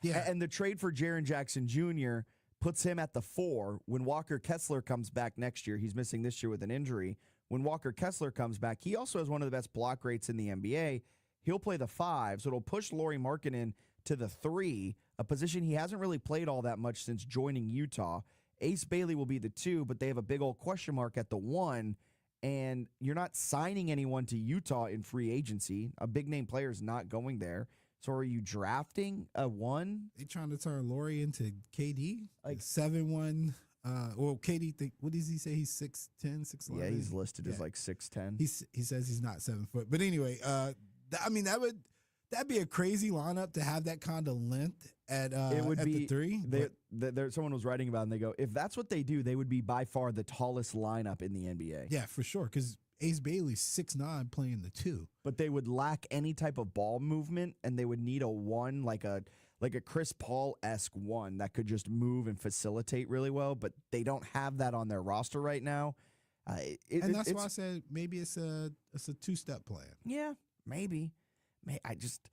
Yeah, and the trade for Jaren Jackson Jr. puts him at the 4. When Walker Kessler comes back next year, he's missing this year with an injury. When Walker Kessler comes back, he also has one of the best block rates in the NBA. He'll play the 5, so it'll push Lauri Markkanen to the 3, a position he hasn't really played all that much since joining Utah. Ace Bailey will be the 2, but they have a big old question mark at the 1, and you're not signing anyone to Utah in free agency. A big-name player is not going there. So are you drafting a 1? They trying to turn Laurie into KD? Like 7'1". Well, KD, what does he say? He's 6'10", 6'11"? Yeah, he's listed as like 6'10". He says he's not 7 foot. But anyway, that'd be a crazy lineup to have that kind of length at the 3. Someone was writing about it, and they go, if that's what they do, they would be by far the tallest lineup in the NBA. Yeah, for sure, because Ace Bailey's 6'9", playing the 2. But they would lack any type of ball movement, and they would need a 1, like a Chris Paul-esque 1 that could just move and facilitate really well, but they don't have that on their roster right now. And that's why I said maybe it's a 2-step plan. Yeah, maybe. I just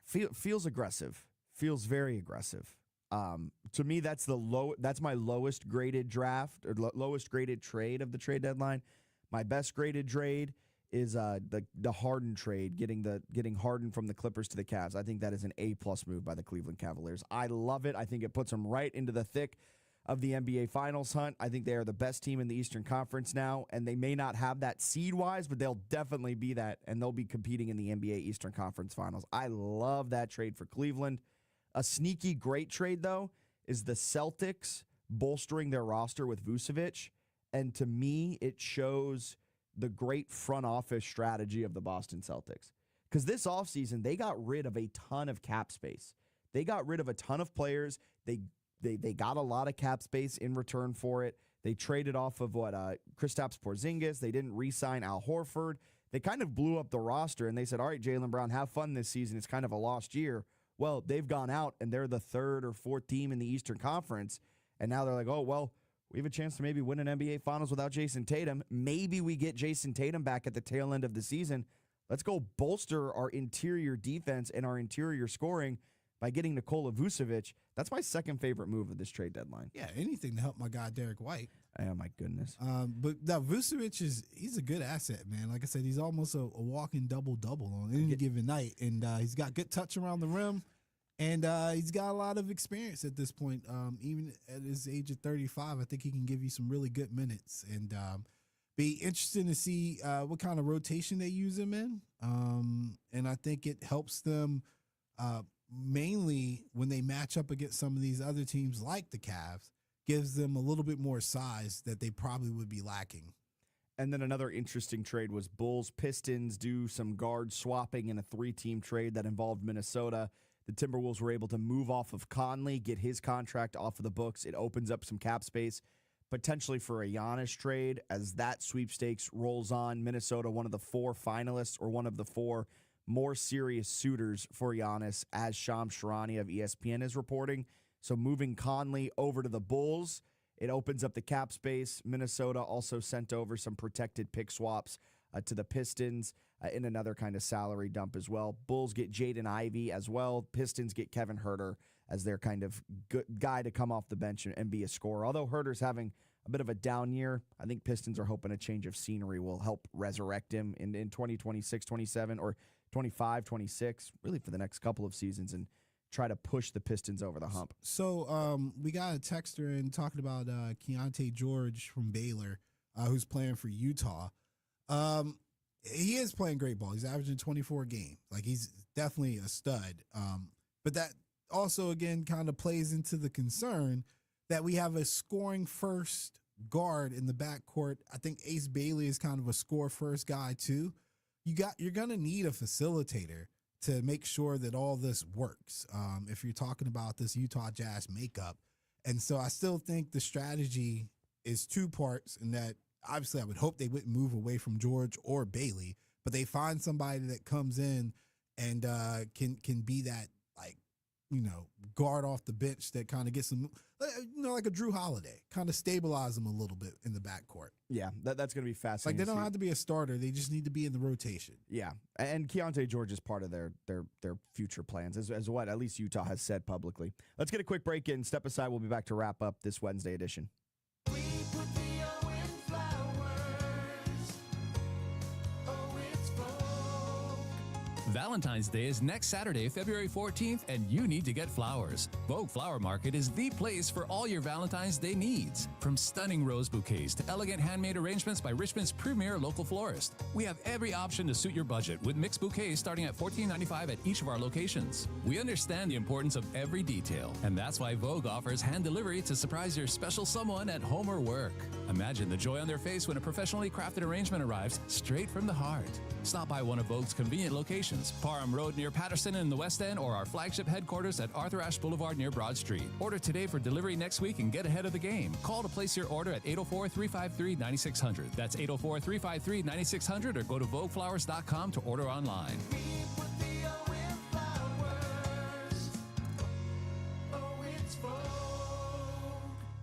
feels aggressive. Feels very aggressive. To me, that's my lowest graded draft or lowest graded trade of the trade deadline. My best graded trade is the Harden trade, getting Harden from the Clippers to the Cavs. I think that is an A+ move by the Cleveland Cavaliers. I love it. I think it puts them right into the thick of the NBA Finals hunt. I think they are the best team in the Eastern Conference now, and they may not have that seed-wise, but they'll definitely be that, and they'll be competing in the NBA Eastern Conference Finals. I love that trade for Cleveland. A sneaky great trade, though, is the Celtics bolstering their roster with Vucevic, and to me, it shows the great front office strategy of the Boston Celtics. Because this offseason, they got rid of a ton of cap space. They got rid of a ton of players. They got a lot of cap space in return for it. They traded off of Kristaps Porzingis. They didn't re-sign Al Horford. They kind of blew up the roster, and they said, all right, Jaylen Brown, have fun this season. It's kind of a lost year. Well, they've gone out, and they're the 3rd or 4th team in the Eastern Conference, and now they're like, oh, well, we have a chance to maybe win an NBA Finals without Jason Tatum. Maybe we get Jason Tatum back at the tail end of the season. Let's go bolster our interior defense and our interior scoring by getting Nikola Vucevic. That's my second favorite move of this trade deadline. Yeah, anything to help my guy Derek White. Oh, my goodness. But now Vucevic he's a good asset, man. Like I said, he's almost a walking double-double on any given night. And he's got good touch around the rim. And he's got a lot of experience at this point. Even at his age of 35, I think he can give you some really good minutes. And be interesting to see what kind of rotation they use him in. And I think it helps them mainly when they match up against some of these other teams like the Cavs, gives them a little bit more size that they probably would be lacking. And then another interesting trade was Bulls-Pistons do some guard swapping in a 3-team trade that involved Minnesota. The Timberwolves were able to move off of Conley, get his contract off of the books. It opens up some cap space, potentially for a Giannis trade. As that sweepstakes rolls on, Minnesota, one of the 4 finalists or one of the 4 more serious suitors for Giannis, as Shams Charania of ESPN is reporting. So moving Conley over to the Bulls, it opens up the cap space. Minnesota also sent over some protected pick swaps to the Pistons in another kind of salary dump as well. Bulls get Jaden Ivey as well. Pistons get Kevin Huerter as their kind of good guy to come off the bench and be a scorer. Although Huerter's having a bit of a down year, I think Pistons are hoping a change of scenery will help resurrect him in 2026, 27, or 25, 26, really for the next couple of seasons, and try to push the Pistons over the hump. So we got a texter in talking about Keontae George from Baylor, who's playing for Utah. He is playing great ball. He's averaging 24 games. Like, he's definitely a stud. But that also, again, kind of plays into the concern that we have a scoring first guard in the backcourt. I think Ace Bailey is kind of a score first guy too. You're going to need a facilitator to make sure that all this works, if you're talking about this Utah Jazz makeup. And so I still think the strategy is 2 parts, in that obviously I would hope they wouldn't move away from George or Bailey, but they find somebody that comes in and can be that, like, guard off the bench that kind of gets them, like a Drew Holiday, kind of stabilize them a little bit in the backcourt. Yeah, that's going to be fascinating. Like, they don't have to be a starter. They just need to be in the rotation. Yeah, and Keontae George is part of their future plans, as what at least Utah has said publicly. Let's get a quick break in. Step aside. We'll be back to wrap up this Wednesday edition. Valentine's Day is next Saturday, February 14th, and you need to get flowers. Vogue Flower Market is the place for all your Valentine's Day needs. From stunning rose bouquets to elegant handmade arrangements by Richmond's premier local florist. We have every option to suit your budget, with mixed bouquets starting at $14.95 at each of our locations. We understand the importance of every detail, and that's why Vogue offers hand delivery to surprise your special someone at home or work. Imagine the joy on their face when a professionally crafted arrangement arrives straight from the heart. Stop by one of Vogue's convenient locations, Parham Road near Patterson in the West End, or our flagship headquarters at Arthur Ashe Boulevard near Broad Street. Order today for delivery next week and get ahead of the game. Call to place your order at 804-353-9600. That's 804-353-9600, or go to VogueFlowers.com to order online.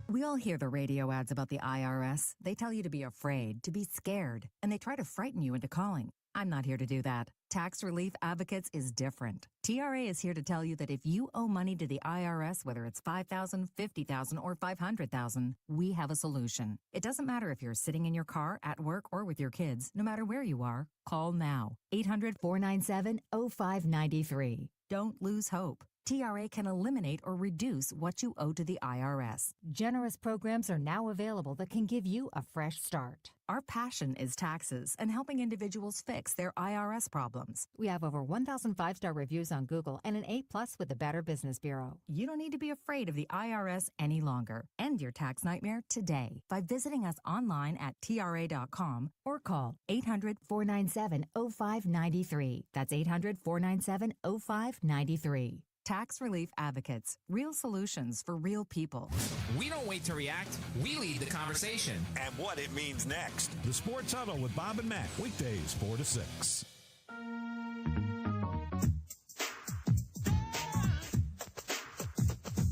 We all hear the radio ads about the IRS. They tell you to be afraid, to be scared, and they try to frighten you into calling. I'm not here to do that. Tax Relief Advocates is different. TRA is here to tell you that if you owe money to the IRS, whether it's $5,000, $50,000, or $500,000, we have a solution. It doesn't matter if you're sitting in your car, at work, or with your kids. No matter where you are, call now. 800-497-0593. Don't lose hope. TRA can eliminate or reduce what you owe to the IRS. Generous programs are now available that can give you a fresh start. Our passion is taxes and helping individuals fix their IRS problems. We have over 1,000 5-star reviews on Google and an A+ with the Better Business Bureau. You don't need to be afraid of the IRS any longer. End your tax nightmare today by visiting us online at TRA.com or call 800-497-0593. That's 800-497-0593. Tax Relief Advocates. Real solutions for real people. We don't wait to react. We lead the conversation. And what it means next. The Sports Huddle with Bob and Matt. Weekdays 4 to 6.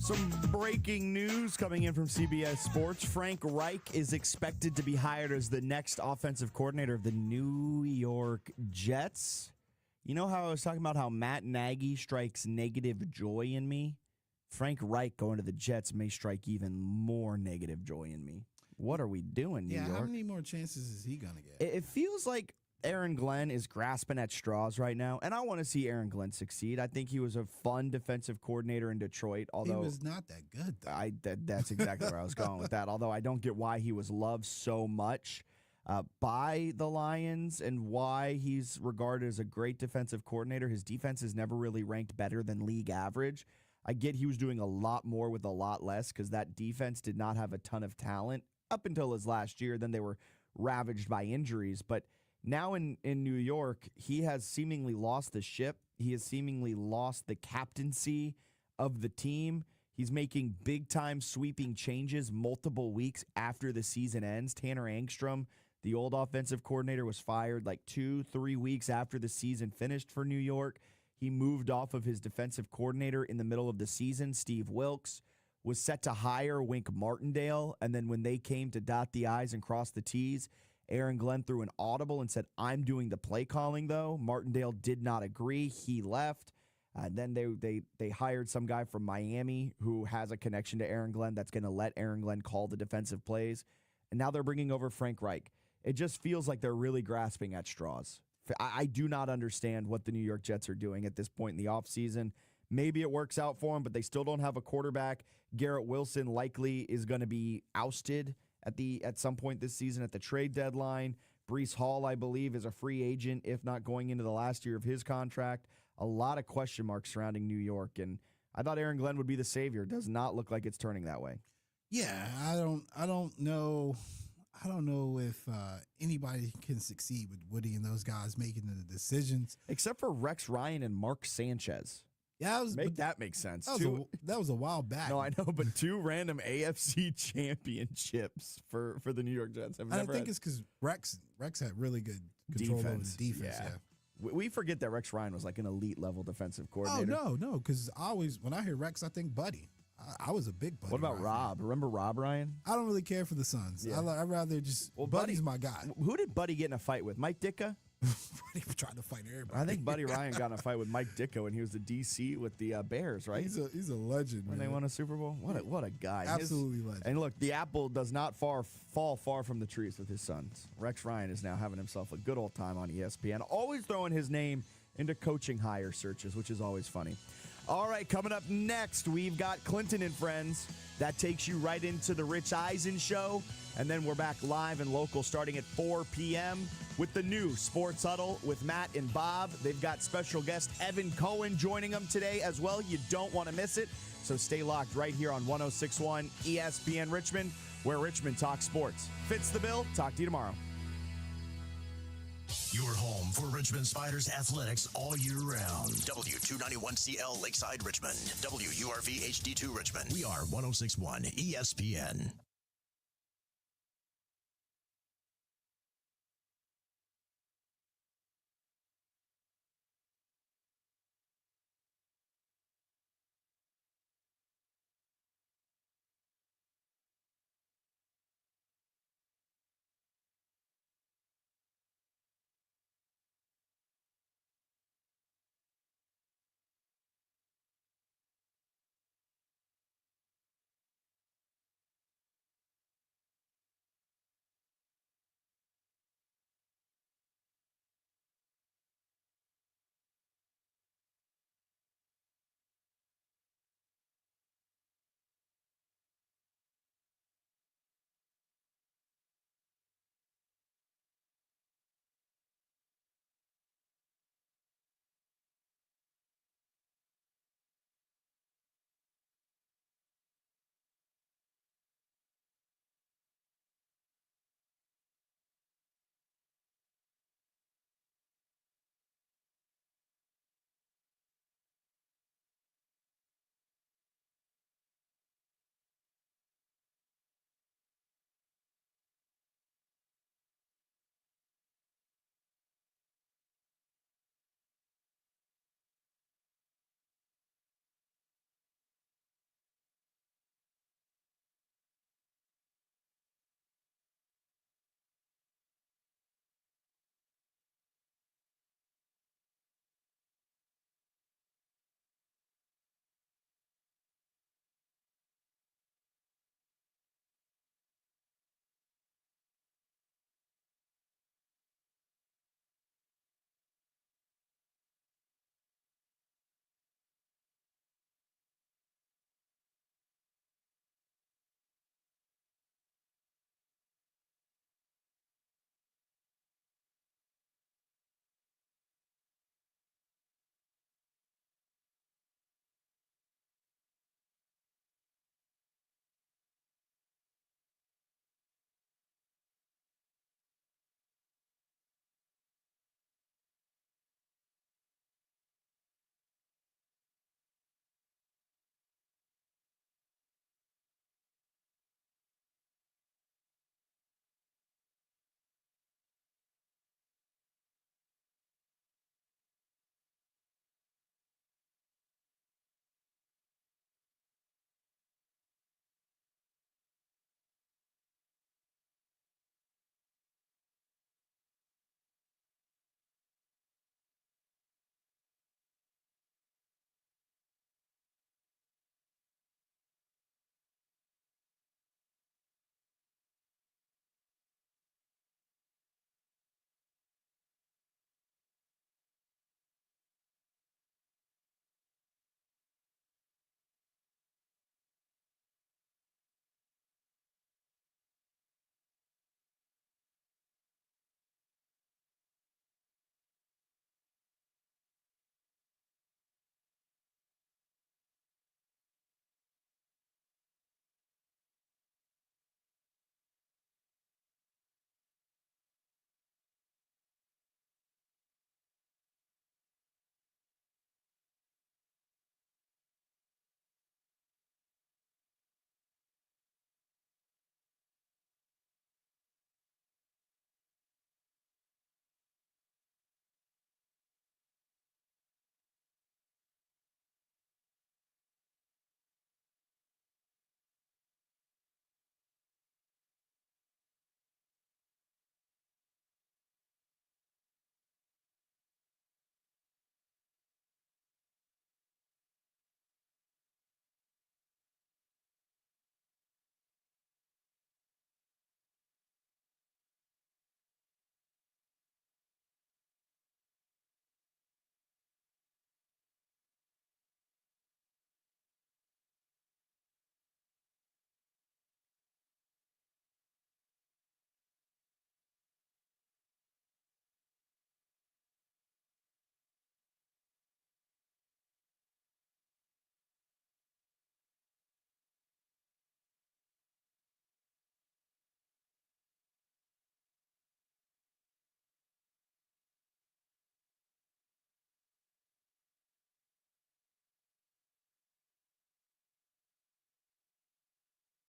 Some breaking news coming in from CBS Sports. Frank Reich is expected to be hired as the next offensive coordinator of the New York Jets. You know how I was talking about how Matt Nagy strikes negative joy in me? Frank Reich going to the Jets may strike even more negative joy in me. What are we doing, New York? How many more chances is he going to get? It feels like Aaron Glenn is grasping at straws right now, and I want to see Aaron Glenn succeed. I think he was a fun defensive coordinator in Detroit, although he was not that good, though. That's exactly where I was going with that, although I don't get why he was loved so much by the Lions and why he's regarded as a great defensive coordinator. His defense has never really ranked better than league average. I get he was doing a lot more with a lot less because that defense did not have a ton of talent up until his last year. Then they were ravaged by injuries. But now in New York, he has seemingly lost the ship. He has seemingly lost the captaincy of the team. He's making big-time sweeping changes multiple weeks after the season ends. Tanner Angstrom, the old offensive coordinator, was fired like 2-3 weeks after the season finished for New York. He moved off of his defensive coordinator in the middle of the season. Steve Wilks was set to hire Wink Martindale, and then when they came to dot the I's and cross the T's, Aaron Glenn threw an audible and said, "I'm doing the play calling, though." Martindale did not agree. He left. Then they hired some guy from Miami who has a connection to Aaron Glenn that's going to let Aaron Glenn call the defensive plays. And now they're bringing over Frank Reich. It just feels like they're really grasping at straws. I do not understand what the New York Jets are doing at this point in the offseason. Maybe it works out for them, but they still don't have a quarterback. Garrett Wilson likely is going to be ousted at some point this season at the trade deadline. Breece Hall, I believe, is a free agent, if not going into the last year of his contract. A lot of question marks surrounding New York, and I thought Aaron Glenn would be the savior. Does not look like it's turning that way. Yeah, I don't know. I don't know if anybody can succeed with Woody and those guys making the decisions, except for Rex Ryan and Mark Sanchez. Yeah, that makes sense. That was a while back. No, I know, but 2 random AFC championships for the New York Jets. I think it's because Rex had really good control over the defense. Yeah. We forget that Rex Ryan was like an elite level defensive coordinator. Oh, no, because when I hear Rex, I think Buddy. I was a big Buddy. What about Rob? Remember Rob Ryan? I don't really care for the Suns. Yeah. I'd rather just, Buddy's my guy. Who did Buddy get in a fight with? Mike Ditka? Buddy tried to fight everybody. I think Buddy Ryan got in a fight with Mike Ditka when he was the DC with the Bears, right? He's a legend, when man. They won a Super Bowl. What a guy. Absolutely legend. And look, the apple does not fall far from the trees with his sons. Rex Ryan is now having himself a good old time on ESPN, always throwing his name into coaching hire searches, which is always funny. All right, coming up next, we've got Clinton and Friends. That takes you right into the Rich Eisen Show. And then we're back live and local starting at 4 p.m. with the new Sports Huddle with Matt and Bob. They've got special guest Evan Cohen joining them today as well. You don't want to miss it. So stay locked right here on 106.1 ESPN Richmond, where Richmond talks sports. Fitz the Bill. Talk to you tomorrow. Your home for Richmond Spiders athletics all year round. W291CL Lakeside Richmond. WURV HD2 Richmond. We are 106.1 ESPN.